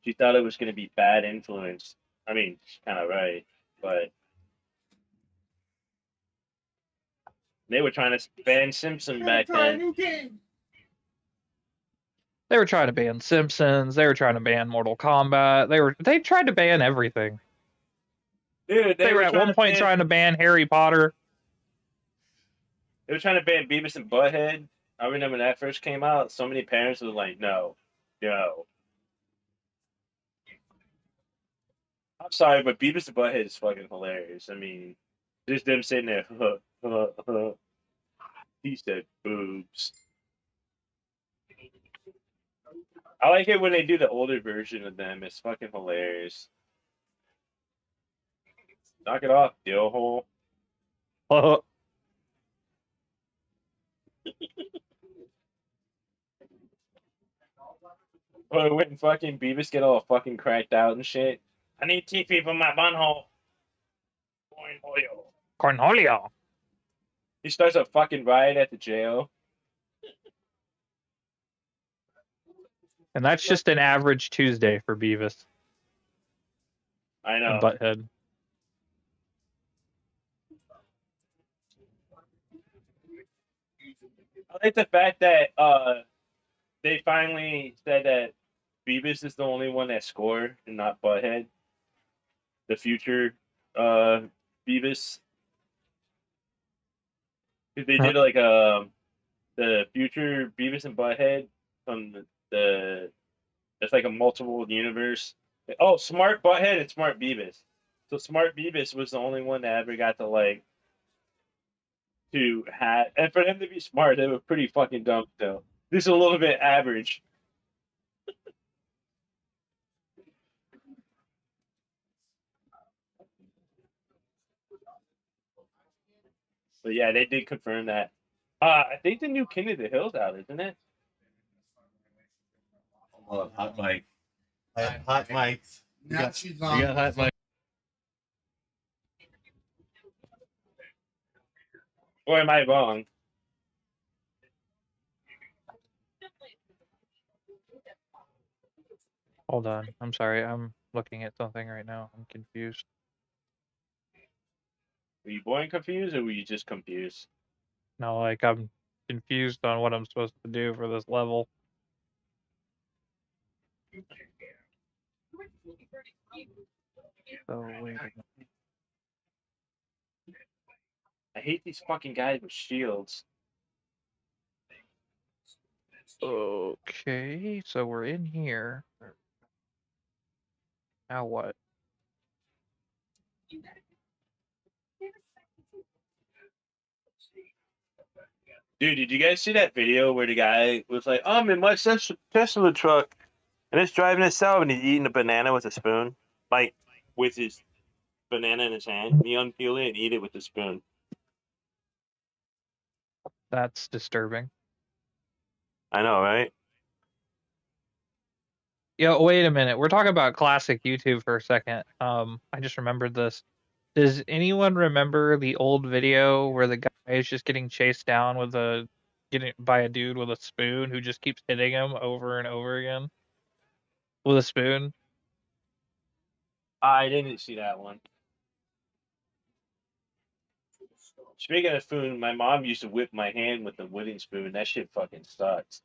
She thought it was gonna be bad influence. I mean, she's kind of right, but they were trying to ban Simpson back then. They were trying to ban Simpsons. They were trying to ban Mortal Kombat. They tried to ban everything. Dude, They were at one point trying to ban Harry Potter. They were trying to ban Beavis and Butthead. I remember when that first came out. So many parents were like, "No, no." I'm sorry, but Beavis and Butthead is fucking hilarious. I mean, just them sitting there. He said boobs. I like it when they do the older version of them. It's fucking hilarious. Knock it off, dill hole. Or when fucking Beavis get all fucking cracked out and shit. I need TP for my bunhole. Cornholio. He starts a fucking riot at the jail. And that's just an average Tuesday for Beavis I and know. Butthead. I like the fact that they finally said that Beavis is the only one that scored and not Butthead. The future Beavis. They did like the future Beavis and Butthead from the it's like a multiple universe. Oh, Smart Butthead and Smart Beavis. So Smart Beavis was the only one that ever got to like to have, and for them to be smart, they were pretty fucking dumb still. This is a little bit average. But yeah, they did confirm that. I think the new King of the Hill's out, isn't it? Oh, hot mic. Hot mics. You got hot mic. Or am I wrong? Hold on. I'm sorry. I'm looking at something right now. I'm confused. Were you born confused or were you just confused? No, like I'm confused on what I'm supposed to do for this level. So wait a minute. I hate these fucking guys with shields. Okay, so we're in here. Now what? Dude, did you guys see that video where the guy was like, I'm in my Tesla truck and it's driving itself and he's eating a banana with a spoon? Like, with his banana in his hand. And he unpeel it and eat it with a spoon. That's disturbing. I know, right? Yo, wait a minute. We're talking about classic YouTube for a second. I just remembered this. Does anyone remember the old video where the guy is just getting chased down with by a dude with a spoon who just keeps hitting him over and over again with a spoon? I didn't see that one. Speaking of spoon, my mom used to whip my hand with a wooden spoon. That shit fucking sucks.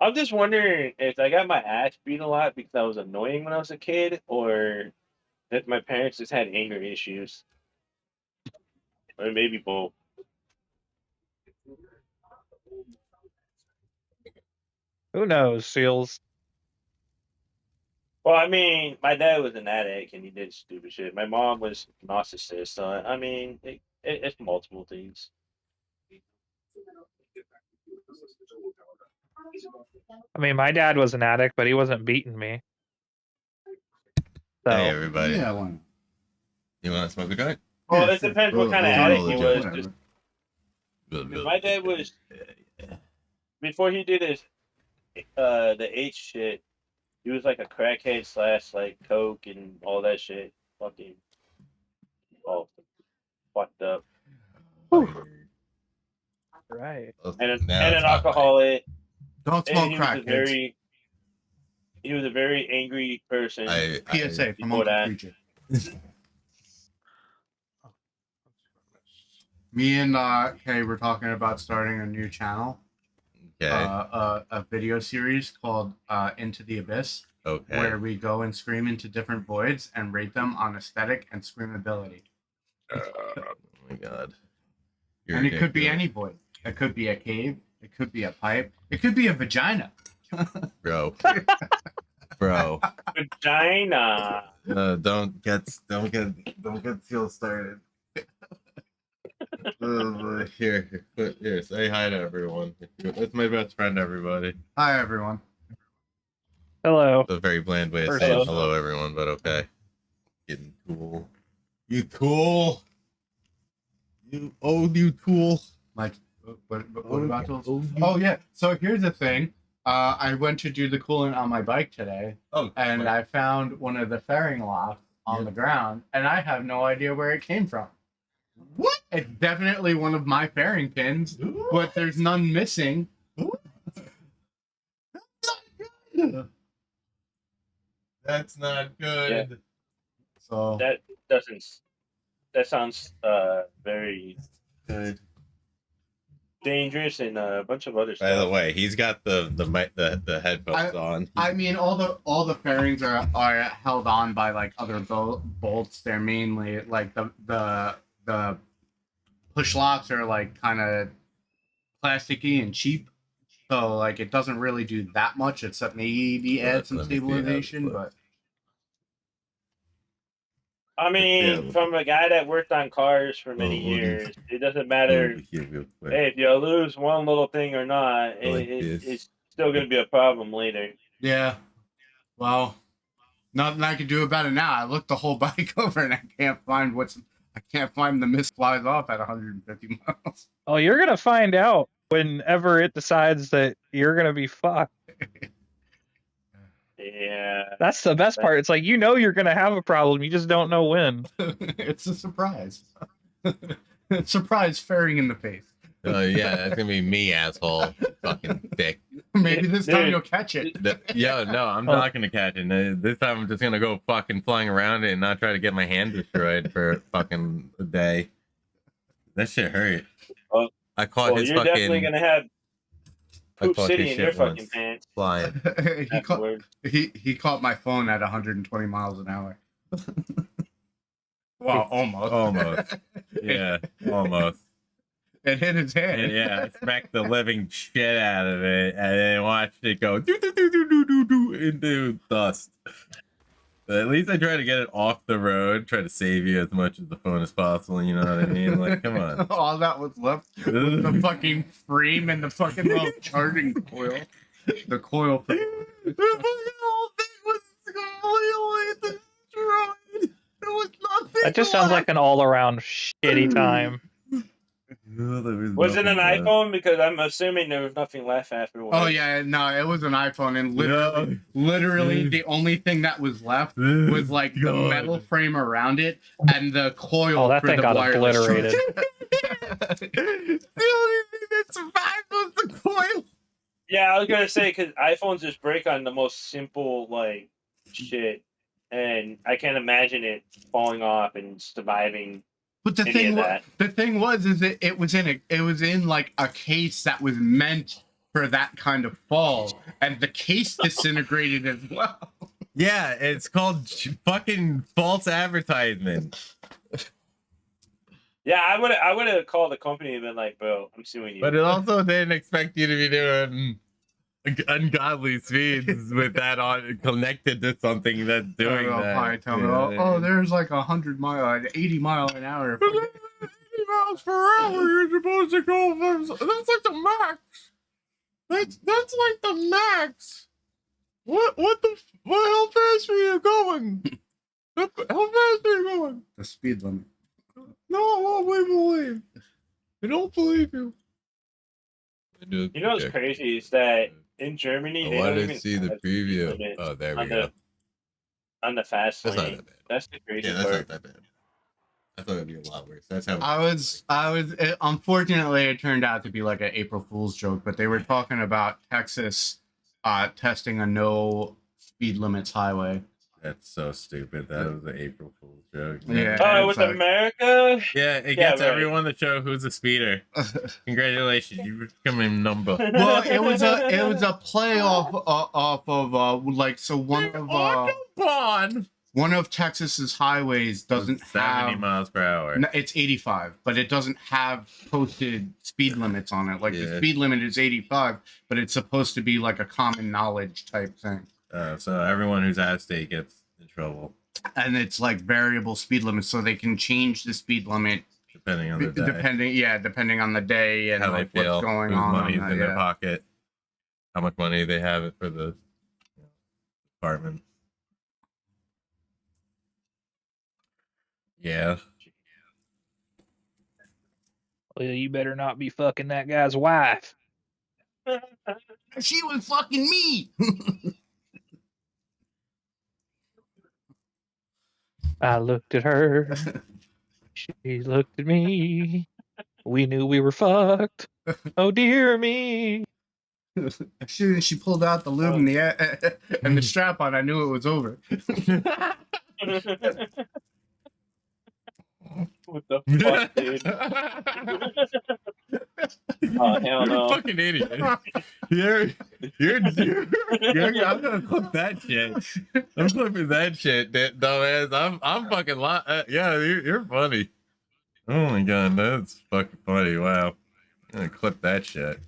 I'm just wondering if I got my ass beat a lot because I was annoying when I was a kid, or that my parents just had anger issues, or maybe both. Who knows, Seals? Well, I mean, my dad was an addict and he did stupid shit. My mom was narcissist, so I mean, it's multiple things. I mean, my dad was an addict, but he wasn't beating me. So Hey, everybody. Yeah, why not? You want to smoke a joint? Well, Yeah, it sure. depends what kind of we'll addict roll he a was. joint. Just Whatever. my dad was before he did his the H shit. He was like a crackhead slash like coke and all that shit. Fucking all fucked up. right. And Now an it's hot, Mike. alcoholic. Don't And smoke he crack, was a kids. very angry person. PSA from before Uncle that. Preacher. Me and Kay were talking about starting a new channel. Okay. A video series called Into the Abyss. Okay. Where we go and scream into different voids and rate them on aesthetic and screamability. Oh my god. And it could be any void. It could be a cave. It could be a pipe. It could be a vagina. Bro. Bro. Vagina. Don't get Seal started. Here, say hi to everyone. That's my best friend, everybody. Hi, everyone. Hello. It's a very bland way of First saying off. hello, everyone, but okay. Getting tool. You tool. You tool. Like, what about tools? Oh, yeah. So here's the thing. I went to do the coolant on my bike today. Oh, and right. I found one of the fairing locks on the ground, and I have no idea where it came from. What? It's definitely one of my fairing pins, but there's none missing. That's not good. Yeah. So that sounds very good. Dangerous and a bunch of other stuff. By the way, he's got the headphones on. I mean, all the fairings are held on by like other bolts. They're mainly like the push locks are like kind of plasticky and cheap, so like it doesn't really do that much except maybe add some stabilization. But I mean, from a guy that worked on cars for many years, it doesn't matter. Hey, if you lose one little thing or not, it's still going to be a problem later. Yeah. Well, nothing I can do about it now. I looked the whole bike over and I can't find the mist flies off at 150 miles. Oh, you're gonna find out whenever it decides that you're gonna be fucked. Yeah. That's the best part. It's like you're gonna have a problem, you just don't know when. It's a surprise. Surprise fairing in the face. Oh yeah, that's gonna be me, asshole. Fucking dick. Maybe this time you'll catch it. Yo, no, I'm not gonna catch it. This time I'm just gonna go fucking flying around it and not try to get my hand destroyed for fucking a day. That shit hurt. I caught his you're fucking. definitely gonna have Poop City in your fucking pants. Flying. he caught my phone at 120 miles an hour. Well, almost. Almost. Yeah, almost. It hit his head. Yeah, I smacked the living shit out of it and then watched it go into dust. But at least I try to get it off the road, try to save you as much of the phone as possible, you know what I mean? Like, come on. All that was left was the fucking frame and the fucking little charging coil. The coil. The fucking whole thing was completely destroyed. There was nothing. That just sounds like an all-around shitty time. Was it an iPhone? Because I'm assuming there was nothing left afterwards. Oh yeah, no, it was an iPhone, and literally the only thing that was left was like the metal frame around it and the coil. Oh, that for thing the got wireless obliterated. The only thing that survived was the coil. Yeah, I was gonna say because iPhones just break on the most simple like shit, and I can't imagine it falling off and surviving. But the thing was, it was in like a case that was meant for that kind of fall, and the case disintegrated as well. Yeah, it's called fucking false advertisement. Yeah, I would have called the company and been like, bro, I'm suing you. But it also didn't expect you to be doing ungodly speeds with that on connected to something that's doing that. Probably tell me, there's like 100 mile, 80 mile an hour. 80 miles per hour. You're supposed to go. That's like the max. That's like the max. How fast are you going? How fast are you going? The speed limit. No, we believe. We don't believe you. You know what's crazy is that in Germany, they don't even see the have preview. speed limits Oh, there we go. On the fast That's not lane. that bad. That's the crazy Yeah, that's part. not that bad. I thought it'd be a lot worse. That's how I was. Unfortunately, it turned out to be like an April Fool's joke. But they were talking about Texas testing a no speed limits highway. That's so stupid. That was an April Fool's joke. Yeah. Oh, with America? Yeah, it gets everyone to show who's a speeder. Congratulations, you become a number. Well, it was a play off of like so one of Texas's highways doesn't 70 have miles per hour. No, it's 85, but it doesn't have posted speed limits on it. Like the speed limit is 85, but it's supposed to be like a common knowledge type thing. So everyone who's out of state gets in trouble. And it's like variable speed limits, so they can change the speed limit depending on the day. Depending on the day and how like they feel, what's going whose on. money's in their pocket, how much money they have for the department. Yeah. Well, you better not be fucking that guy's wife. She was fucking me. I looked at her. She looked at me. We knew we were fucked. Oh dear me. As soon as she pulled out the lube and the strap on, I knew it was over. What the fuck, dude? Oh, hell You're no. a fucking idiot. You're I'm gonna clip that shit. I'm clipping that shit, dumbass. I'm fucking yeah, you're funny. Oh my god, that's fucking funny. Wow. I'm gonna clip that shit.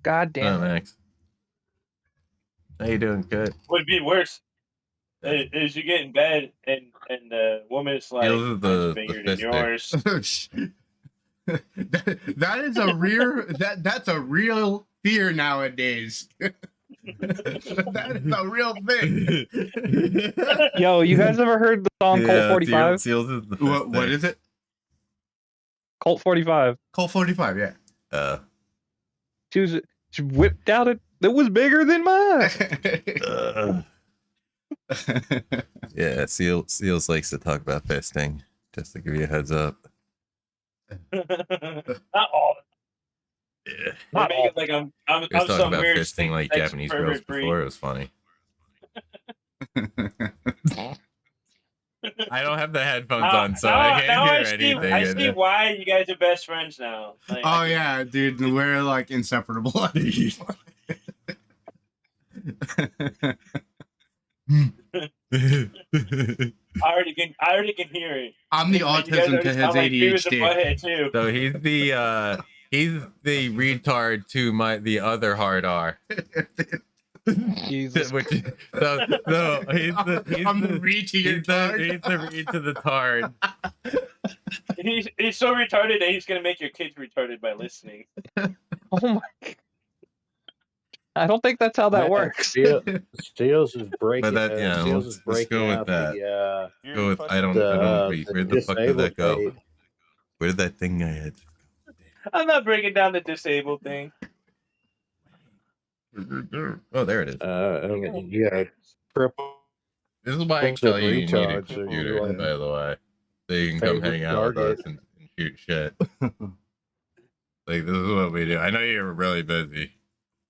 God damn it. Max. How you doing? Good. Would be worse is you get in bed and the woman's like the bigger than yours. that is a that's a real fear nowadays. That is a real thing. Yo, you guys ever heard the song Colt 45? What is it? Colt 45. Colt 45, yeah. She whipped out it that was bigger than mine. Yeah, Seals likes to talk about fisting. Just to give you a heads up. Not all. Yeah. Not make it like I'm talking some about weird fisting like Japanese girls before. It was funny. I don't have the headphones on, so I can't hear anything. I see why you guys are best friends now. Like, oh yeah, dude, we're like inseparable. I already can hear it. I'm the autism to his ADHD. So he's the retard to the other hard R. Jesus. I'm the re to your tard. He's the re to the tard. He's so retarded that he's gonna make your kids retarded by listening. Oh my God. I don't think that's how that works. Steels is breaking. But that, yeah, let's go with that. Go with, I don't agree. Where the fuck did that go? Where did that thing I had? I'm not breaking down the disabled thing. Oh, there it is. Yeah, triple. This is why I tell you you need a retards, computer, like, by the way. So you can come hang out with us and shoot shit. Like, this is what we do. I know you're really busy,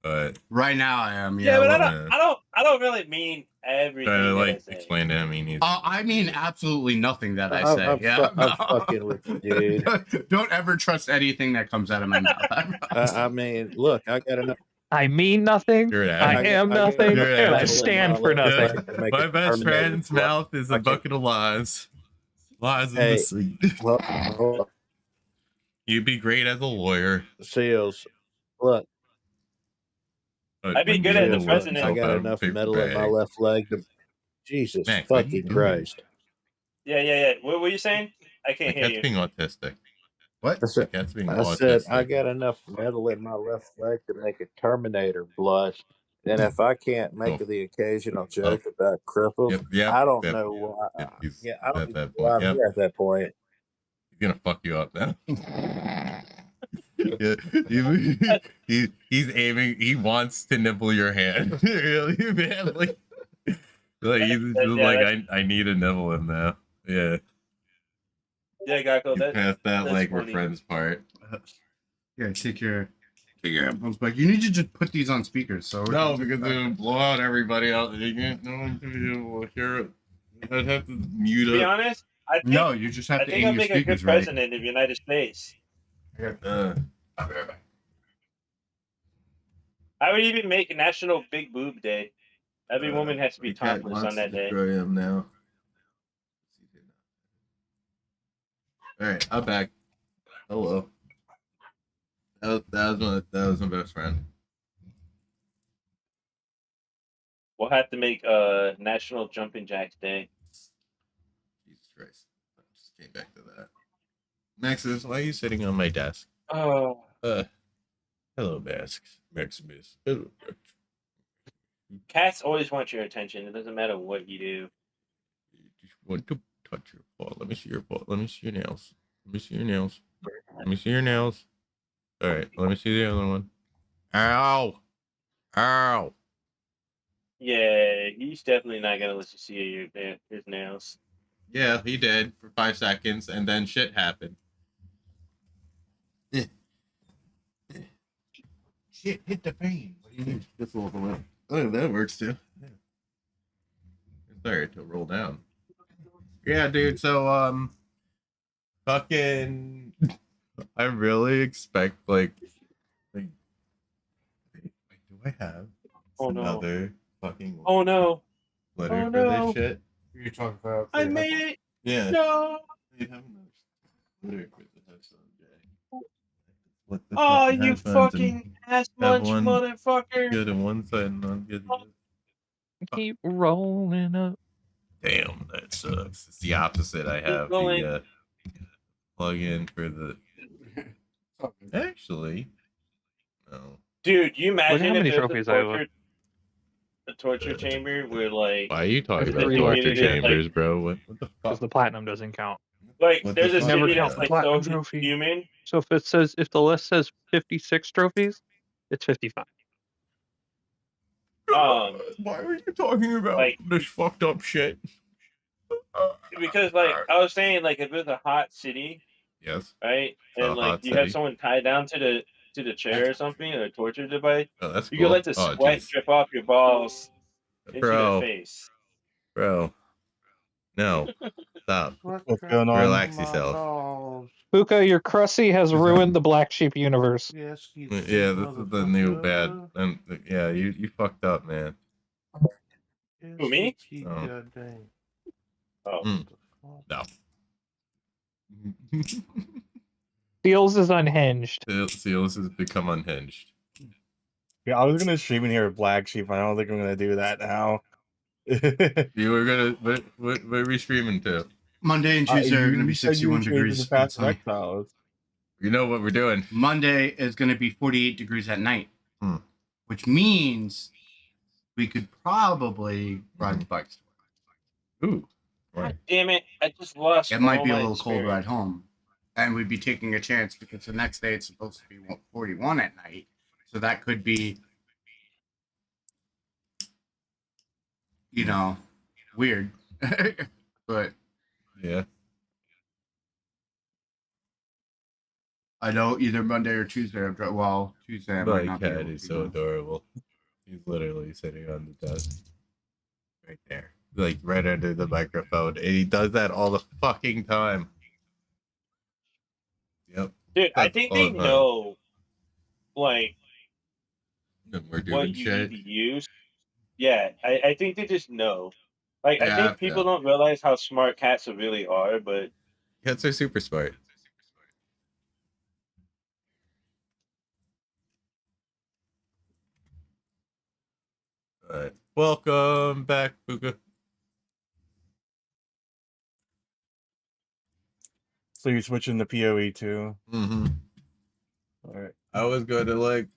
but right now I am. Yeah, but I I don't really mean everything Try to that I like say. explain to him he needs. I mean absolutely nothing that I I'm, say. I'm, Yeah, fu- I'm fucking with you, dude. Don't ever trust anything that comes out of my mouth. I mean, look, I got enough. I mean nothing. You're an I asshole. am I got nothing, enough You're an and I asshole. stand for metal in my nothing. leg to make My a best Terminator friend's blood. mouth is a Fucking- bucket of lies. Lies in the Hey, sea. well, hold on. You'd be great as a lawyer. Seals. Look, But I'd be when good you as a Seals, pull look, president. I yourself got out of a enough paper metal in my bag. left leg to. Jesus Mac, what are you fucking doing? Christ. Yeah. What were you saying? I My can't hear cat's you. being autistic. What? I said, My cat's being I said I autistic. got enough metal in my left leg to make a Terminator blush. And if I can't make Oh, the occasional oh, joke about cripples, yep. I don't know why. He's I don't at even know that why point. I'm Yep. here at that point. He's gonna fuck you up now. Yeah, he's aiming. He wants to nibble your hand. Really, man. Like he's just like, I need a nibble him now. Yeah. Yeah, Gakko, He's past that that's like we're funny. friends part. Yeah, take your headphones back. You need to just put these on speakers. So No, because it would blow out everybody out. You can't. No one will hear it. I'd have to mute To be up. honest, I think, no, you just have I to think aim I'll your make a good speakers right. president of the United States. I'll be right back. I would even make National Big Boob Day. Every woman has to be My cat topless wants on that to day. destroy him now. All right, I'm back. Hello. That was my best friend. We'll have to make National Jumping Jacks Day. Jesus Christ. I just came back to that. Maxis, why are you sitting on my desk? Oh. Hello, Maximus. Hello, Max. Cats always want your attention. It doesn't matter what you do. You just want to touch your paw. Let me see your paw. Let me see your nails. Let me see your nails. Let me see your nails. All right, let me see the other one. Ow! Ow! Yeah, he's definitely not gonna let you see his nails. Yeah, he did for 5 seconds, and then shit happened. Shit, hit the pain. What do you mean? Just a little bit. Oh, that works too. Yeah. Sorry to roll down. Yeah, dude. So, fucking, I really expect like, wait, do I have another fucking letter for this shit? You're talking about. I made it. Yeah. No. You have another letter for the headphone, Jay. What the Oh, fucking you headphones and fucking ass have munch one motherfucker. good on one side and one good. Keep rolling up. Damn, that sucks. It's the opposite. I have the plug-in for the. Actually, no. Dude, you Look at imagine how many if there's trophies I have. a torture chamber where like Why are you talking There's about three torture left. chambers, bro? What the Because fuck? the platinum doesn't count. like What there's the a fuck? Never city count that's the like platinum so trophy. human. So if the list says 56 trophies, it's 55. Why are you talking about like this fucked up shit? because like I was saying, like if it's a hot city, Yes. right, It's a and like hot you have city. someone tied down to the chair or something, or a torture device, Oh, that's you cool. can let the Oh, sweat jeez. drip off your balls into Bro. their face. Bro. No. Stop. What's going on? Relax yourself. Puka, your Crusty has ruined the Blaqksheep universe. Yes, Yeah, this is the new bad. Yeah, you fucked up, man. Who, me? Oh. Oh. No. Seals is unhinged. Seals has become unhinged. Yeah, I was gonna stream in here with Blaqksheep. I don't think I'm gonna do that now. You were gonna. What are we streaming to? Monday and Tuesday are going to be 61 degrees. The Fast Exiles. You know what we're doing. Monday is going to be 48 degrees at night, which means we could probably ride the bikes. Ooh. God damn it! I just lost. It might all be a my little cold experience. ride home. And we'd be taking a chance because the next day it's supposed to be 41 at night. So that could be, weird. But yeah, I know either Monday or Tuesday. Tuesday I my might not be cat able is to so go. adorable. He's literally sitting on the desk. Right there. Like right under the microphone. And he does that all the fucking time. Yep. Dude, I That's think all they the time. know, like, And we're doing what you shit. need to use. Yeah, I think they just know. Like, They I have think people to. don't realize how smart cats really are, but Cats are super smart. Alright. Welcome back, Puka. So you're switching to POE2. Mm-hmm. All right. I was going to like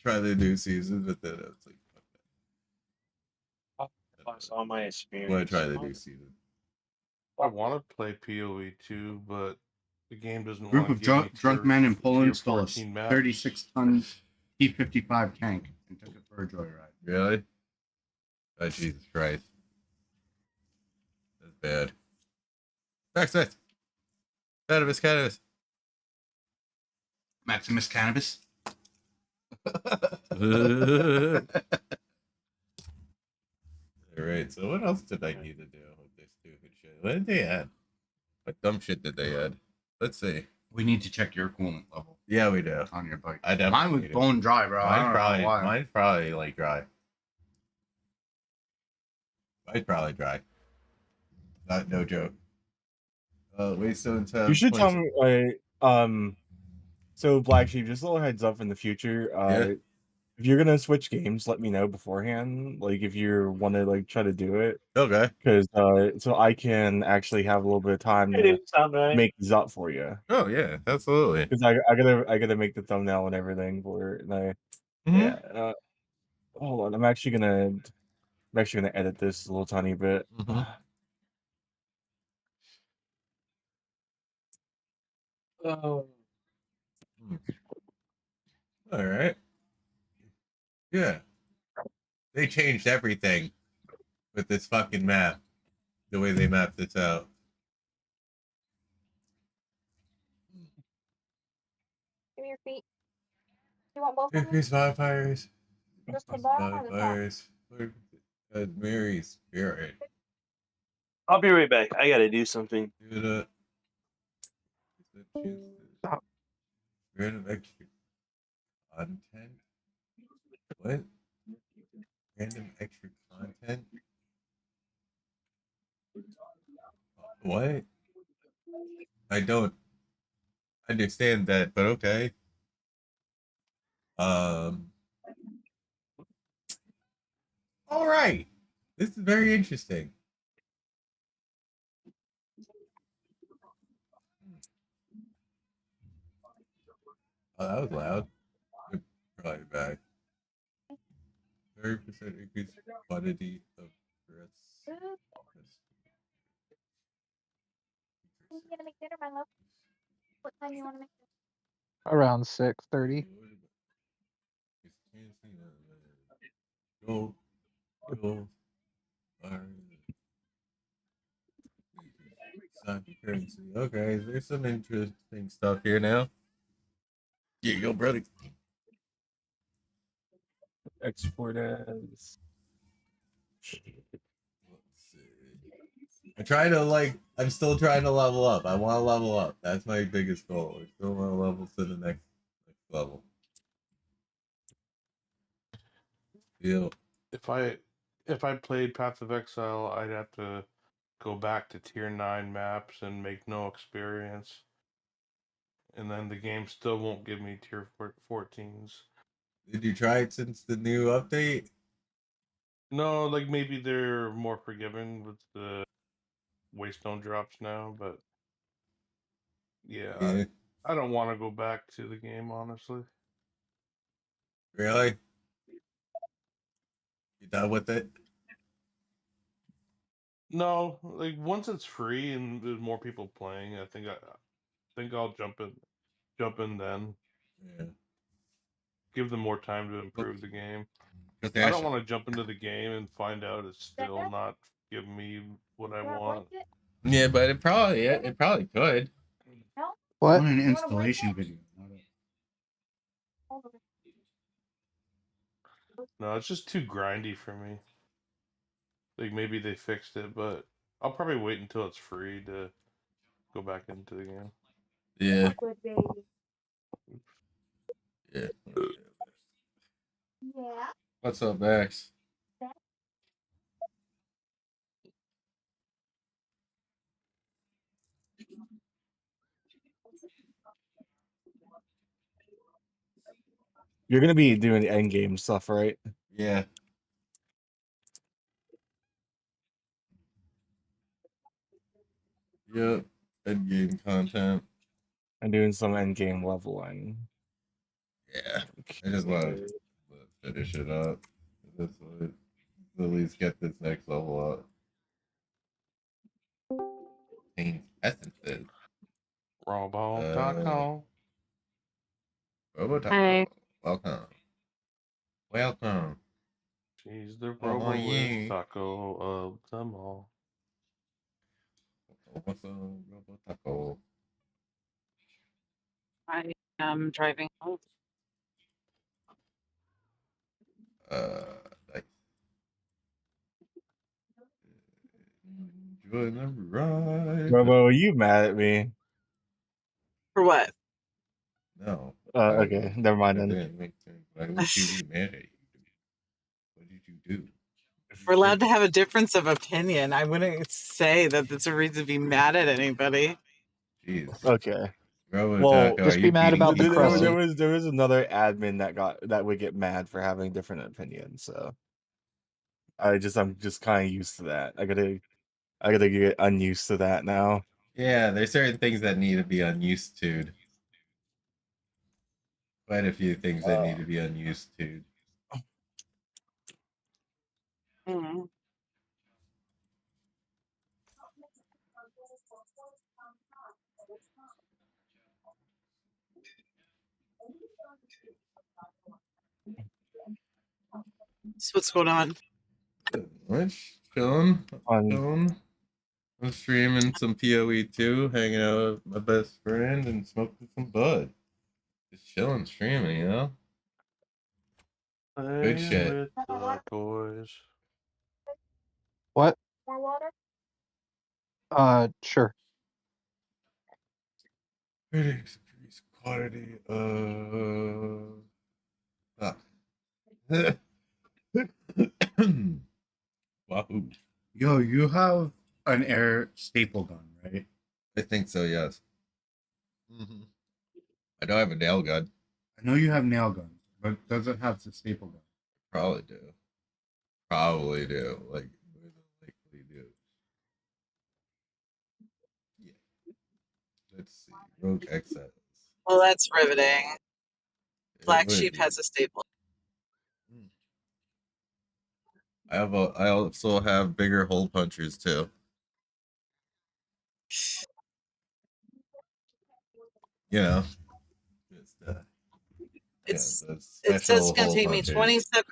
try the new season, but then I was like, lost all my I experience. want to try the new season. I want to play POE2, but the game doesn't Group want of to give me drunk men in Poland tier stole a 14 maps. 36-ton T-55 tank and took it for a joyride. Really? Oh, Jesus Christ. That's bad. Backside. Cannabis. Maximus Cannabis. Alright, so what else did I need to do with this stupid shit? What did they add? What dumb shit did they add? Let's see. We need to check your coolant level Yeah, we do. on your bike. I definitely Mine was need it. bone dry, bro. I don't know why. Mine's probably like dry. Mine's probably dry. No joke. Waystone tab. You should tell me, like, so Blaqksheep, just a little heads up in the future. Yeah. If you're gonna switch games, let me know beforehand. Like, if you want to like try to do it, Okay. because so I can actually have a little bit of time It to didn't sound right. make these up for you. Oh yeah, absolutely. Because I gotta make the thumbnail and everything for it. And yeah. Hold on, I'm actually gonna edit this a little tiny bit. Oh. All right. Yeah. They changed everything with this fucking map. The way they mapped this out. Give me your feet. You want both of them? Increase modifiers. Just the bottom or the top? Modifiers. Mary Spirit. I'll be right back. I gotta do something. Do that. Random extra content. What? Random extra content? What? I don't understand that, but okay. All right. This is very interesting. Oh, that was loud. Probably back. 30% increase quantity of breaths. You gonna make dinner, my love? What time you wanna make dinner? Around 6:30. Go. Currency. Okay, there's some interesting stuff here now. Yeah, you go, brother. Export as. I'm still trying to level up. I want to level up. That's my biggest goal. I still want to level to the next level. Deal. If I played Path of Exile, I'd have to go back to tier 9 maps and make no experience. And then the game still won't give me tier 14s. Did you try it since the new update? No, like maybe they're more forgiving with the waystone drops now, but yeah. I don't want to go back to the game, honestly. Really? You done with it? No, like once it's free and there's more people playing, I think I'll jump in then. Yeah. Give them more time to improve the game. They I don't want to jump into the game and find out it's still not giving me what I want. Yeah, but it probably could. What? On an installation video. No, it's just too grindy for me. Like maybe they fixed it, but I'll probably wait until it's free to go back into the game. Yeah. Yeah. Yeah. What's up, Max? You're gonna be doing endgame stuff, right? Yeah. Yep. Endgame content. I'm doing some endgame leveling. Yeah. I just want to finish it up. This would at least get this next level up. Paint essences. Robo.com. Robotaco. Hey. Welcome. Welcome. She's the How are robo-less you? taco of them all. What's up, Robotaco? I am driving home. Nice. Enjoy the ride. Robo, are you mad at me? For what? No. Okay, never mind That then. didn't make sense. Why would you be mad at you? What did you do? We're allowed to have a difference of opinion. I wouldn't say that it's a reason to be mad at anybody. Jeez. Okay. Robotaco, are Just be you mad beating about the people crusty. up? There was another admin that would get mad for having different opinions, so I'm just kind of used to that. I gotta get unused to that now. Yeah, there's certain things that need to be unused to. Quite a few things that need to be unused to. Mm. So what's going on? Which chilling, On chilling. I'm streaming some POE2, hanging out with my best friend, and smoking some bud. Just chilling, streaming, you know. Good Playing shit. with the boys. What? More water? Sure. Critics increase quantity of. Ah. Wahoo! Yo, you have an air staple gun, right? I think so. Yes. Mm-hmm. I don't have a nail gun. I know you have nail guns, but does it have the staple gun? Probably do. Probably do. Like, more than likely do. Yeah. Let's see. Rogue Exiles. Well, that's riveting. It Black would Sheep be. has a staple. I also have bigger hole punchers too. You know, just the It says special it's gonna hole take me punchers. 27. It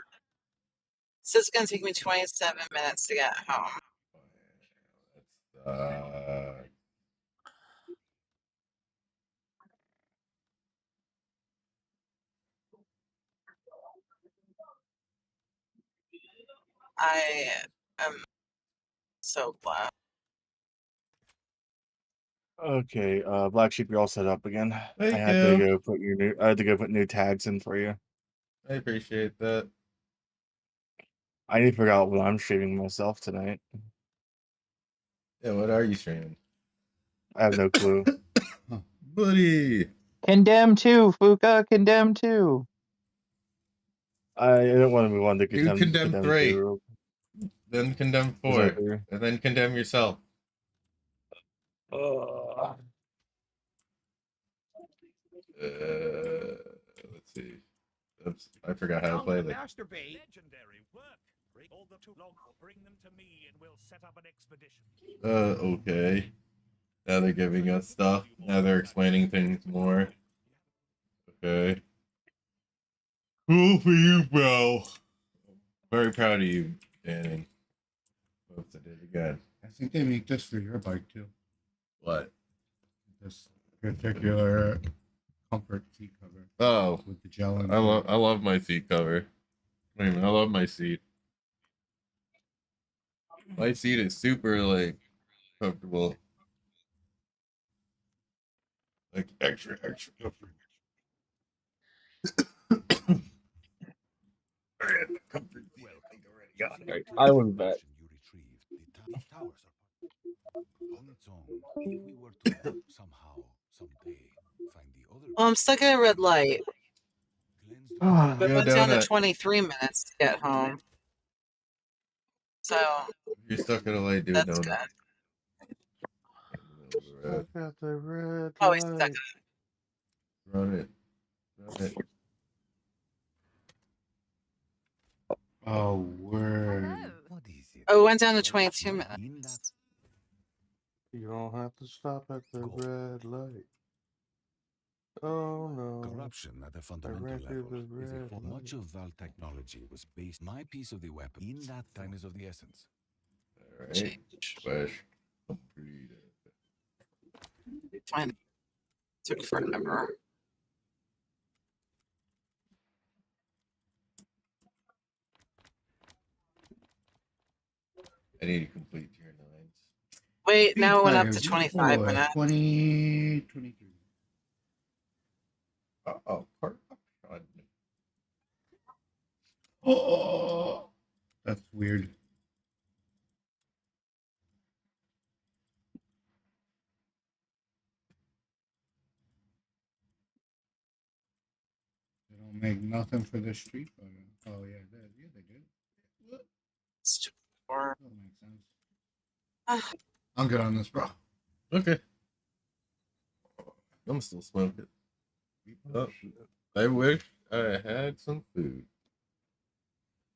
says it's gonna take me 27 minutes to get home. I am so glad. Okay, Black Sheep, you're all set up again. Thank I had to go put new tags in for you. I appreciate that. I need to figure out what I'm streaming myself tonight. Yeah, what are you streaming? I have no clue. Buddy. Condemn 2, Fuka. Condemn 2. I don't want to move on to Do condemn 3. 2. Then condemn 4. And then condemn yourself. Let's see. Oops, I forgot how to play this. Legendary work. Bring all the too long. Bring them to me, and we'll set up an expedition. Okay. Now they're giving us stuff. Now they're explaining things more. Okay. Cool for you, bro. Very proud of you, Danny. Oops, I did it again. I think they make this for your bike too. What? This particular comfort seat cover. Oh, with the gel. I love my seat cover. I mean, I love my seat. My seat is super like comfortable. Like extra comfortable. Comfort seat, I think I already got it. Right, I went back. These towers are on its own. If we were to somehow, someday, find the other Well, I'm stuck at a red light. Ah, But it Yo, went down to Donut, 23 minutes to get home. So you're stuck at a light, do a that's donut. good. Stuck at the red Always stuck. light. Run it. Run it. Oh, word. Oh, it went down to 22 minutes. You don't have to stop at the red light. Oh no. Corruption at a I fundamental ran through level the is red a light. much of Val technology was based. My piece of the weapon in that time is of the essence. All right. Change. Flash completed. Fine. Took forever. I need to complete tier 9s. Wait, now it went up to Players 25 equal minutes. 20, 23. Uh-oh, corruption. Oh, that's weird. They don't make nothing for the street photo. Oh yeah, they did. It's 24. That makes sense. Ah, I'm good on this, bro. Okay. I'm still smoking. Oh, I wish I had some food.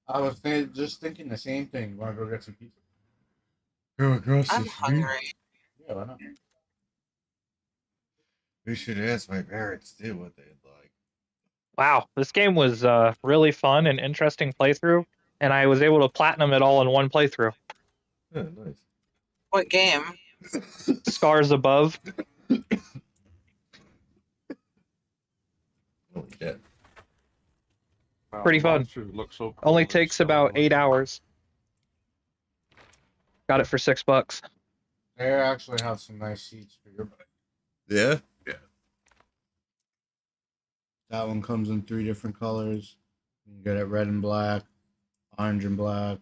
I was just thinking the same thing. Want to go get some pizza? Go across I'm the street. hungry. Yeah, why not? We should ask my parents too what they'd like. Wow, this game was really fun and interesting playthrough, and I was able to platinum it all in one playthrough. Yeah, nice. What game? Scars Above. Holy shit. Wow, Pretty the fun. monster looks so cool. Only with takes skeleton about 8 looking. hours. Got it for $6. They actually have some nice seats for your bike. Yeah? Yeah. That one comes in 3 different colors. You can get it red and black, orange and black,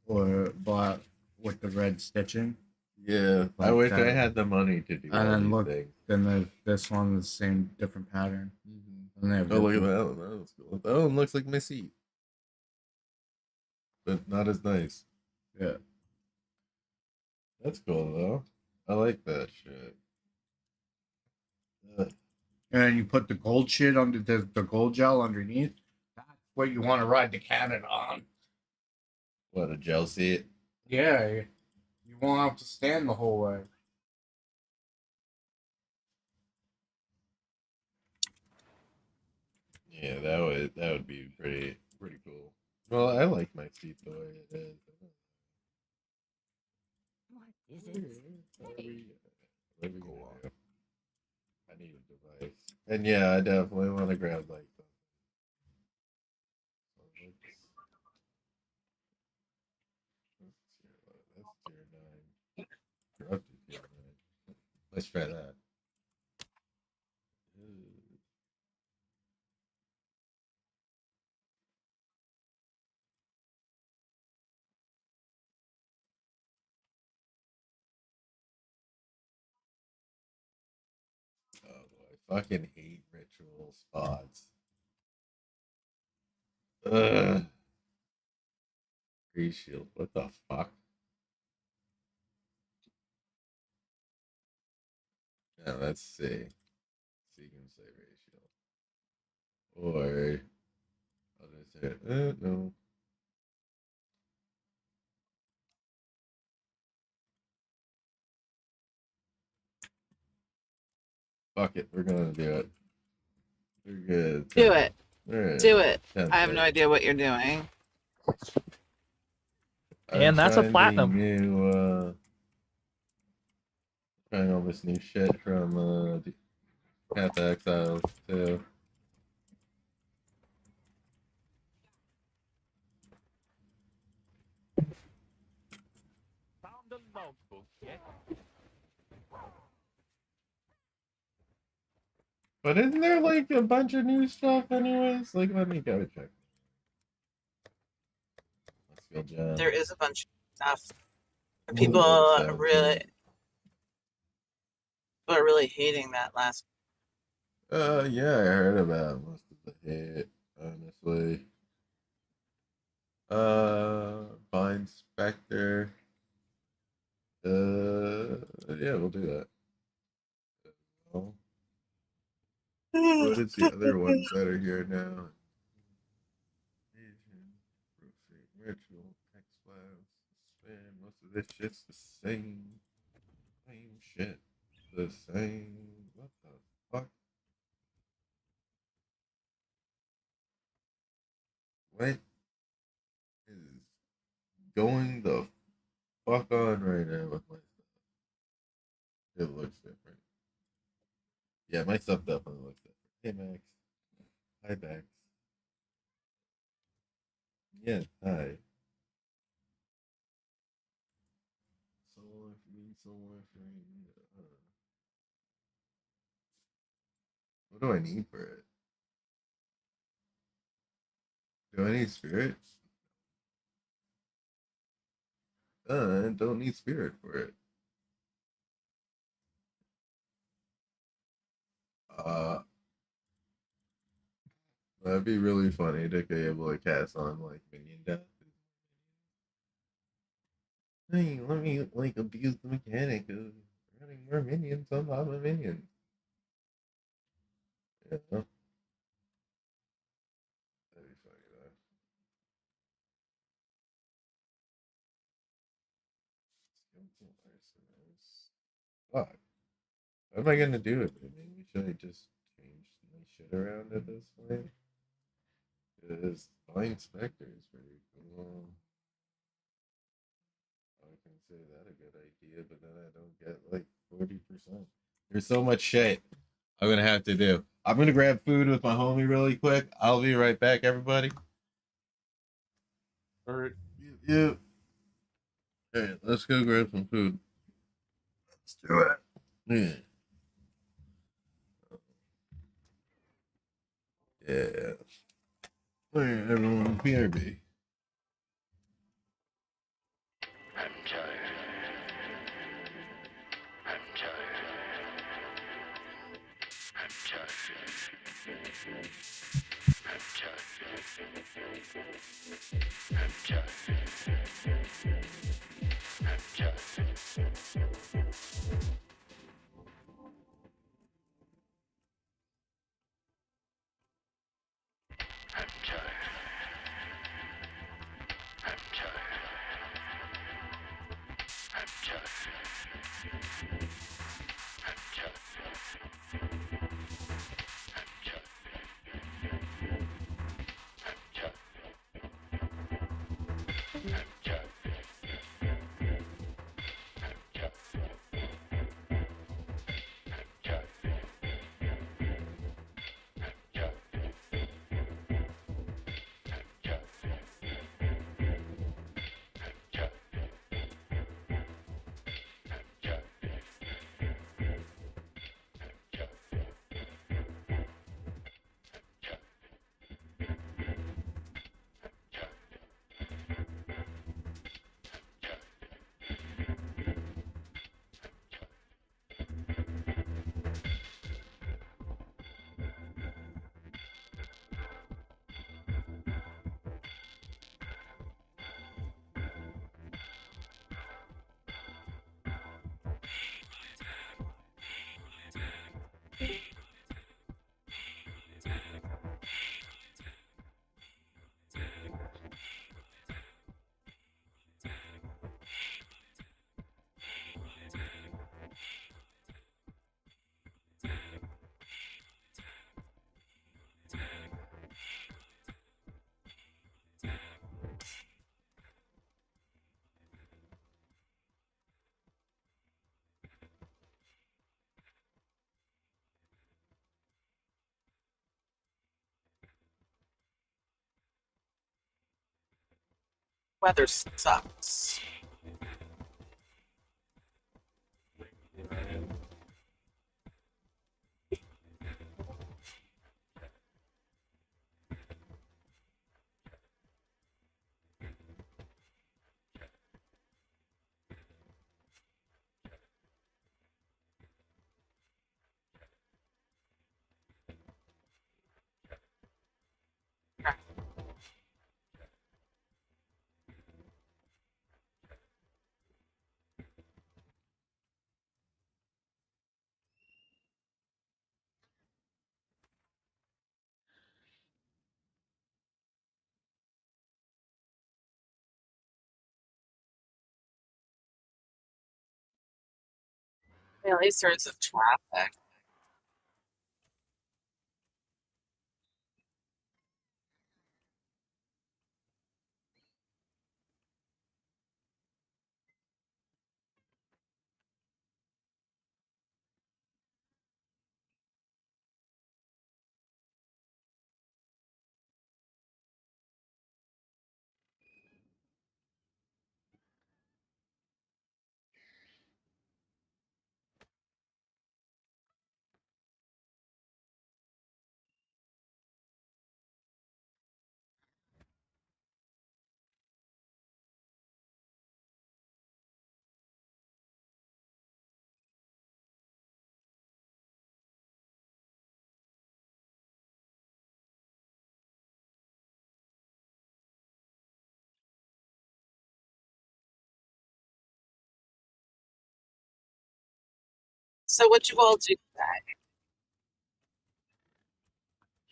or black with the red stitching. Yeah. I Like wish that. I had the money to do all And then these look, things. then this one the same different pattern. And they have Oh, look at different- that one. That was cool. That one looks like my seat. But not as nice. Yeah. That's cool, though. I like that shit. And you put the gold shit under the gold gel underneath. That's what you want to ride the cannon on. What, a gel seat? Yeah, you won't have to stand the whole way. Yeah, that would be pretty cool. Well, I like my seat the way it is. What is it? What are we gonna do? I need a device. And yeah, I definitely want to grab like that's tier 9. You're up to tier 9. Let's try that. Oh boy, fucking hate ritual spots. Ugh. Free shield. What the fuck? Now let's see. Sequence ratio. Or I'll just say no. Fuck it, we're gonna do it. We're good. Do it. Right. Do it. 10th I have no rate. idea what you're doing. And that's a trying the platinum. New, trying all this new shit from Path to Exile too. But isn't there like a bunch of new stuff anyways? Like, let me go check. Let's go, John. There is a bunch of stuff. What People about are 17? really hating that last. Yeah, I heard about most of the hit, honestly. Bind Spectre. Yeah, we'll do that. Well, what is the other ones that are here now? Vision, Roofing, Ritual, X-Files, Spin. Most of this shit's the same. Same shit. The same. What the fuck? What is going the fuck on right now with my stuff? It looks different. Yeah, my stuff definitely looks different. Hey, Max. Hi, Max. Yeah, hi. Solar free, solar free. What do I need for it? Do I need spirits? I don't need spirit for it. That'd be really funny to be able to cast on like minion death. Hey, let me like abuse the mechanic of running more minions on top of minions. Yeah. That'd be funny though. Fuck. What am I gonna do with it? Maybe should I just change my shit around at this point? Because Flying Spectre is pretty cool. I can say that a good idea, but then I don't get like 40%. There's so much shit I'm gonna have to do. I'm gonna grab food with my homie really quick. I'll be right back, everybody. All right. Yeah. Hey, let's go grab some food. Let's do it. Yeah. Yeah. All right, everyone, BRB. Weather sucks. Yeah, at least there's some traffic. So what you all do today?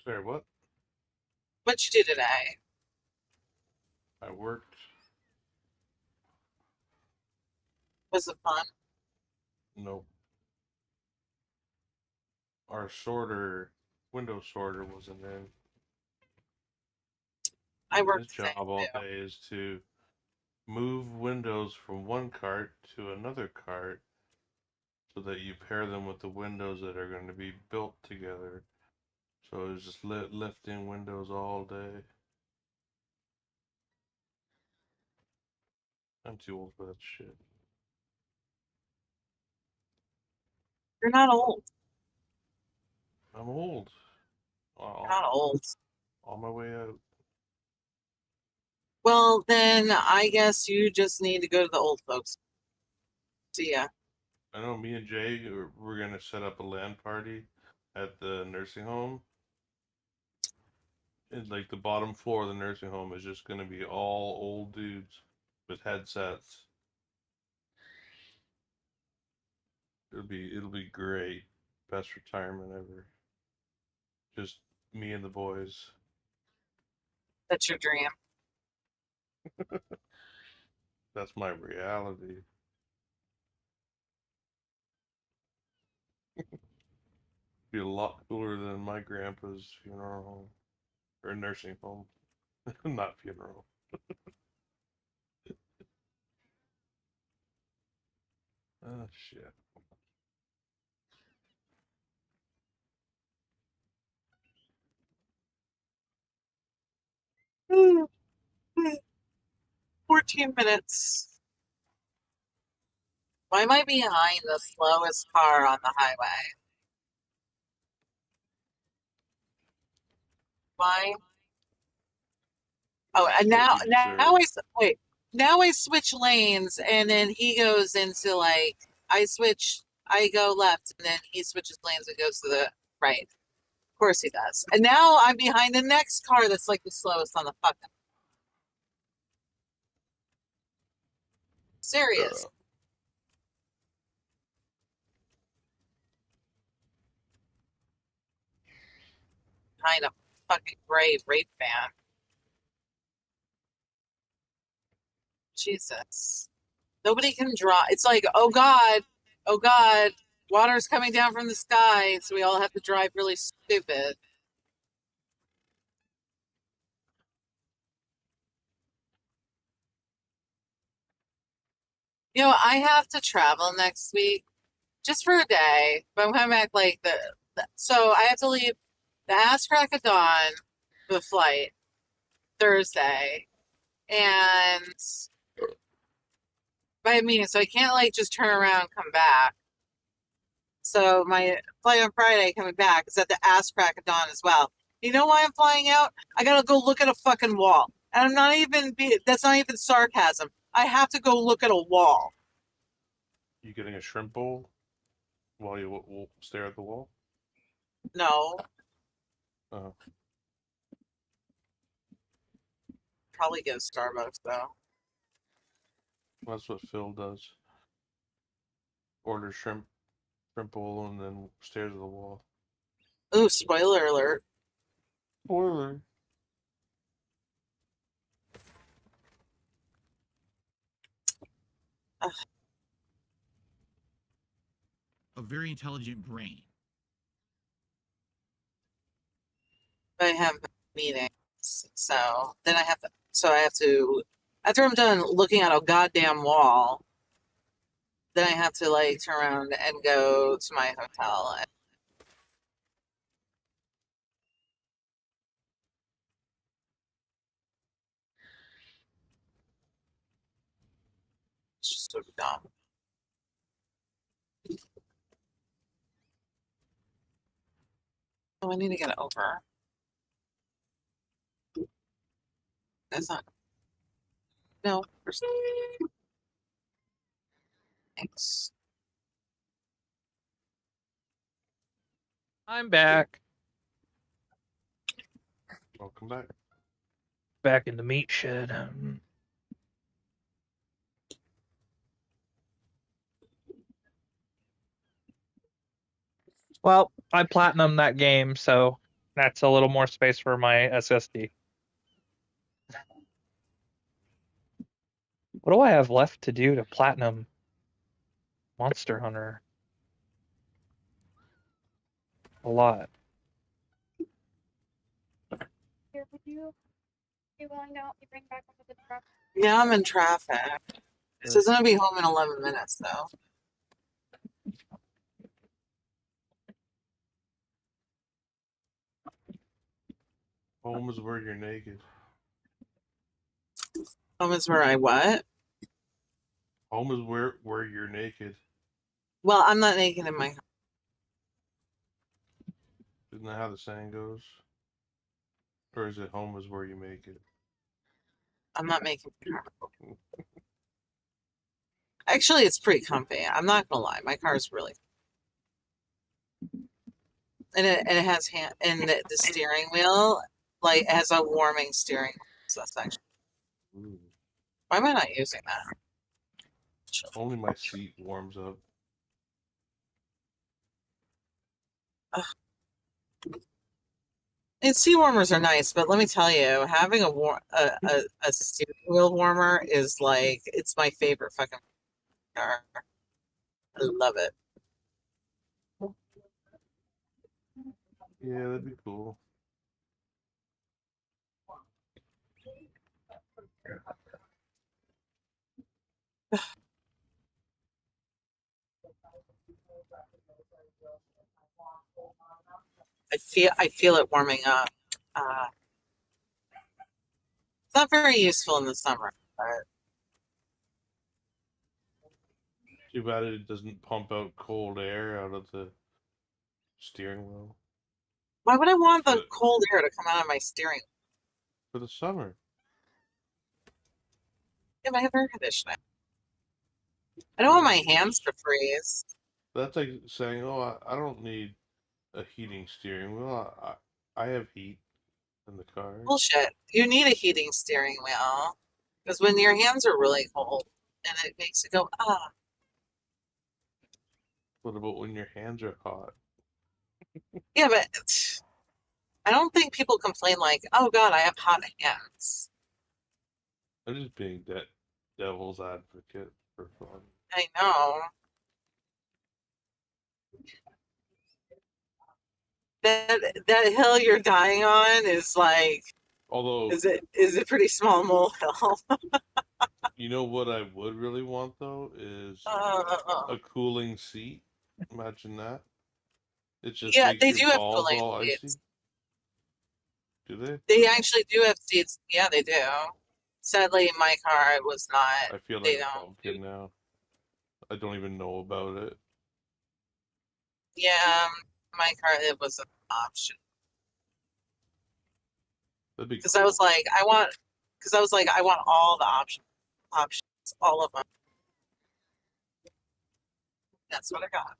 Sorry, what? What you do today? I worked. Was it fun? Nope. Our sorter, window sorter, wasn't in. I And worked his today job all too. day is to move windows from one cart to another cart so that you pair them with the windows that are going to be built together. So it was just lifting windows all day. I'm too old for that shit. You're not old. I'm old. You're not old. On my way out. Well, then I guess you just need to go to the old folks. See ya. I know me and Jay, we're going to set up a LAN party at the nursing home. And like the bottom floor of the nursing home is just going to be all old dudes with headsets. It'll be great. Best retirement ever. Just me and the boys. That's your dream. That's my reality. Be a lot cooler than my grandpa's funeral home or nursing home, not funeral. Oh shit. Mm, 14 minutes. Why am I behind the slowest car on the highway? Why? Oh, and now wait. Now I switch lanes, and then he goes into like I go left, and then he switches lanes and goes to the right. Of course he does. And now I'm behind the next car that's like the slowest on the fucking. Serious. Kind of fucking gray rape van. Jesus. Nobody can draw. It's like, oh God, water's coming down from the sky, so we all have to drive really stupid. You know, I have to travel next week just for a day, but I'm coming back like so I have to leave the ass crack of dawn, the flight, Thursday, and by means, so I can't like just turn around and come back. So my flight on Friday coming back is at the ass crack of dawn as well. You know why I'm flying out? I gotta go look at a fucking wall. And I'm not even that's not even sarcasm. I have to go look at a wall. You getting a shrimp bowl while you will stare at the wall? No, Oh, probably go Starbucks though. that's what Phil does. Order shrimp bowl and then stares at the wall. Ooh, spoiler alert. Spoiler. Ugh. very intelligent brain. I have meetings, so then I have to. So I have to. After I'm done looking at a goddamn wall, then I have to like turn around and go to my hotel. And it's just so dumb. Oh, I need to get it over. That's not. No. Thanks. I'm back. Welcome back. Back in the meat shed. Well, I platinum that game, so that's a little more space for my SSD. What do I have left to do to platinum Monster Hunter? A lot. Here, would you be willing to help me bring back up to the truck? Yeah, I'm in traffic. It says I'm gonna be home in 11 minutes, though. Home is where you're naked. Home is where I what? Home is where you're naked. Well, I'm not naked in my home. Isn't that how the saying goes? Or is it home is where you make it? I'm not making Actually, it's pretty comfy. I'm not gonna lie. My car is really, and it has the steering wheel like it has a warming steering wheel. So that's actually. Ooh. Why am I not using that? Only my seat warms up. And seat warmers are nice, but let me tell you, having a steering wheel warmer is like it's my favorite fucking car. I love it. Yeah, that'd be cool. I feel it warming up. It's not very useful in the summer, but Too bad it doesn't pump out cold air out of the steering wheel. why would I want the cold air to come out of my steering wheel? For the summer. Yeah, but I have air conditioning. I don't want my hands to freeze. That's like saying, "Oh, I don't need a heating steering wheel. I have heat in the car." Bullshit. You need a heating steering wheel because when your hands are really cold and it makes it go ah. What about when your hands are hot? Yeah, but I don't think people complain like, "Oh God, I have hot hands." I'm just being devil's advocate for fun. I know. That hill you're dying on is like Although, is it pretty small molehill? you know what I would really want though is Uh, a cooling seat. Imagine that. It just yeah, makes they your do have balls cooling all icy. seats. Do they? They actually do have seats. Yeah, they do. Sadly, in my car, it was not. I feel like They a don't. pumpkin now. I don't even know about it. Yeah, my car, it was an option. That'd be Because I was like, I want all the options, all of them. That's what I got.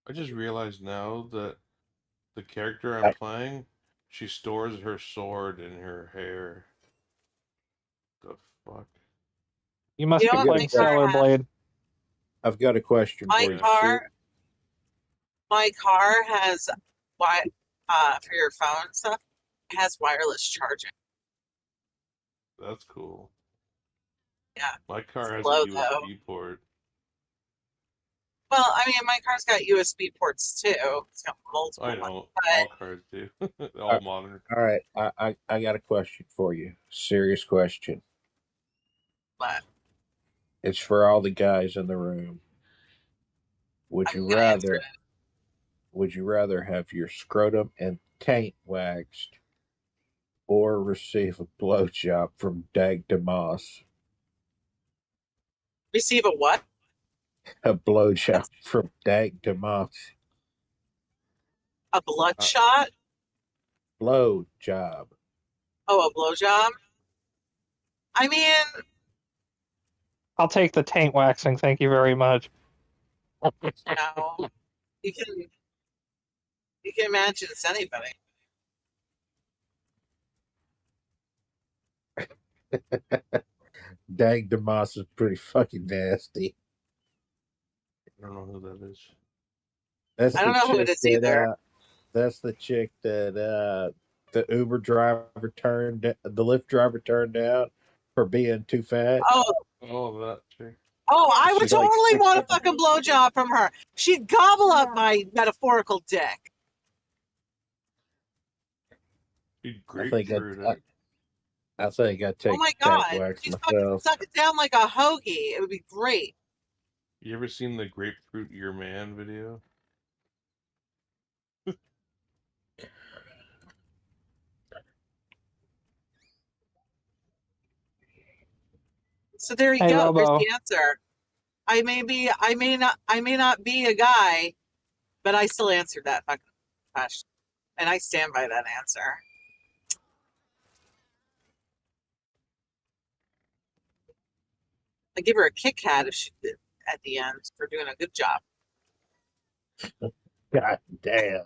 I just realized now that the character I'm playing She stores her sword in her hair. The fuck? You must You be know what playing my car Stellar has? Blade. I've got a question My for you. car has for your phone and stuff. It has wireless charging. That's cool. Yeah. My car has Slow a though. USB port. Well, I mean, my car's got USB ports too. It's got multiple I ones, know. but All cars do. All modern. All right, I got a question for you. Serious question. What? It's for all the guys in the room. Would I'm you gonna answer rather? it. Would you rather have your scrotum and taint waxed, or receive a blowjob from Dag DeMoss? Receive a what? A blowjob from Dag DeMoss. A bloodshot? Blow job. Oh, a blowjob? I mean, I'll take the taint waxing, thank you very much. no. You can imagine it's anybody. Dag DeMoss is pretty fucking nasty. I don't know who that is. That's I the don't know who it chick is either. that's the chick that the Uber driver the Lyft driver turned down for being too fat. Oh, that chick. Oh, I would She's like totally want a 6'7". fucking blowjob from her. She'd gobble up my metaphorical dick. She'd I think grapefruit it. I think I'd Oh take my tank god. wax She'd fucking myself. suck it down like a hoagie. It would be great. You ever seen the grapefruit your man video? So there you Hey, go. There's Lobo. the answer. I may not be a guy, but I still answered that fucking question. And I stand by that answer. I give her a Kit Kat if she did at the end for doing a good job. God damn.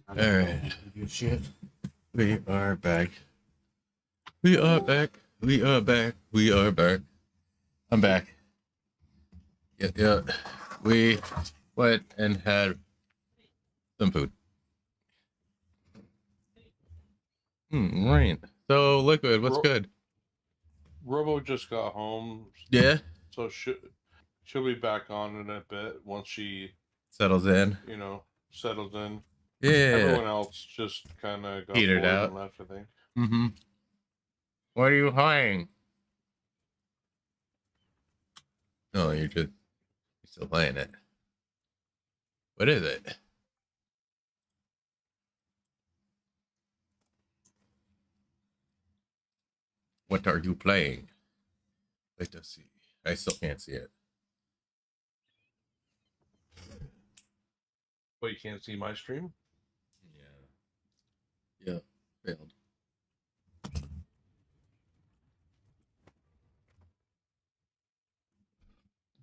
All right. We are back. We are back. We are back. We are back. I'm back. Yeah. We went and had some food. Right. So, Liquid, what's good? Robo just got home. Yeah? So she'll be back on in a bit once she Settles in. Settles in. Yeah. Everyone else just kind of got Petered bored out. and left, I think. Mm-hmm. What are you playing? Oh, you're still playing it. What is it? What are you playing? Let us see. I still can't see it. But you can't see my stream? Yeah. Failed.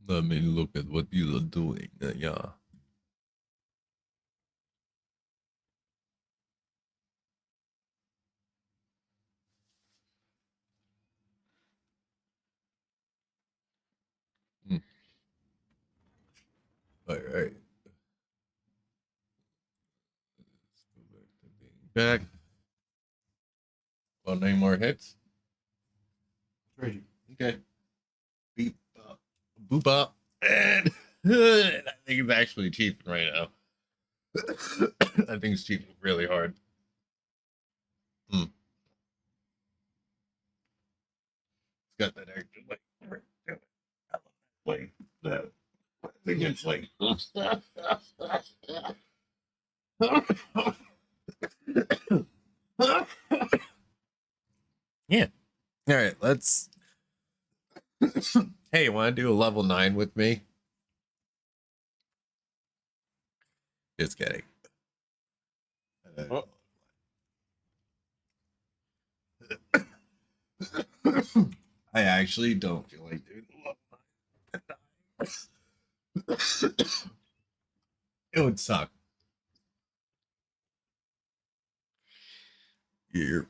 Let me look at what you are doing. Yeah. All right. Back. Well, any more hits? Ready. Okay. Beep up. Boop up. And I think it's actually cheaping right now. I think it's cheaping really hard. It's got that extra like that. I think it's like yeah. All right, let's. Hey, want to do a level 9 with me? Just kidding. I actually don't feel like doing level 9. It would suck. Yeah.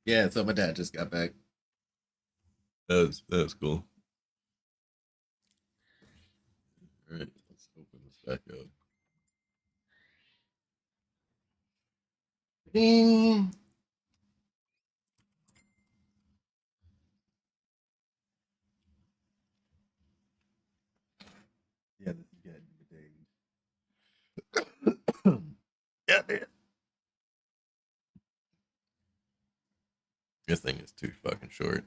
Yeah, so my dad just got back. That was cool. All right, let's open this back up. Ding. Yeah, this is getting dinged. Yeah, man. This thing is too fucking short.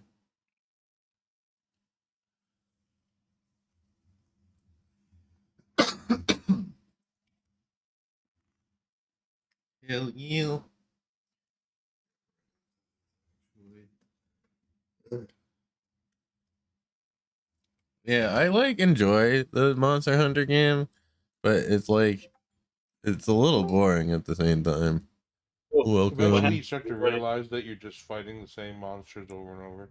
Hell yeah. Yeah, I enjoy the Monster Hunter game, but it's it's a little boring at the same time. Eventually, Welcome. you start to realize that you're just fighting the same monsters over and over.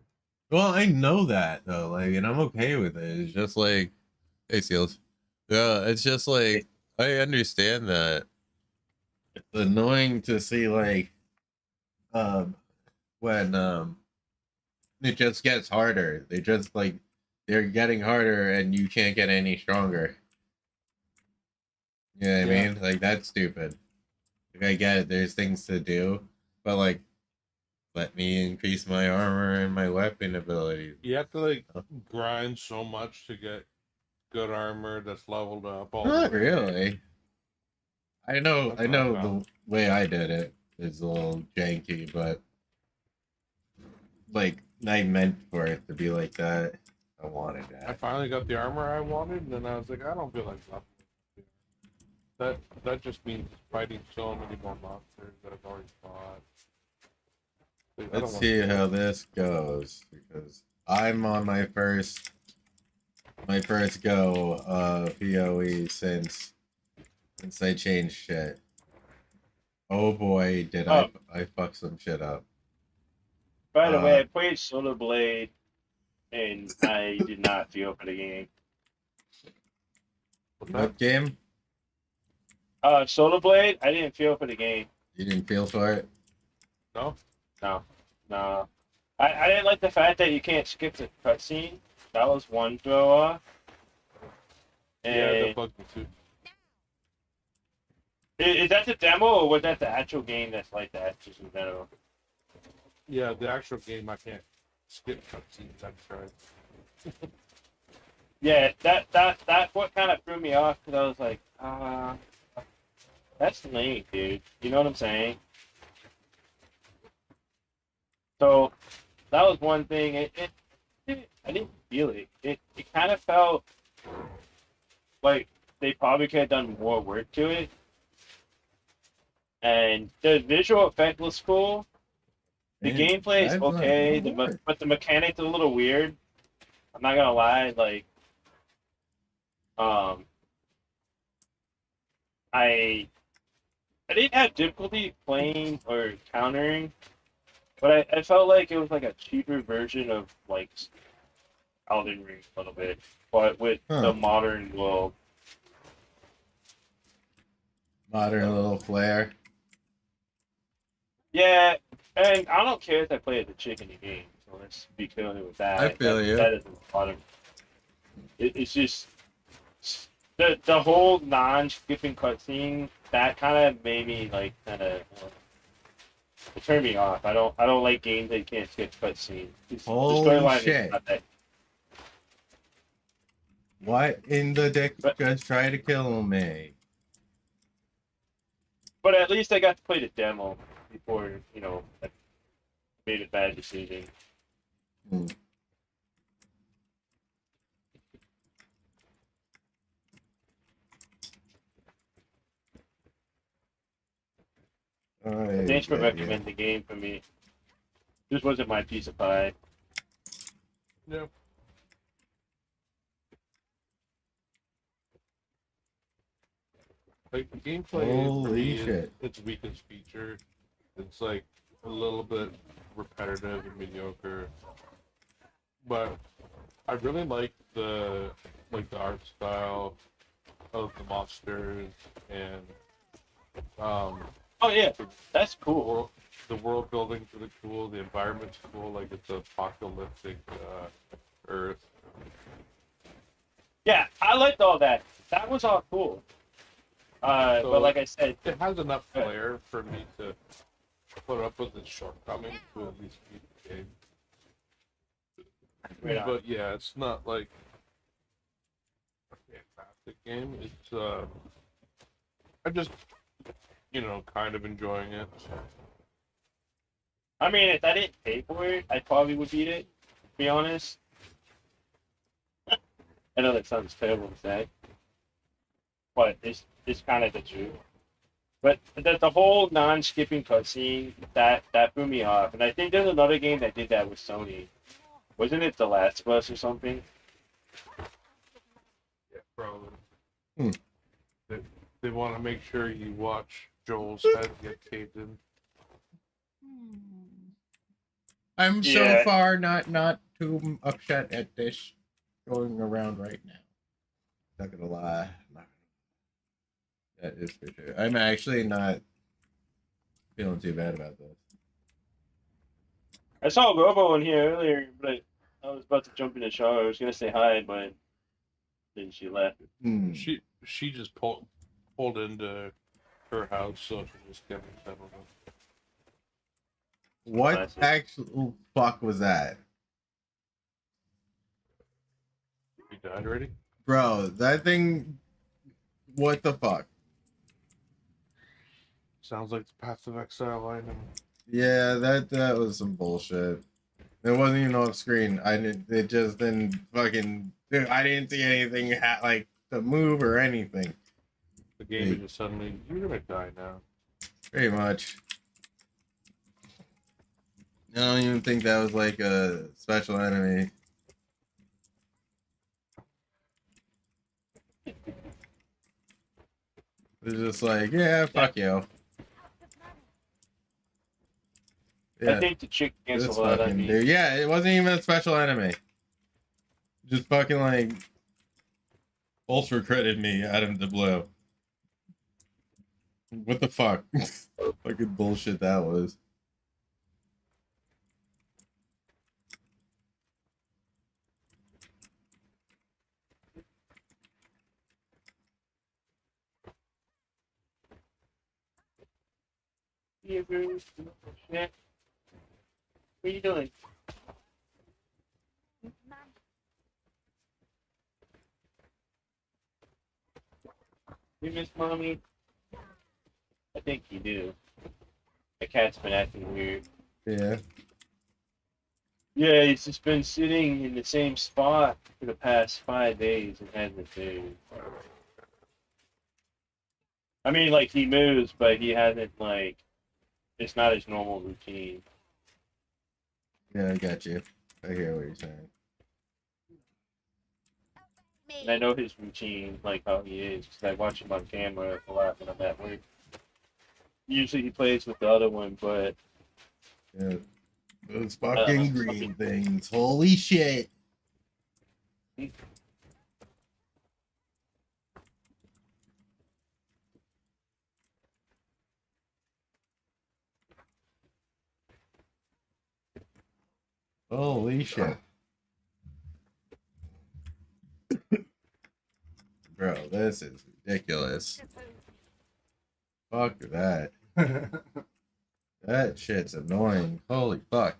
Well, I know that though, and I'm okay with it. It's just hey, Seals. Yeah, it's just I understand that. It's annoying to see when it just gets harder. They just they're getting harder and you can't get any stronger. You know what I mean? That's stupid. I get it, there's things to do, but let me increase my armor and my weapon abilities. You have to grind so much to get good armor that's leveled up. Not really. I know That's what I the way I did it is a little janky, but I meant for it to be like that. I wanted that. I finally got the armor I wanted, and then I was like, I don't feel like leveling. That just means fighting so many more monsters that I've already fought. Let's see how this goes, because I'm on my first go of POE since I changed shit. Oh boy, did I fuck some shit up. By the way, I played Solar Blade, and I did not feel for the game. What game? Solar Blade. I didn't feel for the game. You didn't feel for it? No. No. I didn't like the fact that you can't skip the cutscene. That was one throw off. Yeah, And that bugged me too. is that the demo or was that the actual game that's like that? Just in general. Yeah, the actual game I can't skip cutscenes. I've tried. Yeah, that what kind of threw me off because I was like, that's lame, dude. You know what I'm saying? So that was one thing. I didn't feel it. It kind of felt like they probably could have done more work to it. And the visual effect was cool. The gameplay is okay, but the mechanics are a little weird. I'm not gonna lie, like, I didn't have difficulty playing or countering, but I felt like it was like a cheaper version of like Elden Ring a little bit, but with the modern world. Modern little flair. Yeah, and I don't care if I play as a chick in the game, so let's be clear with that. I feel you. That isn't modern. It's just the whole non-skipping cutscene that kind of made me like it turned me off. I don't like games that you can't skip cutscenes. The storyline shit. is not that. What in the dick just try to kill me? But at least I got to play the demo before I made a bad decision. Thanks for recommending the game for me. This wasn't my piece of pie. Yeah. Like the gameplay for me is its weakest feature. It's like a little bit repetitive and mediocre. But I really like the art style of the monsters and oh yeah, that's cool. The world building's really cool. The environment's cool. Like it's an apocalyptic Earth. Yeah, I liked all that. That was all cool. But like I said, it has enough flair for me to put up with its shortcomings to at least beat the game. Right But yeah, it's not like a fantastic game. It's I'm just kind of enjoying it. So. I mean, if I didn't pay for it, I probably would beat it. To be honest. I know that sounds terrible to say, but it's kind of the truth. But the whole non-skipping cutscene that threw me off, and I think there's another game that did that with Sony. Wasn't it The Last of Us or something? Yeah, probably. They want to make sure you watch Joel's head get caved in. I'm so far not too upset at this going around right now. Not gonna lie. That is for sure. I'm actually not feeling too bad about this. I saw Robo in here earlier, but I was about to jump in the shower. I was gonna say hi, but then she left. She just pulled into her house, so she just kept it settled. What actual fuck was that? You died already? Bro, that thing, what the fuck? Sounds like the Path of Exile item. Yeah, that was some bullshit. It wasn't even off screen. It just didn't fucking, dude, I didn't see anything like to move or anything. The game is just suddenly, you're gonna die now. Pretty much. I don't even think that was like a special enemy. It's just like, yeah, fuck you. Yeah, I think the chick cancelled this that. fucking dude. Yeah, it wasn't even a special enemy. Just fucking like Ultra credit me, Adam the Blue. What the fuck? Fucking bullshit that was. Yeah, Bruce. What are you doing? You miss mommy? I think you do. The cat's been acting weird. Yeah. Yeah, he's just been sitting in the same spot for the past 5 days and hasn't moved. I mean, like, he moves, but he hasn't, like, it's not his normal routine. Yeah, I got you. I hear what you're saying. And I know his routine, like how he is, because I watch him on camera a lot when I'm at work. Usually he plays with the other one, but... Yeah. Those fucking green things. Holy shit. Holy shit. Bro, this is ridiculous. Fuck that. That shit's annoying. Holy fuck.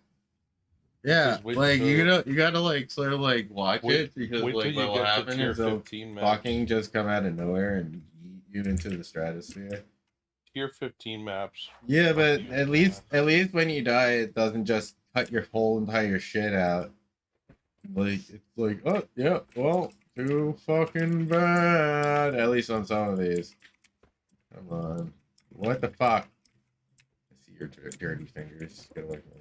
Yeah, Just wait like till- you gotta like sort of like watch Wait- it because wait till like you what will get to happen tier is they'll 15 maps. fucking just come out of nowhere and yeet you into the stratosphere. Tier 15 maps. Yeah, but at least when you die, it doesn't just cut your whole entire shit out. Like it's like, oh yeah, well, too fucking bad. At least on some of these. Come on, what the fuck? I see your dirty fingers. Get away from me.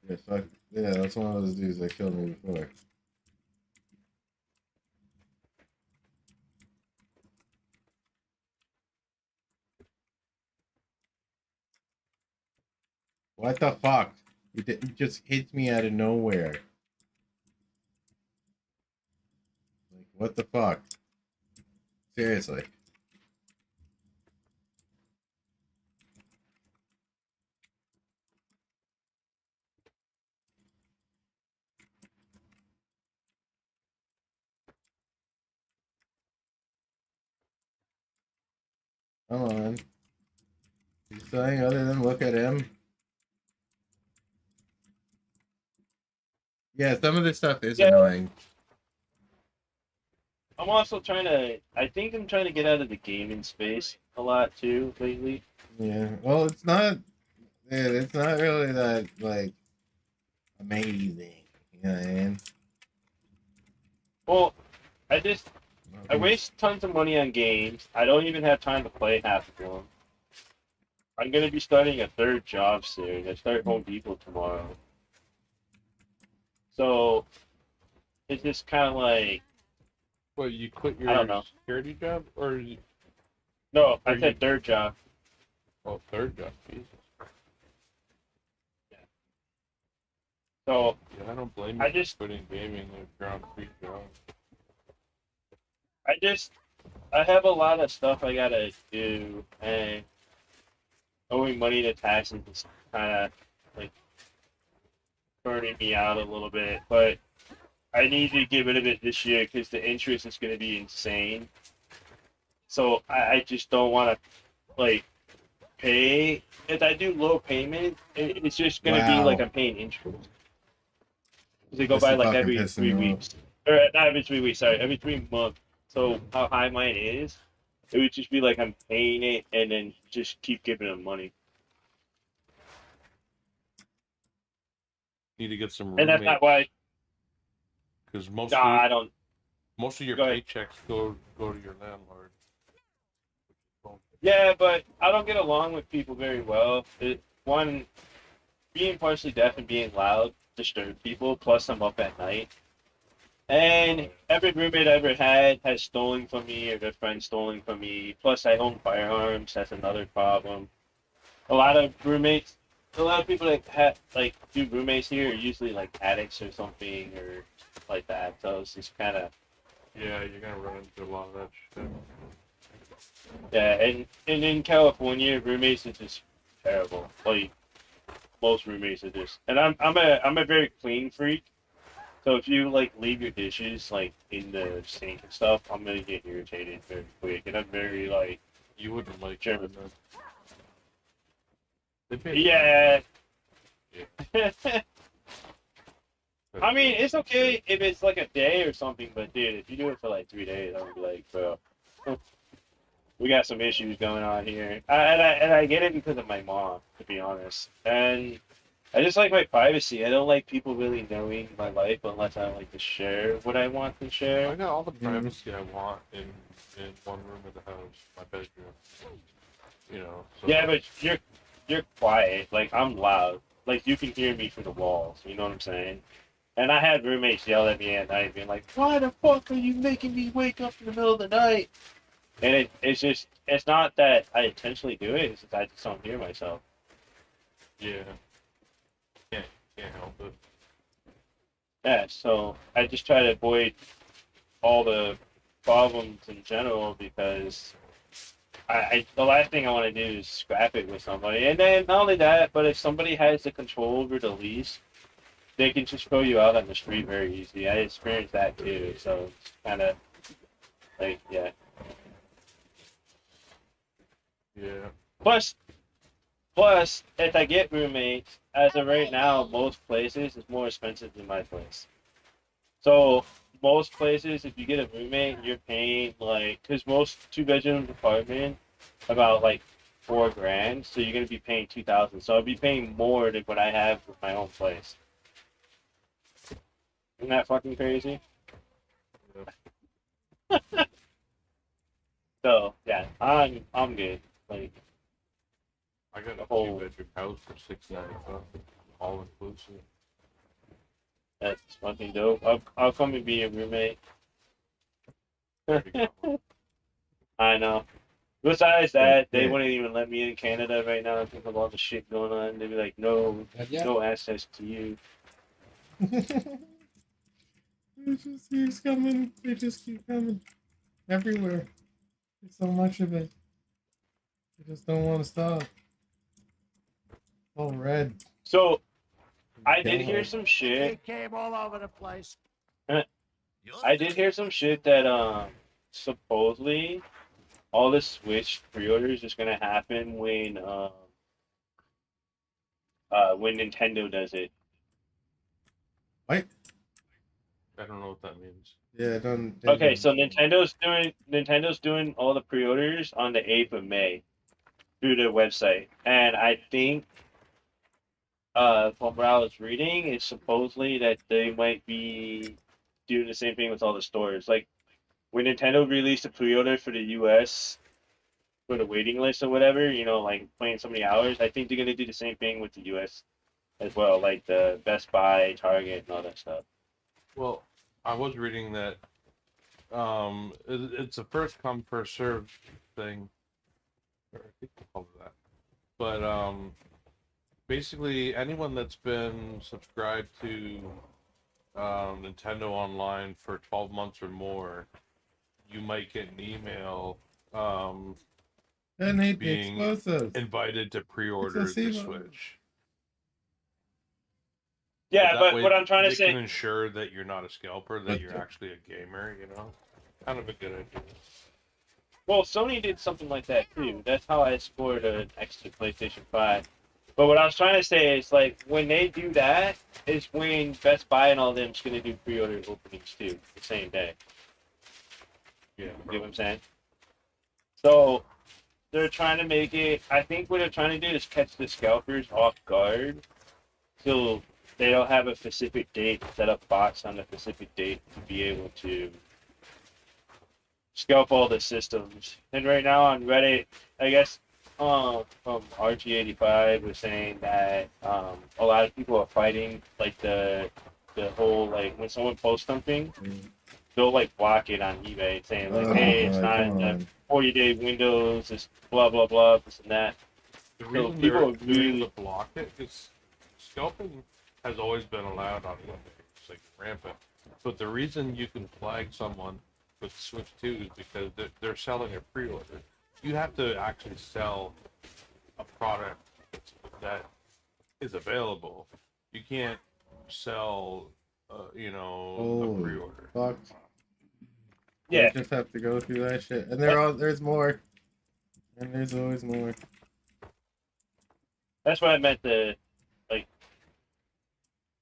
Yeah, fuck. Yeah, that's one of those dudes that killed me before. What the fuck? It just hits me out of nowhere. Like, what the fuck? Seriously. Come on. Is something other than look at him? Yeah, some of this stuff is annoying. I'm also trying to, I think I'm trying to get out of the gaming space a lot too lately. Yeah, well, it's not. Yeah, it's not really that like amazing. You know what I mean? Well, I waste tons of money on games. I don't even have time to play half of them. I'm gonna be starting a third job soon. I start Home Depot tomorrow. So it's just kind of like. Well, you quit your I don't know. security job, or No, I said third job. Oh, third job. Jesus. So Yeah, I don't blame you for quitting gaming if you're on a free job. I have a lot of stuff I gotta do, and owing money to taxes is kind of like burning me out a little bit. But I need to get rid of it this year because the interest is going to be insane. So I just don't want to like pay. If I do low payment, it's just going to be like I'm paying interest. Because they go by like every 3 weeks, or not every 3 weeks. Sorry, every 3 months. So how high mine is, it would just be like I'm paying it and then just keep giving them money. Need to get some And that's not why. Because most I don't. Most of your Go ahead. paychecks go to your landlord. Yeah, but I don't get along with people very well. One, being partially deaf and being loud disturb people. Plus, I'm up at night. And every roommate I ever had has stolen from me, or their friend stolen from me. Plus, I own firearms. That's another problem. A lot of people that have like do roommates here are usually like addicts or something or like that. So it's just kind of Yeah, you're gonna run into a lot of that shit. yeah. And in California, roommates are just terrible. Like most roommates are just. And I'm a very clean freak. So if you like leave your dishes like in the sink and stuff, I'm gonna get irritated very quick. And I'm very like You wouldn't like German. Yeah. Yeah. I mean, it's okay if it's like a day or something, but dude, if you do it for like 3 days, I'm like, bro, we got some issues going on here. And I get it because of my mom, to be honest. And I just like my privacy. I don't like people really knowing my life unless I like to share what I want to share. I got all the privacy I want in one room of the house, my bedroom. You know. So. Yeah, but you're quiet. Like I'm loud. Like you can hear me through the walls. You know what I'm saying? And I had roommates yell at me at night, being like, "Why the fuck are you making me wake up in the middle of the night?" And it's not that I intentionally do it. It's just I just don't hear myself. Yeah. Can't help it. Yeah, so I just try to avoid all the problems in general because the last thing I want to do is scrap it with somebody. And then not only that, but if somebody has the control over the lease, they can just throw you out on the street very easy. I experienced that too, so it's kind of like yeah. Yeah. Plus, if I get roommates, as of right now, most places is more expensive than my place. So most places, if you get a roommate, you're paying like, cause most 2-bedroom apartment about like $4,000, so you're gonna be paying $2,000. So I'll be paying more than what I have with my own place. Isn't that fucking crazy? Yeah. So yeah, I'm good. Like I got a whole 2-bedroom house for $695, all inclusive. That's fucking dope. I'll come and be your roommate. I know. Besides that, they wouldn't even let me in Canada right now because of all the shit going on. They'd be like, no, no access to you. It just keeps coming. They just keep coming. Everywhere. There's so much of it. They just don't want to stop. All red. So, I did hear some shit. It came all over the place. I did hear some shit that supposedly all the Switch pre-orders is gonna happen when Nintendo does it. What? I don't know what that means. Yeah, don't. Okay, so Nintendo's doing all the pre-orders on the 8th of May through their website, and I think from what I was reading, it's supposedly that they might be doing the same thing with all the stores. Like when Nintendo released a pre-order for the US for the waiting list or whatever, you know, like playing so many hours, I think they're gonna do the same thing with the US as well, like the Best Buy, Target, and all that stuff. Well, I was reading that it's a first come first serve thing. Or I think they call it that. But basically anyone that's been subscribed to Nintendo Online for 12 months or more, you might get an email being invited to pre-order the Switch. Yeah, but what I'm trying to say, can ensure that you're not a scalper, that you're actually a gamer, you know? Kind of a good idea. well, Sony did something like that too. That's how I scored an extra PlayStation 5. But what I was trying to say is, like, when they do that, is when Best Buy and all them's going to do pre-order openings too, the same day. Yeah. You know what I'm saying? So, they're trying to make it, I think what they're trying to do is catch the scalpers off guard. So, they don't have a specific date, set up bots on a specific date to be able to scalp all the systems. And right now on Reddit, I guess from RG85 was saying that a lot of people are fighting like the whole like when someone posts something, they'll like block it on eBay saying like, Oh hey, it's my not in the god. 40-day windows, it's blah blah blah, this and that. The So reason people they're are able really to block it is scalping has always been allowed on eBay. It's like rampant. But the reason you can flag someone with Switch 2 is because they're selling a pre-order. You have to actually sell a product that is available. You can't sell, a Holy pre-order. fuck. Yeah. I just have to go through that shit. And there's more. And there's always more. That's what I meant to like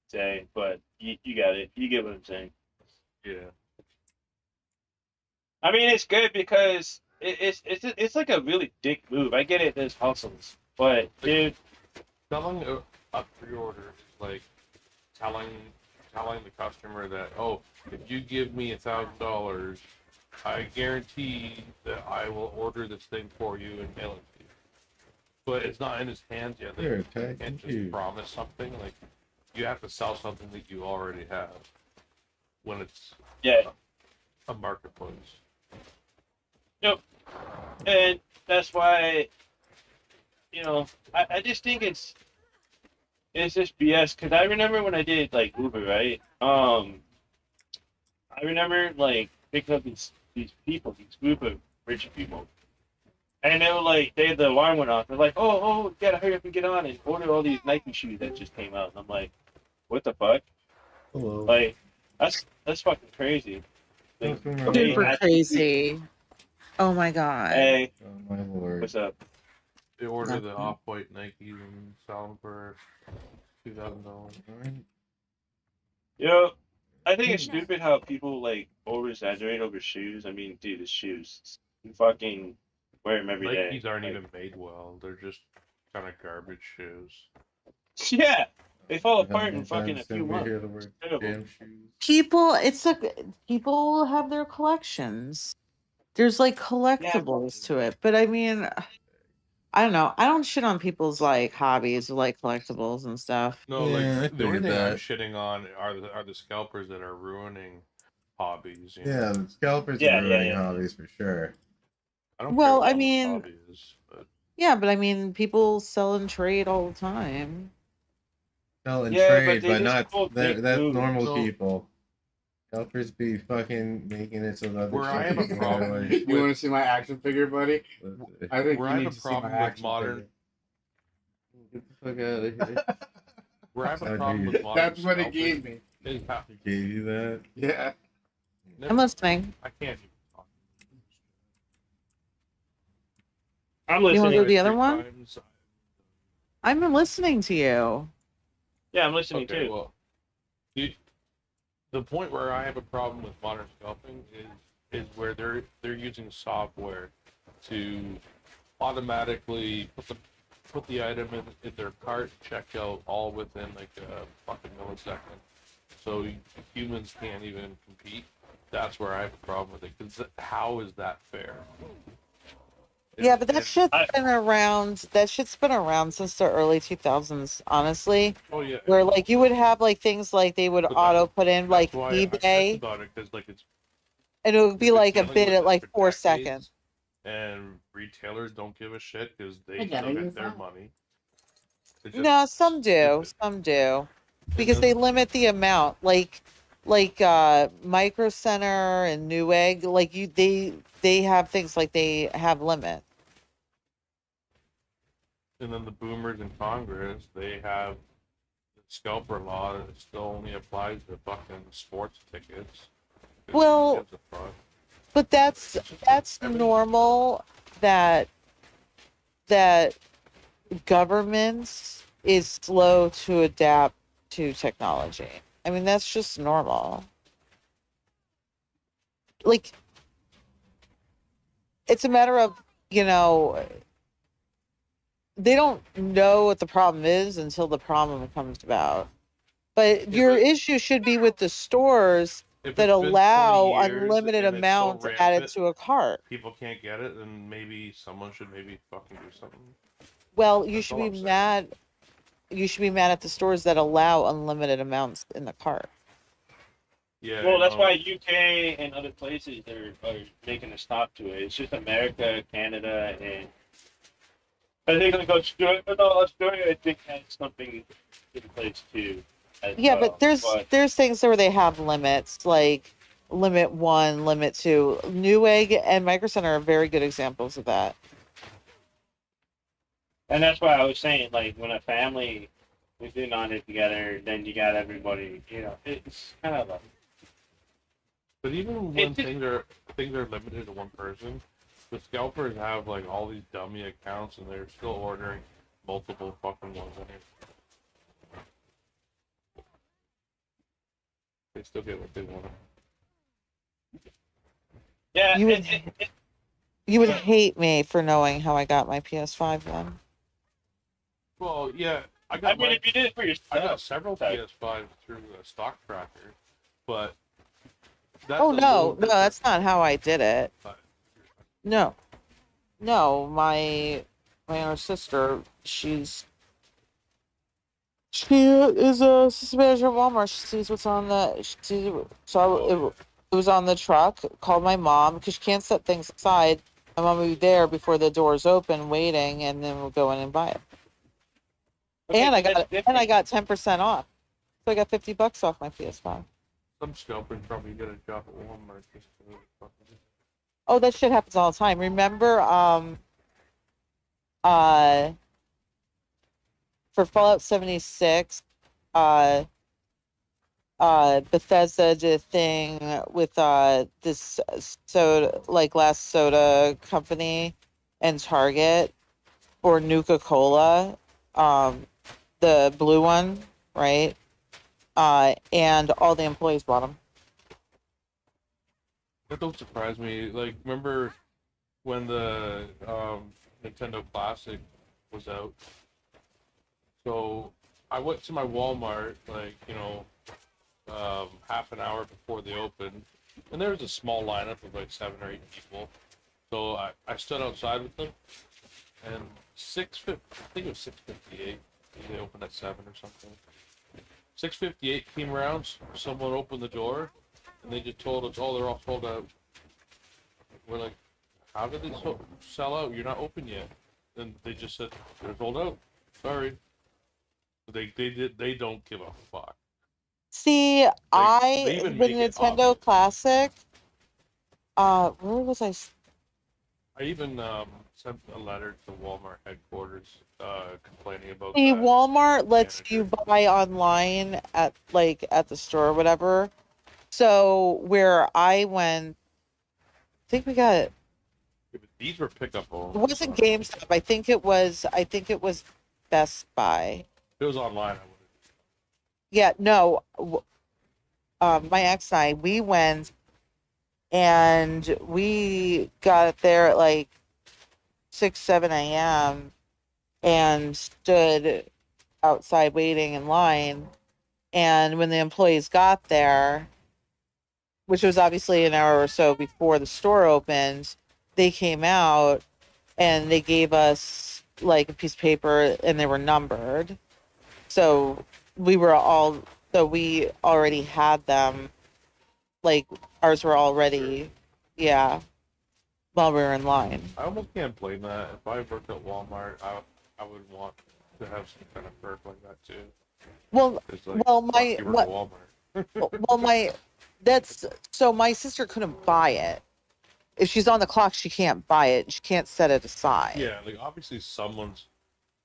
say, but you got it. You get what I'm saying. Yeah. I mean, it's good because it's like a really dick move. I get it. There's hustles, but dude, Selling a pre-order is like telling the customer that, oh, if you give me $1,000, I guarantee that I will order this thing for you and mail it to you. But it's not in his hands yet. They Here, can't thank just you. promise something. Like, you have to sell something that you already have when it's a marketplace. Yep. And that's why, I just think it's just BS. Because I remember when I did like Uber, right? I remember like picking up these people, these group of rich people, and they were like, the alarm went off. They're like, oh, you gotta hurry up and get on and order all these Nike shoes that just came out. And I'm like, what the fuck? Hello. Like, that's fucking crazy. Like, Super crazy. Oh my god. Hey. Oh my lord. What's up? They order the Nothing. off-white Nikes and sell them for $2,000. Yo, I think it's stupid how people like over exaggerate over shoes. I mean, dude, it's shoes. You fucking wear them every day. Nikes aren't Like, even made well. They're just kind of garbage shoes. yeah, they fall How apart in many fucking times a few did we months. hear the word Terrible. damn shoes? People have their collections. There's like collectibles to it, but I mean, I don't know. I don't shit on people's like hobbies or like collectibles and stuff. No, Yeah, I like the only figured thing I'm that. shitting on are the scalpers that are ruining hobbies. You Yeah, know? the scalpers are ruining hobbies for sure. I don't care Well, what I someone's mean, hobby is, but yeah, but I mean, people sell and trade all the time. Sell and Yeah, but trade, they but just not pull dick that's moves. normal So, people. Scalpers be fucking making it so that other where I have people a can problem like, You want to see my action figure, buddy? I think where you I have need a to see my problem with action modern figure. Get the fuck out of here. where I have a How'd problem you- with modern That's what it scalping gave me. is how Gave you that? Yeah. I'm listening. I can't even talk. I'm You want listening. to do the other Three one? times. I'm listening to you. Yeah, I'm listening Okay, too. well, the point where I have a problem with modern scalping is where they're using software to automatically put the item in their cart, check out all within like a fucking millisecond. So humans can't even compete. That's where I have a problem with it. Because how is that fair? Yeah, but that shit's been around. That shit's been around since the early 2000s, honestly. Oh yeah. Where like you would have like things like they would But auto put in like That's why I bitch eBay, about it, because like it's and it would be we've been like a dealing bid with at it like for 4 decades, seconds. and retailers don't give a shit because they Hey, Daddy, still you're get their fine. money. It's just No, some do, stupid. some do, And because then- they limit the amount. Like Micro Center and Newegg, like they have things like they have limit. And then the boomers in Congress, they have the scalper law that still only applies to fucking sports tickets. 'Cause who Well, gives a fuck? but that's normal that governments is slow to adapt to technology. I mean, that's just normal. Like, it's a matter of, they don't know what the problem is until the problem comes about. But your issue should be with the stores If that it's been 20 allow years unlimited and it's so amounts added rampant, to a cart. people can't get it, then maybe someone should maybe fucking do something. Well, you That's should all be I'm saying. mad. You should be mad at the stores that allow unlimited amounts in the cart. Yeah. Well, that's no. why UK and other places are making a stop to it. It's just America, Canada, and I think like Australia. No, Australia, I think has something in place too. As Yeah, well. but there's things where they have limits, like limit 1, limit 2. Newegg and Micro Center are very good examples of that. And that's why I was saying, like, when a family is in on it together, then you got everybody. You know, it's kind of like. But even when things are limited to one person, the scalpers have like all these dummy accounts, and they're still ordering multiple fucking ones in here. They still get what they want. Yeah, You would hate me for knowing how I got my PS5 then. Well, yeah, I got. I mean, if you did it for yourself, I got several PS5s through a stock tracker, but that's Oh a no, little no, that's not how I did it. But No, my older sister, she is a assistant manager at Walmart. She sees what's on the. She sees, so it was on the truck. Called my mom because she can't set things aside. My mom would be there before the doors open, waiting, and then we'll go in and buy it. Okay, and I but that's got 10% off, so I got $50 off my PS5. some scalpers probably get a job at Walmart just to fucking. Oh, that shit happens all the time. Remember, for Fallout 76, Bethesda did a thing with this soda, like last soda company and Target, or Nuka-Cola, the blue one, right? And all the employees bought them. That don't surprise me. Like, remember when the Nintendo Classic was out? So I went to my Walmart, like, half an hour before they opened, and there was a small lineup of like 7 or 8 people. So I stood outside with them, and I think it was 6:58. They opened at 7 or something. 6:58 came around. Someone opened the door, and they just told us, "Oh, they're all sold out." We're like, "How did they sell out? You're not open yet." And they just said they're sold out. Sorry. They don't give a fuck. See, they the even make it Nintendo Classic, where was I? I even sent a letter to Walmart headquarters complaining about See, that. Walmart lets you buy online at the store or whatever. So where I went, I think we got it. These were pickup It only. wasn't GameStop. I think it was Best Buy. If it was online, I would. Yeah, no. My ex and I, we went and we got there at like 6, 7 a.m. and stood outside waiting in line. And when the employees got there, which was obviously an hour or so before the store opened, they came out and they gave us like a piece of paper and they were numbered. So we already had them. Like ours were already, yeah, while we were in line. I almost can't blame that. If I worked at Walmart, I would want to have some kind of perk like that too. Well, Like, well, fuck, my you were at Walmart. well, my sister couldn't buy it. If she's on the clock, she can't buy it. She can't set it aside. Yeah, like obviously someone's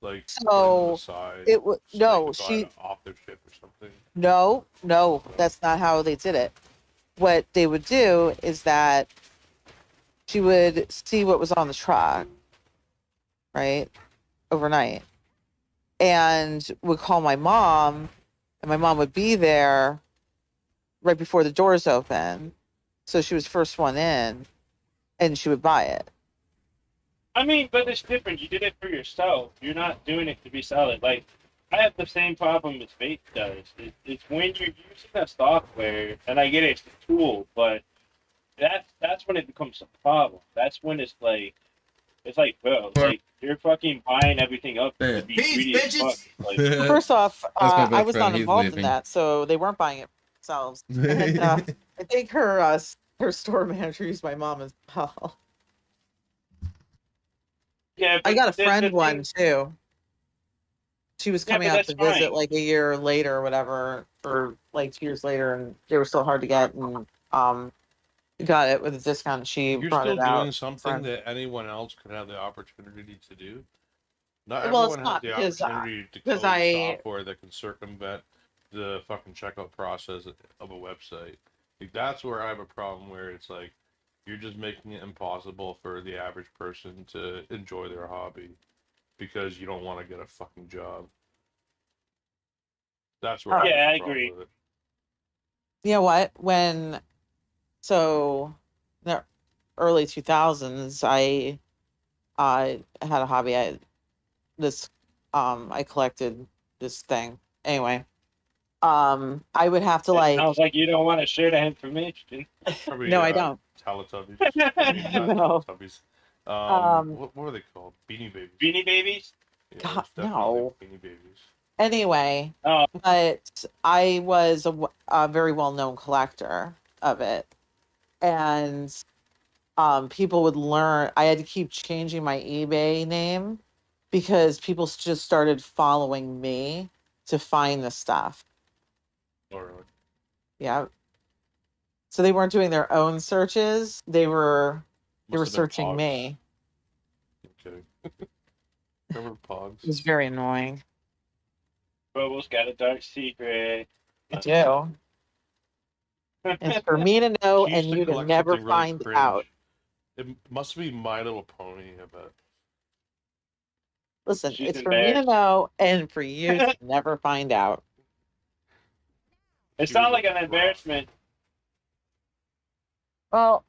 like So aside it was so no, they can buy she it off their ship or something. no, that's not how they did it. What they would do is that she would see what was on the truck, right, overnight, and would call my mom, and my mom would be there right before the doors open, so she was first one in, and she would buy it. I mean, but it's different. You did it for yourself. You're not doing it to be selling. Like, I have the same problem as Faith does. It's when you're using the software, and I get it's a tool, but that's when it becomes a problem. That's when it's like, bro, like you're fucking buying everything up to be greedy as fuck. Like, First off, That's my I best was friend. not He's involved in leaving. that, so they weren't buying it themselves. And I think her store manager used my mom as well. yeah, I but got a the friend one thing, too. She was yeah, coming but out that's to visit fine. like a year later or whatever, or like 2 years later, and they were still hard to get, and got it with a discount. She You're brought still it out. doing something that anyone else could have the opportunity to do. Not Well, it's everyone has not the because opportunity to because code I software that can circumvent the fucking checkout process of a website. Like that's where I have a problem where it's like you're just making it impossible for the average person to enjoy their hobby because you don't want to get a fucking job. That's where I have Yeah, I a problem agree. with it. you know what so the early 2000s I had a hobby. I collected this thing. Anyway, I would have to It like sounds like you don't want to share the information. Probably no, I don't. Teletubbies. Maybe not No. Teletubbies. Um, what are they called? Beanie Babies. Beanie Babies? Yeah, God, it's definitely no. Beanie Babies. Anyway, but I was a very well-known collector of it, and people would learn. I had to keep changing my eBay name because people just started following me to find the stuff. Oh, really? Yeah. So they weren't doing their own searches. They were Must have been searching Pogs. me. I'm kidding. Remember Pogs? It was very annoying. Bobo's got a dark secret. I do. It's for me to know She used and to you to collect never something really find cringe. out. It must be My Little Pony, I bet. Listen, She's it's for me to embarrassed. know and for you to never find out. It sounds like an embarrassment. Well,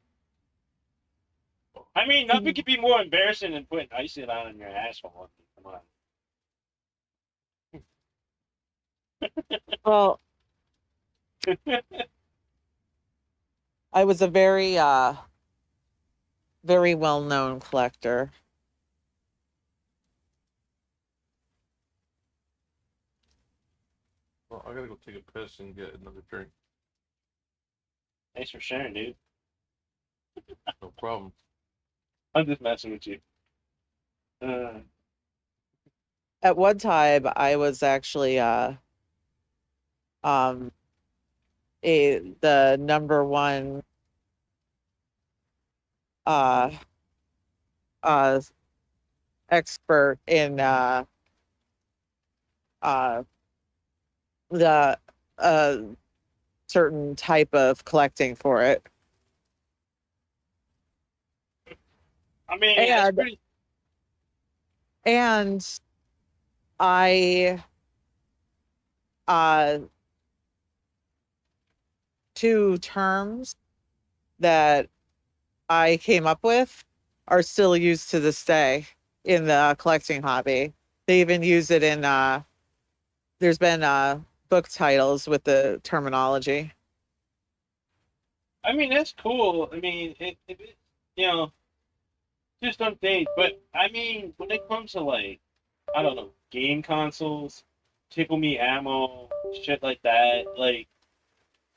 I mean, nothing could be more embarrassing than putting icing on your asshole. Come on. well, I was a very very well-known collector. Well, I gotta go take a piss and get another drink. Thanks for sharing, dude. No problem. I'm just messing with you. At one time I was actually the number one uh uh expert in uh the certain type of collecting for it. I mean, that's pretty. And I two terms that I came up with are still used to this day in the collecting hobby. They even use it in there's been book titles with the terminology. I mean, that's cool. I mean, you know, just some things. But I mean, when it comes to like, I don't know, game consoles, tickle me ammo, shit like that, like,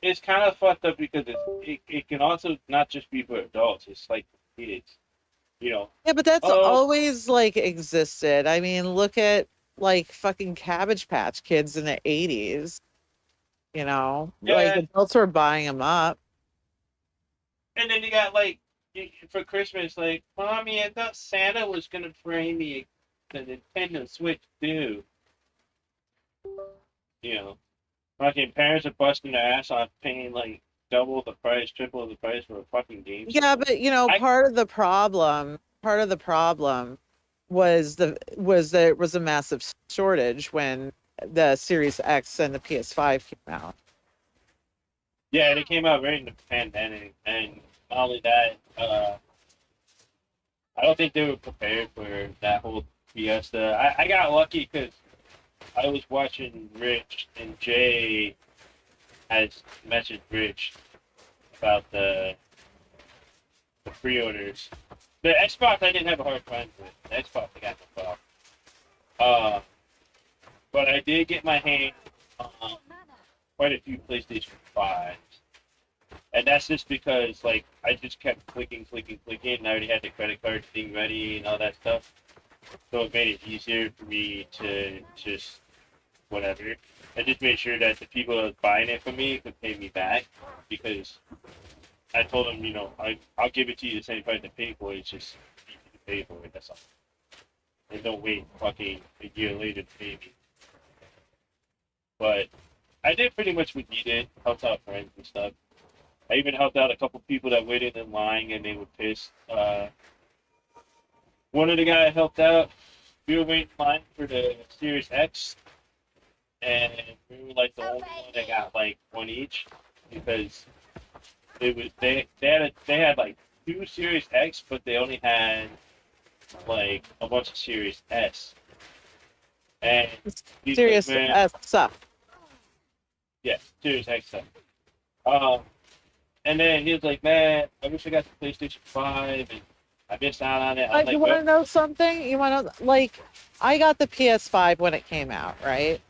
it's kind of fucked up because it can also not just be for adults. It's like for kids, you know. Yeah, but that's Oh, always like existed. I mean, look at like fucking Cabbage Patch Kids in the 80s, you know? Like yeah. adults were buying them up. And then you got like for Christmas, like, Mommy, I thought Santa was gonna bring me the Nintendo Switch too. You know, fucking parents are busting their ass off paying like double the price, triple the price for a fucking game. Yeah, but you know, part of the problem was that it was a massive shortage when the Series X and the PS5 came out. Yeah, and it came out right in the pandemic, and not only that, I don't think they were prepared for that whole fiesta. I got lucky because I was watching Rich, and Jay has messaged Rich about the pre-orders. The Xbox I didn't have a hard time with. The Xbox I got no problem. But I did get my hand on quite a few PlayStation 5s. And that's just because, like, I just kept clicking, and I already had the credit card thing ready and all that stuff. So it made it easier for me to just, whatever. I just made sure that the people that was buying it for me could pay me back, because I told them, you know, I'll give it to you the same price to pay for it, it's just you to pay for it, that's all. And don't wait fucking a year later to pay me. But I did pretty much what you did, helped out friends and stuff. I even helped out a couple people that waited in line and they were pissed. One of the guys I helped out, we were waiting in line for the Series X, and we were like the only one that got like one each, because they had like 2 Series X, but they only had like a bunch of Series S. And these Serious man, stuff. yeah, Series X stuff. And then he was like, man, I wish I got the PlayStation 5 and I missed out on it. I'm like, You want to know something? You want to, like, I got the PS5 when it came out, right?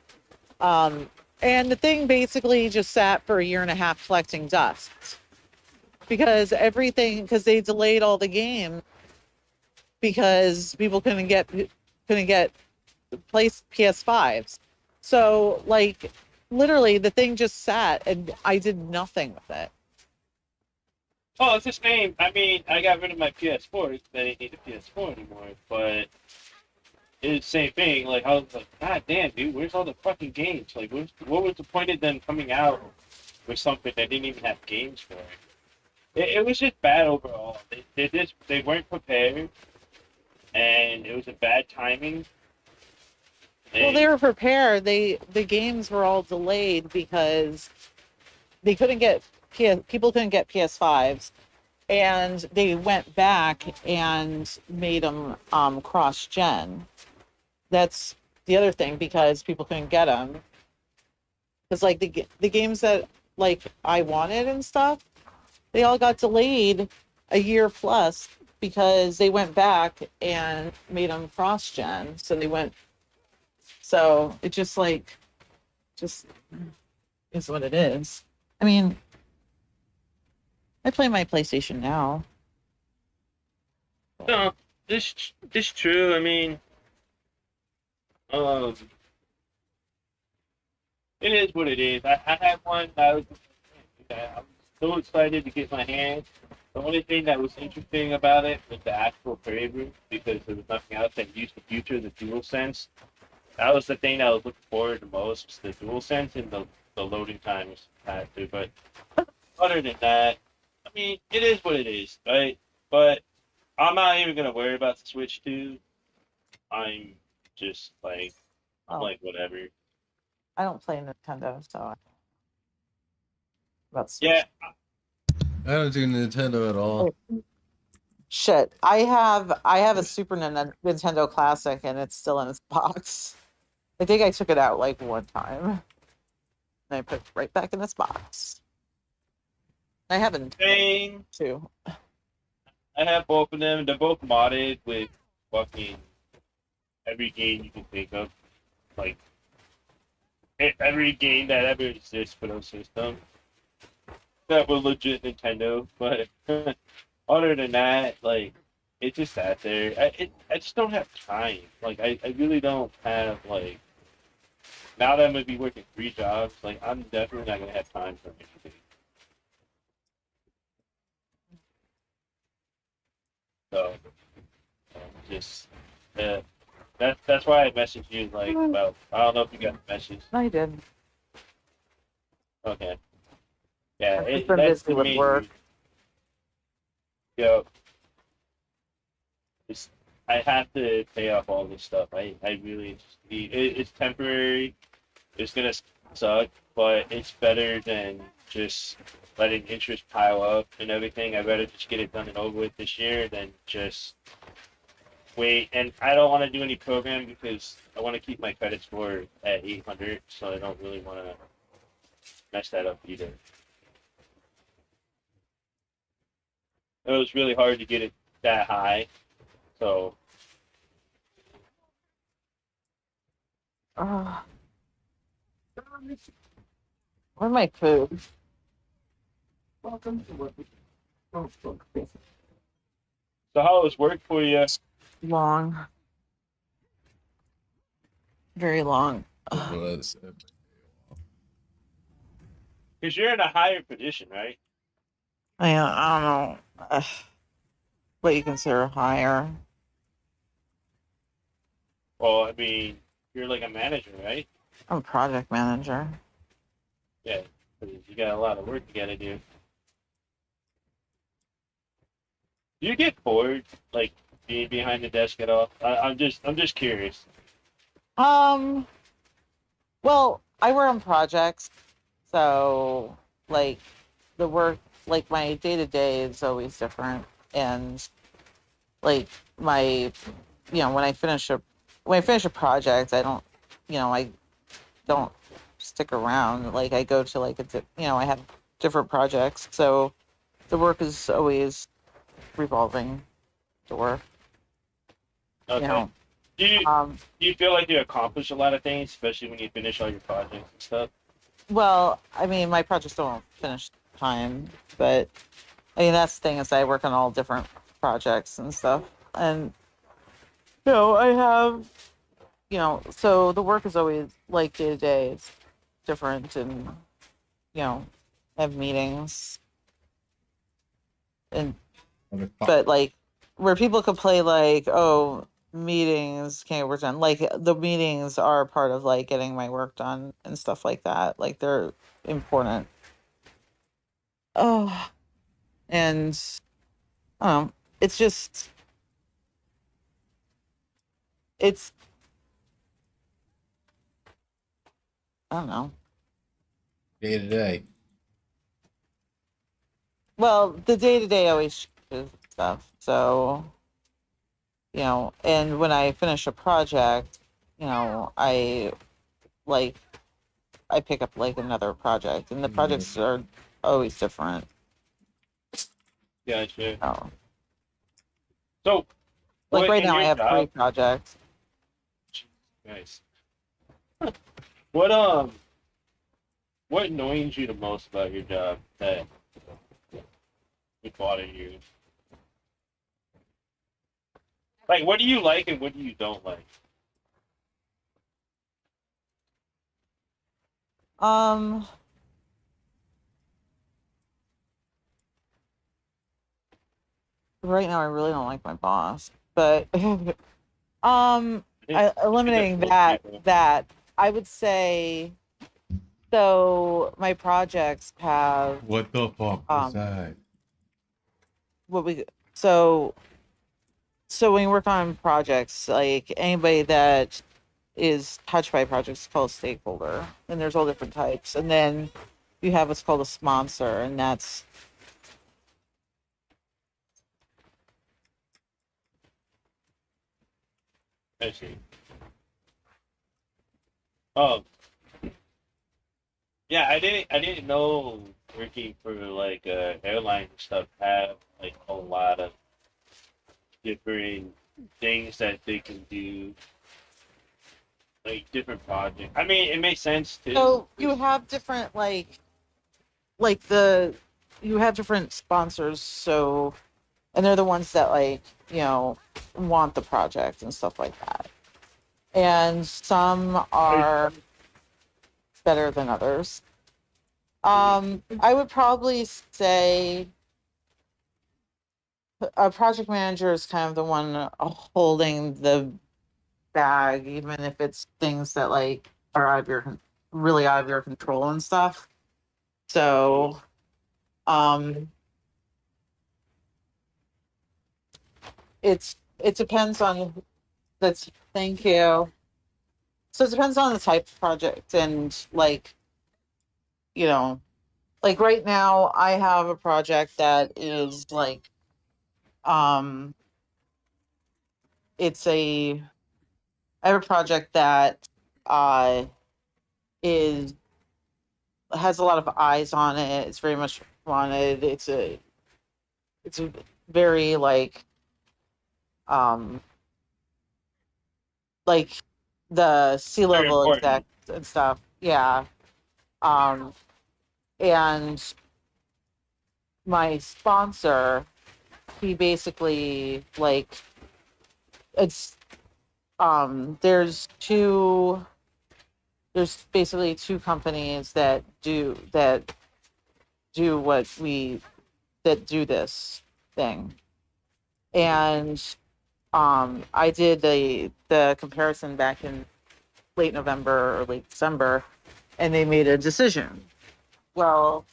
And the thing basically just sat for a year and a half collecting dust, because they delayed all the games because people couldn't get PS5s. So, like, literally the thing just sat and I did nothing with it. oh, it's the same. I mean, I got rid of my PS4. I didn't need a PS4 anymore, but it's the same thing. Like, I was like, God damn, dude, where's all the fucking games? Like, what was the point of them coming out with something that didn't even have games for it? It was just bad overall. They weren't prepared, and it was a bad timing. Well, they were prepared. The games were all delayed because they couldn't get people couldn't get PS5s, and they went back and made them cross-gen. That's the other thing, because people couldn't get them. Because like the games that like I wanted and stuff, they all got delayed a year plus because they went back and made them cross-gen. So it just is what it is. I mean, I play my PlayStation now. No, this true. I mean, it is what it is. I had one. I'm so excited to get my hands. The only thing that was interesting about it was the actual playroom, because there was nothing else that used the future of the DualSense. That was the thing that I was looking forward to most, was the DualSense, and the loading time was faster. But other than that, I mean, it is what it is, right? But I'm not even gonna worry about the Switch 2. I'm just like, like, whatever. I don't play Nintendo, so that's Yeah. I don't do Nintendo at all. shit. I have a Super Nintendo Classic, and it's still in its box. I think I took it out like one time, and I put it right back in its box. I haven't. Same. Too. I have both of them. They're both modded with fucking every game you can think of. Like, every game that ever exists for those systems that were legit Nintendo. But other than that, like, it just sat there. I just don't have time. Like, I really don't have, like, now that I'm going to be working 3 jobs, like, I'm definitely not going to have time for anything. So, just, that's why I messaged you, like, about, I don't know if you got the message. I did. Okay. Yeah, I've just been that's busy the with main work. reason. Yep. I have to pay off all this stuff. I really just need it's temporary. It's gonna suck, but it's better than just letting interest pile up and everything. I'd rather just get it done and over with this year than just wait, and I don't want to do any program because I want to keep my credit score at 800, so I don't really want to mess that up either. It was really hard to get it that high, so Where's my food? so how was work for you? Long. Very long. Because you're in a higher position, right? I don't know what you consider higher. Well, I mean, you're like a manager, right? I'm a project manager. Yeah, 'cause you got a lot of work you got to do. Do you get bored, like being behind the desk at all? I'm just curious. Well, I work on projects, so like the work, like my day to day is always different, and like my, when I finish a project, I don't, I don't stick around. Like I go to like I have different projects, so the work is always revolving door. Okay. Do you feel like you accomplish a lot of things, especially when you finish all your projects and stuff? Well, I mean, my projects don't finish time, but I mean that's the thing is I work on all different projects and stuff, and I have, so the work is always like day to day. It's different, and I have meetings, and but like where people could play like, oh, meetings can't get work done. Like the meetings are part of like getting my work done and stuff like that. Like they're important. Oh, and it's just it's I don't know. Day to day. Well, the day to day always changes stuff. So, and when I finish a project, I like I pick up like another project, and the projects are always different. Gotcha. Oh. So, Like right in now, I your have 3 job- projects. Nice. What annoys you the most about your job that would bother you? Like, what do you like and what do you don't like? Right now, I really don't like my boss, but eliminating that I would say. So my projects have What the fuck was that? what we so when you work on projects, like anybody that is touched by projects is called a stakeholder, and there's all different types, and then you have what's called a sponsor, and that's I see. Oh, yeah, I didn't know working for like airline and stuff have like a lot of different things that they can do, like different projects. I mean, it makes sense too. so you have different you have different sponsors, so and they're the ones that want the project and stuff like that, and some are better than others. I would probably say a project manager is kind of the one holding the bag, even if it's things that are really out of your control and stuff. So, it depends on that's thank you. So it depends on the type of project and like right now I have a project that is um it's a I have a project that is has a lot of eyes on it. It's very much wanted. It's a very like the C Very level important. execs and stuff. Yeah. And my sponsor, he basically it's there's basically two companies that do this thing. And I did the comparison back in late November or late December, and they made a decision. Well,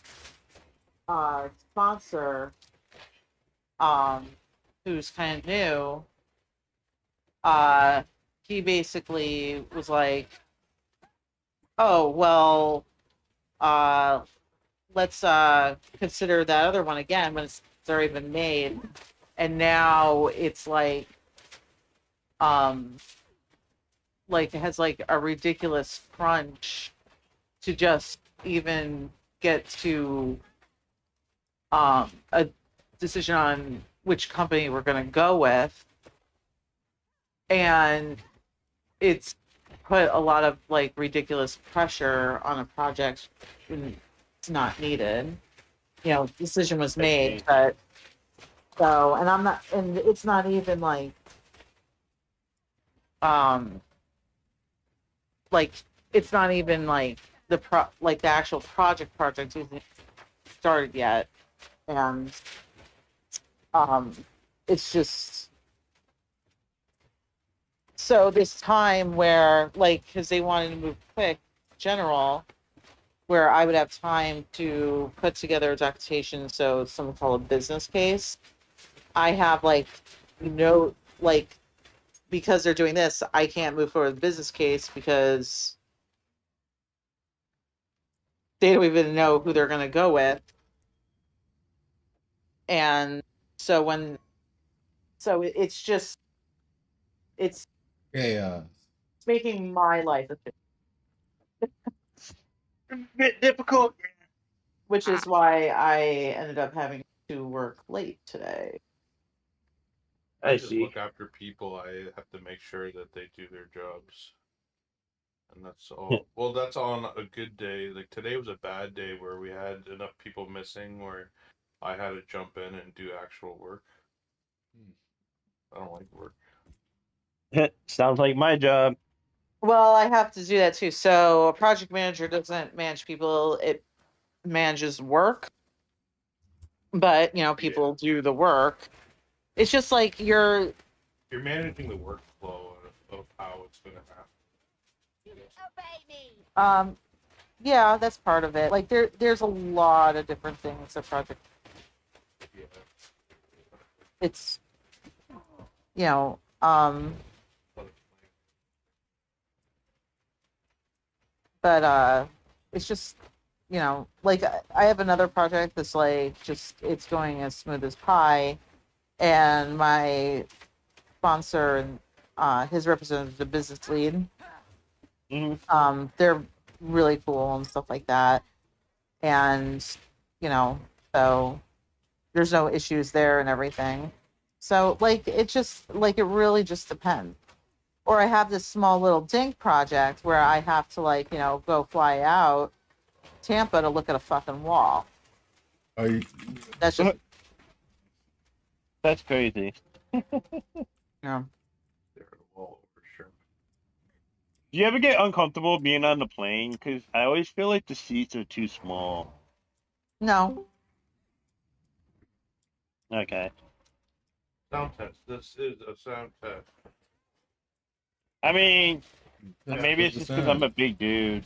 sponsor, who's kind of new, he basically was like, "Oh well, let's consider that other one again when it's already been made," and now it's like it has like a ridiculous crunch to just even get to a decision on which company we're going to go with, and it's put a lot of like ridiculous pressure on a project when it's not needed. You know, decision was made, but so, and I'm not, and it's not even like it's not even like the actual project isn't started yet, and it's just so this time where because they wanted to move quick, general, where I would have time to put together a documentation, so it's something called a business case. I have because they're doing this, I can't move forward with the business case because they don't even know who they're going to go with. And so it's just it's Yeah. it's making my life A bit difficult. which is why I ended up having to work late today. I just look after people. I have to make sure that they do their jobs. And that's all. Well, that's on a good day. Like today was a bad day where we had enough people missing where I had to jump in and do actual work. I don't like work. Sounds like my job. Well, I have to do that too. So a project manager doesn't manage people, it manages work. But, people do the work. It's just like you're managing the workflow of how it's going to happen. Yeah, that's part of it. Like there's a lot of different things a project. Yeah. It's but it's just I have another project that's it's going as smooth as pie, and my sponsor and his representative, the business lead, they're really cool and stuff like that, and so there's no issues there and everything. So it really just depends. Or I have this small little dink project where I have to go fly out Tampa to look at a fucking wall. That's just That's crazy. yeah. Do you ever get uncomfortable being on the plane? Because I always feel like the seats are too small. No. Okay. Sound test. This is a sound test. I mean, maybe it's just because I'm a big dude.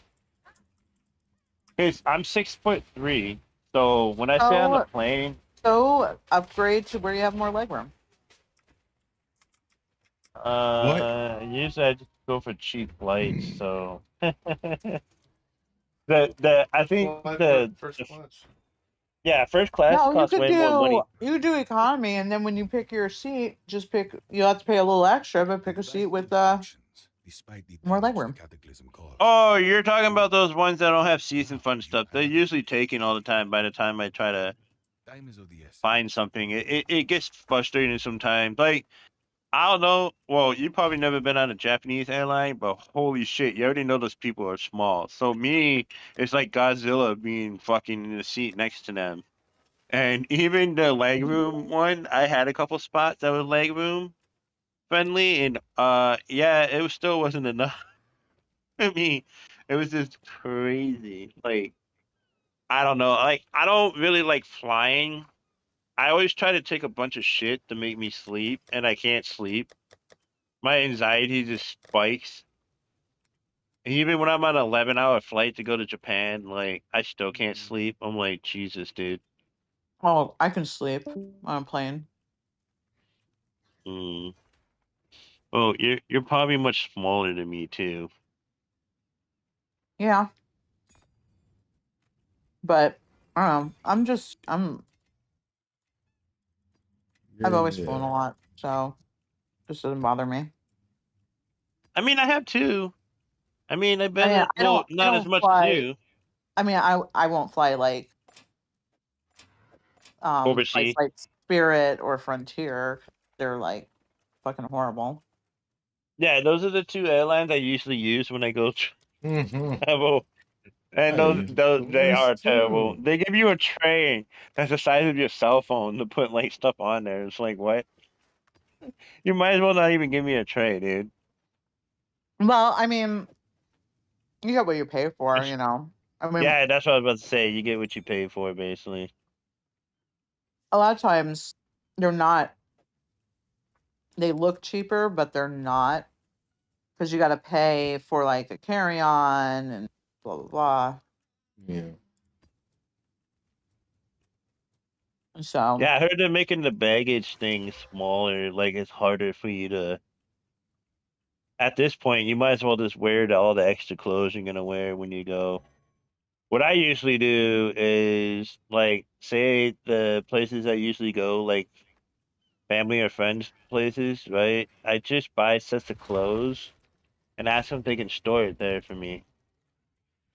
Because I'm 6'3", so when I sit on the plane, So upgrade to where you have more legroom. usually I just go for cheap flights. So I think first class. Yeah, first class No, costs way more money. you could do economy, and then when you pick your seat, just pick. You'll have to pay a little extra, but pick a seat with more legroom. Oh, you're talking about those ones that don't have season fun stuff. They're usually taken all the time by the time I try to find something. It gets frustrating sometimes. Like, I don't know. Well, you probably never been on a Japanese airline, but holy shit, you already know those people are small. So me, it's like Godzilla being fucking in the seat next to them. And even the legroom one, I had a couple spots that were legroom friendly, and yeah, it was still wasn't enough. I mean, it was just crazy. Like, I don't know. Like, I don't really like flying. I always try to take a bunch of shit to make me sleep, and I can't sleep. My anxiety just spikes. And even when I'm on an 11-hour flight to go to Japan, like, I still can't sleep. I'm like, Jesus, dude. Oh, I can sleep on a plane. Mm. Oh, you're probably much smaller than me too. Yeah, but I don't know. I've always flown a lot, so this doesn't bother me. I mean, I have too. I mean, I've I mean, been well, I not as don't much as fly. you. I mean, I won't fly like Overseas. like Spirit or Frontier. They're like fucking horrible. Yeah, those are the two airlines I usually use when I go travel. And I those use those they yours are terrible. too. They give you a tray that's the size of your cell phone to put like stuff on there. It's like what? You might as well not even give me a tray, dude. Well, I mean, you get what you pay for, It's, I mean, yeah, that's what I was about to say. You get what you pay for, basically. a lot of times they're not. They look cheaper, but they're not because you got to pay for like a carry-on and blah blah blah. Yeah. So Yeah, I heard they're making the baggage thing smaller. Like it's harder for you to. At this point, you might as well just wear all the extra clothes you're gonna wear when you go. What I usually do is like say the places I usually go, like family or friends places, right? I just buy sets of clothes and ask them if they can store it there for me.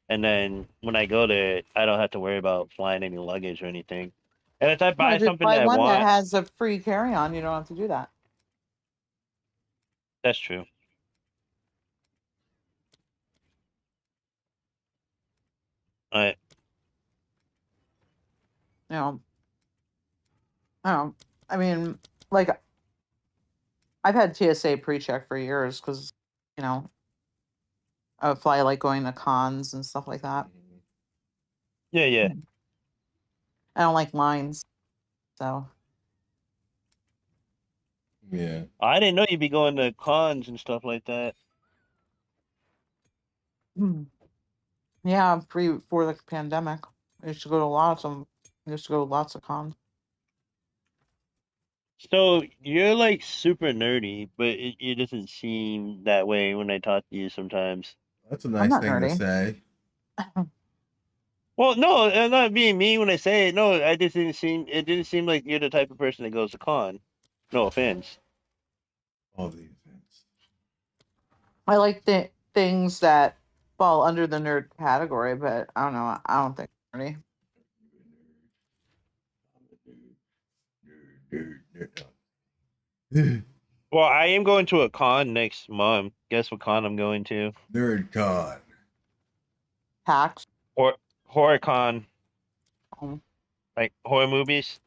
And then when I go there, I don't have to worry about flying any luggage or anything. And if I no, buy just something buy that I one that want, has a free carry-on. You don't have to do that. that's true. I You know, I don't. I mean, like I've had TSA pre-check for years because you know I would fly like going to cons and stuff like that. yeah, yeah. I don't like lines, so Yeah. I didn't know you'd be going to cons and stuff like that. yeah. Before the pandemic, I used to go to lots of. I used to go to lots of cons. So you're like super nerdy, but it doesn't seem that way when I talk to you sometimes. That's a I'm nice not thing to nerdy. say. Well, no, I'm not being mean when I say it. No, I just didn't seem. It didn't seem like you're the type of person that goes to con. No offense. All the events. I like the things that fall under the nerd category, but I don't know. I don't think I'm nerdy. Well, I am going to a con next month. Guess what con I'm going to? Nerd con. Hacks. Or horror con, Um, like horror movies.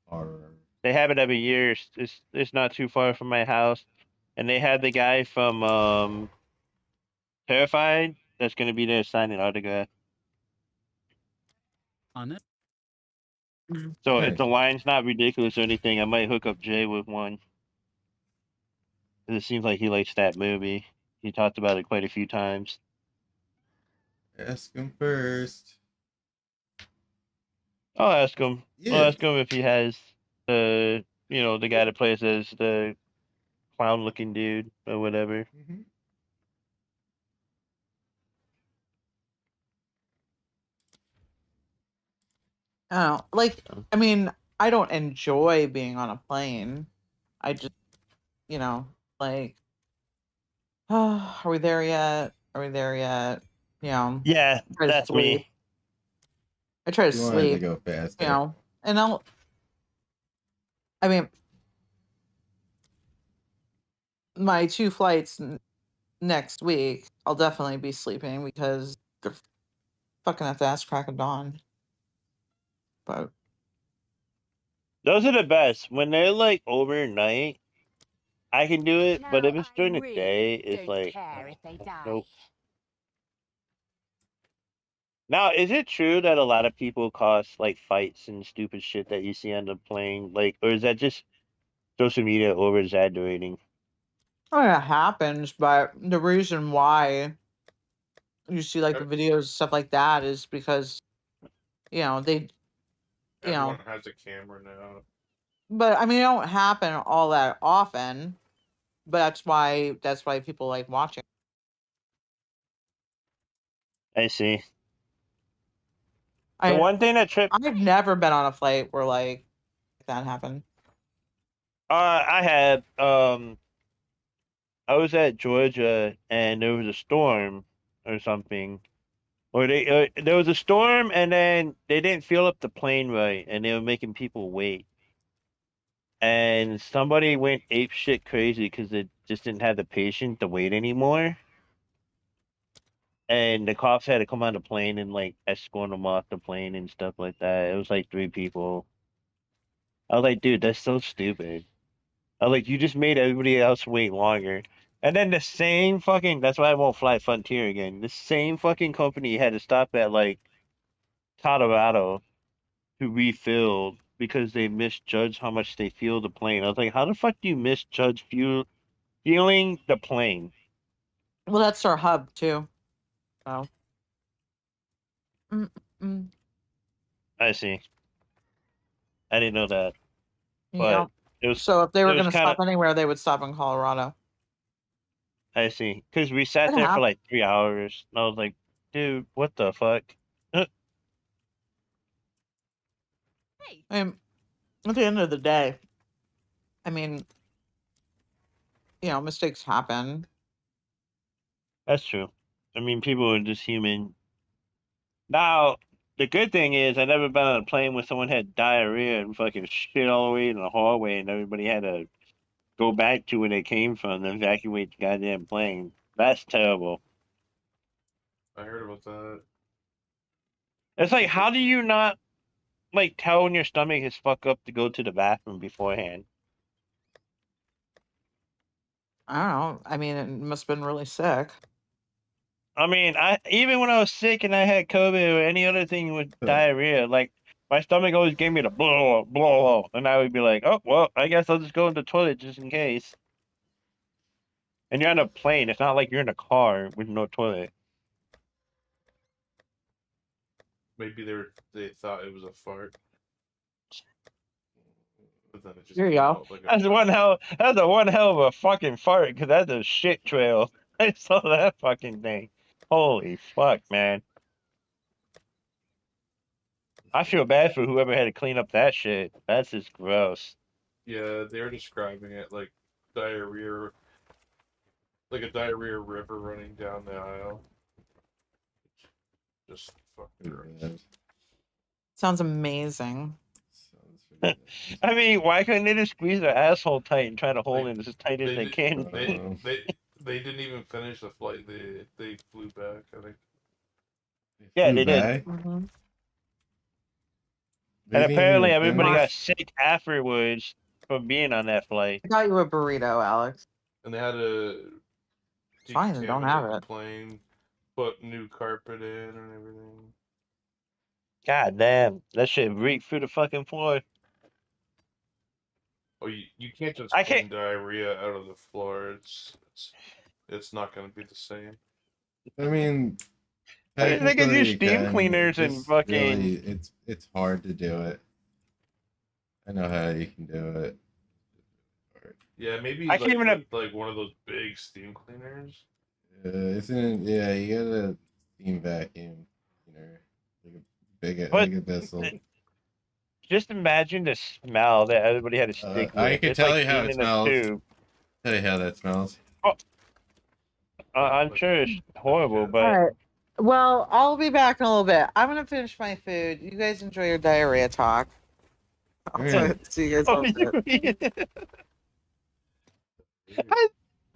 Horror. They have it every year. It's not too far from my house, and they had the guy from Terrified that's going to be there signing autograph. On it. So if Nice. the line's not ridiculous or anything, I might hook up Jay with one. 'Cause it seems like he likes that movie. He talked about it quite a few times. Ask him first. I'll ask him. I'll Yeah. ask him if he has the guy that plays as the clown-looking dude or whatever. I don't know. Like, I mean, I don't enjoy being on a plane. I just, you know, like, oh, are we there yet? Are we there yet? You know, Yeah, try to that's sleep. me. I try to You wanted to sleep, go faster. you know, and I mean, my 2 flights next week, I'll definitely be sleeping because they're fucking at the ass crack of dawn. But Those are the best. When they're like overnight, I can do it, but if it's during the day, it's like nope. Now, is it true that a lot of people cause like fights and stupid shit that you see on the plane? Like, or is that just social media over exaggerating? I mean, it happens, but the reason why you see like the videos stuff like that is because you know they you know Everyone has a camera now. but I mean it don't happen all that often, but that's why people like watching. I see. The one thing that tripped I've never been on a flight where like that happened. I had I was at Georgia and there was a storm or something. Or there was a storm and then they didn't fill up the plane right and they were making people wait. And somebody went ape shit crazy because they just didn't have the patience to wait anymore. And the cops had to come on the plane and like escort them off the plane and stuff like that. It was like 3 people. I was like, dude, that's so stupid. I was like, you just made everybody else wait longer. And then the same fucking, that's why I won't fly Frontier again. The same fucking company had to stop at like Colorado to refill because they misjudged how much they fuel the plane. I was like, how the fuck do you misjudge fueling the plane? Well, that's our hub too. So. Mm-mm. I see. I didn't know that. Yeah. But it was So if they it were was going to kind of stop anywhere, they would stop in Colorado. I see. Because we sat It there for happened. like 3 hours and I was like, dude, what the fuck? I mean, at the end of the day, I mean, you know, mistakes happen. That's true. I mean, people are just human. Now, the good thing is I never been on a plane where someone had diarrhea and fucking shit all the way in the hallway and everybody had to go back to where they came from and evacuate the goddamn plane. That's terrible. I heard about that. It's like, how do you not like tell when your stomach is fucked up to go to the bathroom beforehand? I don't know. I mean, it must have been really sick. I mean, I even when I was sick and I had COVID or any other thing with diarrhea, like my stomach always gave me the blow, and I would be like, oh well, I guess I'll just go in the toilet just in case. And you're on a plane; it's not like you're in a car with no toilet. Maybe they thought it was a fart. But then it just Here you came go. out like a That's a one hell of a fucking fart because that's a shit trail. I saw that fucking thing. Holy fuck, man! I feel bad for whoever had to clean up that shit. That's just gross. Yeah, they're describing it like diarrhea, like a diarrhea river running down the aisle. Just fucking gross. Sounds amazing. I mean, why couldn't they just squeeze their asshole tight and try to hold Like, it as tight as they can? they didn't even finish the flight. They flew back. I think. Yeah, Flew they did. back? Mhm. They And didn't apparently even everybody got finish? sick afterwards from being on that flight. I got you a burrito, Alex. And they had to Fine, then don't have decontaminate the it. plane, put new carpet in and everything. God damn, that shit reeked through the fucking floor. Oh, you can't just I can't. clean diarrhea out of the floor. It's not going to be the same. I mean, I mean, they could technically use you steam can. cleaners and Just fucking. really, it's hard to do it. I know how you can do it. Yeah, maybe I can't like even with like one of those big steam cleaners. Isn't it? Yeah, you got a steam vacuum, like a But big vessel. just imagine the smell that everybody had to stick with. I can It's tell like you how being it in a smells. tube. Tell you how that smells. I'm sure it's horrible, All but right. Well, I'll be back in a little bit. I'm gonna finish my food. You guys enjoy your diarrhea talk. I'll see you guys Oh, in a you bit.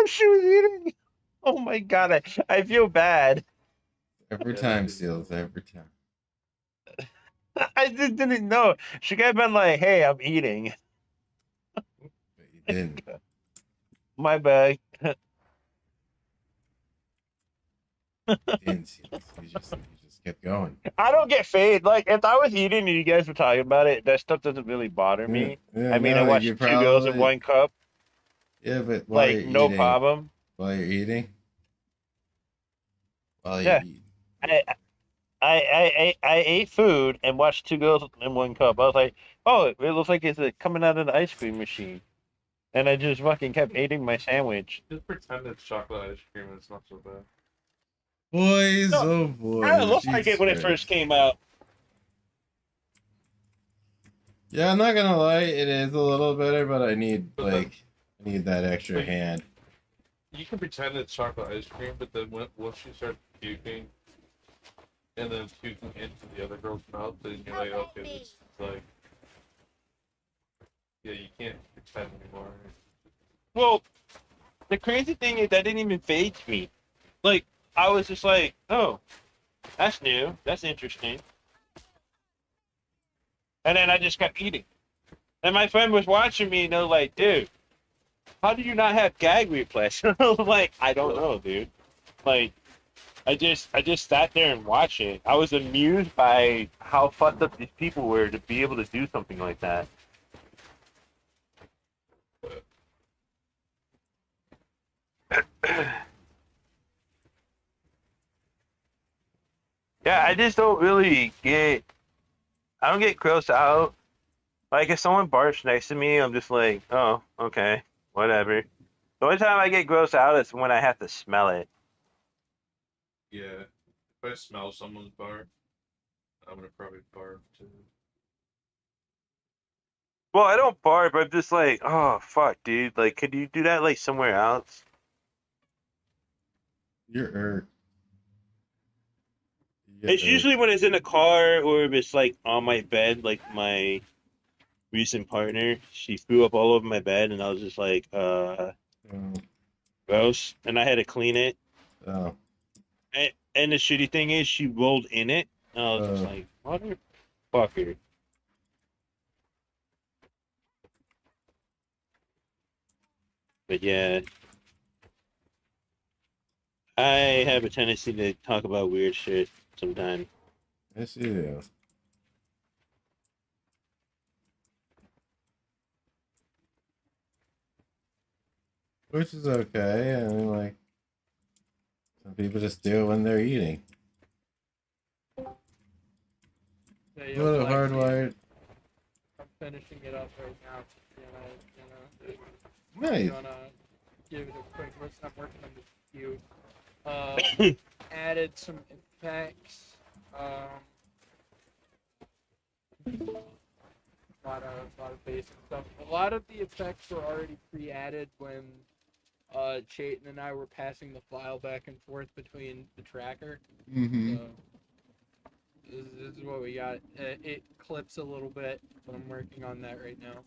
she was eating. Oh my god, I feel bad. Every time, Seals. Every time. I just didn't know. She could have been like, "Hey, I'm eating." But you didn't. My bad. You didn't, Seals. You just kept going. I don't get fade. Like if I was eating and you guys were talking about it, that stuff doesn't really bother me. Yeah, I mean, I no, you watched Two Girls in probably. One Cup. Yeah, but while Like you're no eating, problem. while you're eating, while you Yeah. eat. I ate food and watched Two Girls in One Cup. I was like, oh, it looks like it's coming out of the ice cream machine, and I just fucking kept eating my sandwich. Just pretend it's chocolate ice cream and it's not so bad. Boys, No, oh It boys, looked like it Jesus when it Christ. first came out. Yeah, I'm not gonna lie, it is a little better, but I need I need that extra hand. You can pretend it's chocolate ice cream, but then once you start puking, and then puking into the other girl's mouth, then you're like, okay, this is like, yeah, you can't pretend anymore. Well, the crazy thing is that didn't even phase me. Like I was just like, oh, that's new, that's interesting, and then I just kept eating. And my friend was watching me, and they're like, dude, how do you not have gag reflex? I was like, I don't know, dude. Like, I just sat there and watched it. I was amused by how fucked up these people were to be able to do something like that. Yeah, I just don't really get. I don't get grossed out. Like if someone barks next to me, I'm just like, oh, okay, whatever. The only time I get grossed out is when I have to smell it. Yeah, if I smell someone's bark, I'm gonna probably bark too. Well, I don't bark, but I'm just like, oh fuck, dude. Like, could you do that like somewhere else? You're It's usually when it's in a car or if it's like on my bed, like my recent partner, she threw up all over my bed and I was just like, gross. And I had to clean it. Oh. And the shitty thing is she rolled in it. And I was just like, motherfucker. But yeah. I have a tendency to talk about weird shit sometimes. Yes, you do. Which is okay. I mean, like, some people just do it when they're eating. Yeah, What a Blaqksheep. hardwired. I'm finishing it up right now. Nice. You wanna give it a quick listen? I'm working on this few. Added some effects. A lot of basic stuff. A lot of the effects were already pre-added when Chayton and I were passing the file back and forth between the tracker. Mm-hmm. So this is what we got. It clips a little bit, but I'm working on that right now.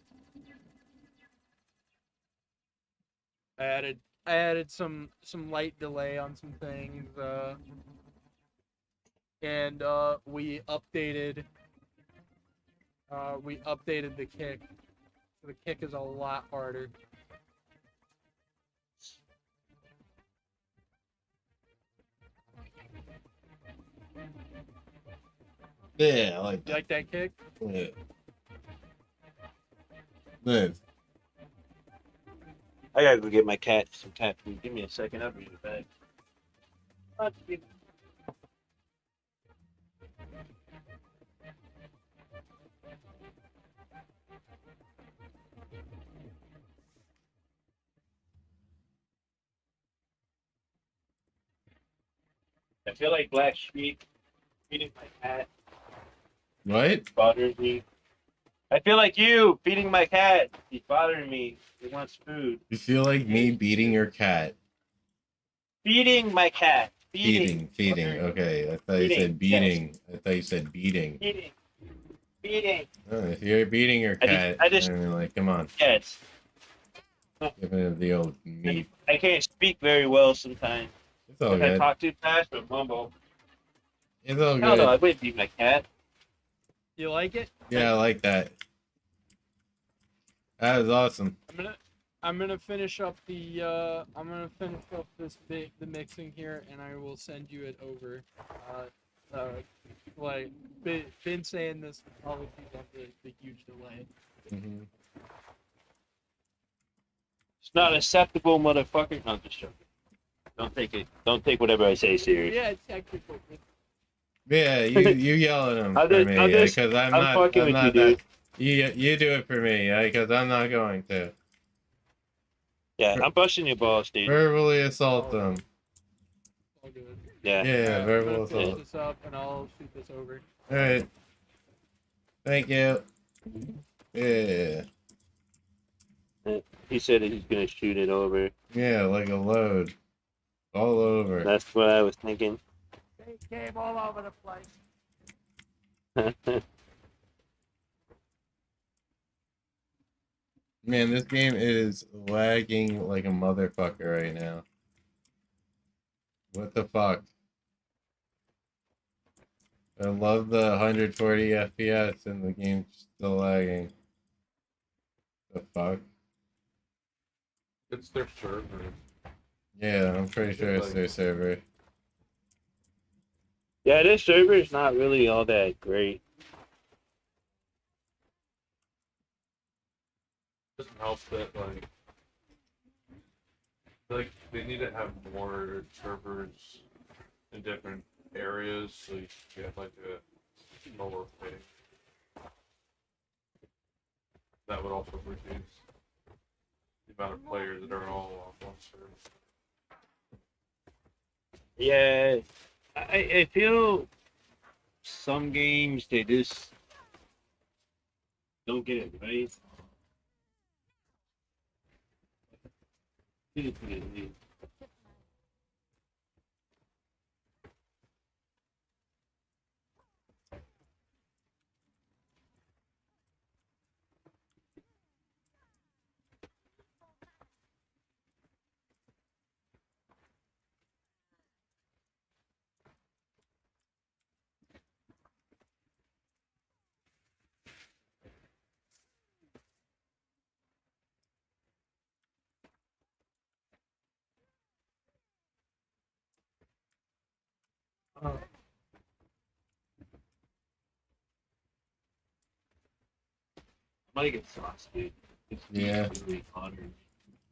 I added some light delay on some things, and we updated the kick. So the kick is a lot harder. Yeah, I like You like that kick? Yeah. Live. I gotta go get my cat some cat food. Give me a second. I'll bring it back. I feel like Blaqksheep feeding my cat What? bothers me. I feel like you feeding my cat. He's bothering me. He wants food. You feel like me beating your cat. Feeding my cat. Feeding. Okay, I thought you said beating. Yes. I thought you said beating. Feeding. Oh, if you're beating your cat, I just then like, come on. Yes. Give it the old meat. I can't speak very well sometimes. It's all If I good. talk too fast or mumble. It's all Hell no, I good. wouldn't beat my cat. You like it? Yeah, I like that. That was awesome. I'm gonna finish up the the mixing here, and I will send you it over. Like been saying this, apologies on the huge delay. Mm-hmm. It's not acceptable, motherfucker. No, I'm just joking. Don't take whatever I say serious. Yeah, it's actually cool. Yeah, you yell at him I'll for just- me I'll just- because I'm I'm not. fucking I'm with not you, that. dude. You do it for me because I'm not going to. Yeah, I'm busting your balls, dude. Verbally assault them. All good. Yeah. Yeah, I'm verbal gonna finish assault. this up, and I'll shoot this over. All right. Thank you. Yeah. He said he's gonna shoot it over. Yeah, like a load. All over. That's what I was thinking. They came all over the place. Man, this game is lagging like a motherfucker right now. What the fuck? I love the 140 FPS and the game's still lagging. The fuck? It's their server. Yeah, I'm pretty sure it's their server. Yeah, this server is not really all that great. Doesn't help that like they need to have more servers in different areas so you can get like a lower pay. That would also reduce the amount of players that are all on one server. Yeah, I feel some games they just don't get it right. I might get sauce, dude. It's Yeah. really hotter.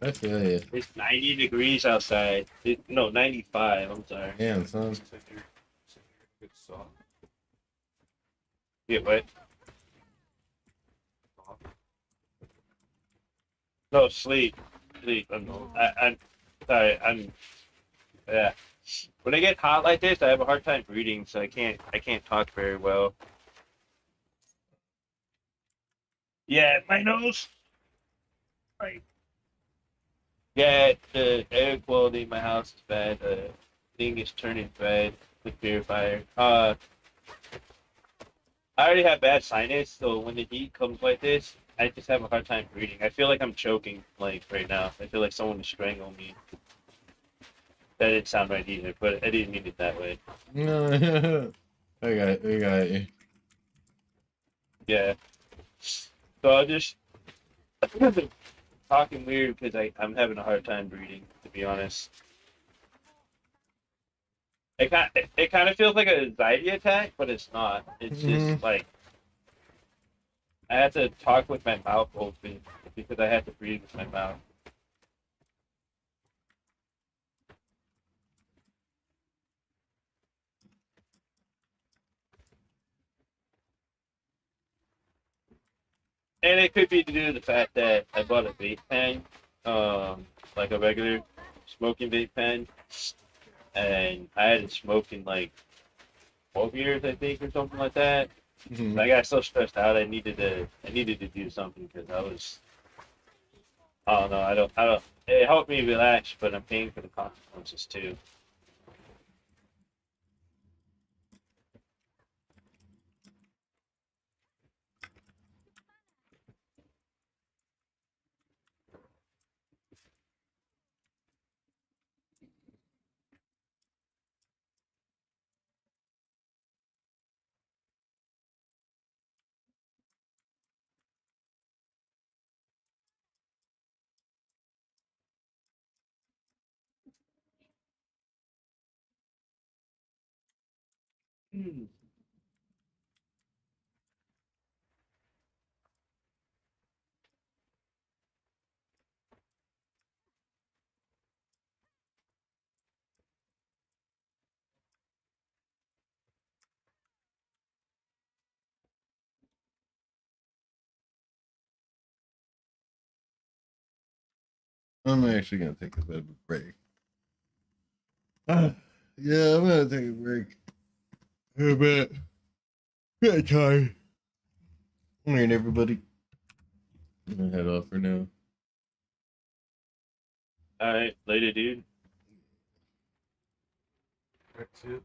I feel you. It's 90 degrees outside. No, 95. I'm sorry. Damn, son. Good sauce. Yeah, what? No, sleep. I'm sorry. Yeah. When I get hot like this, I have a hard time breathing, so I can't talk very well. Yeah, my nose. Right. Yeah, the air quality in my house is bad. The thing is turning red with purifier. I already have bad sinus, so when the heat comes like this, I just have a hard time breathing. I feel like I'm choking, like right now. I feel like someone is strangling me. That didn't sound right either, but I didn't mean it that way. No, we got you. Yeah. So I just talking weird because I'm having a hard time breathing, to be honest. It kind of feels like an anxiety attack, but it's not. It's just like I have to talk with my mouth open because I have to breathe with my mouth. And it could be due to the fact that I bought a vape pen, like a regular smoking vape pen, and I hadn't smoked in like 12 years, I think, or something like that. I got so stressed out. I needed to do something because I don't know. I don't. It helped me relax, but I'm paying for the consequences too. I'm actually gonna take a bit of a break. Yeah, I'm gonna take a break. A bit. Good time. All right, everybody. I'm gonna head off for now. All right, later, dude. That's it.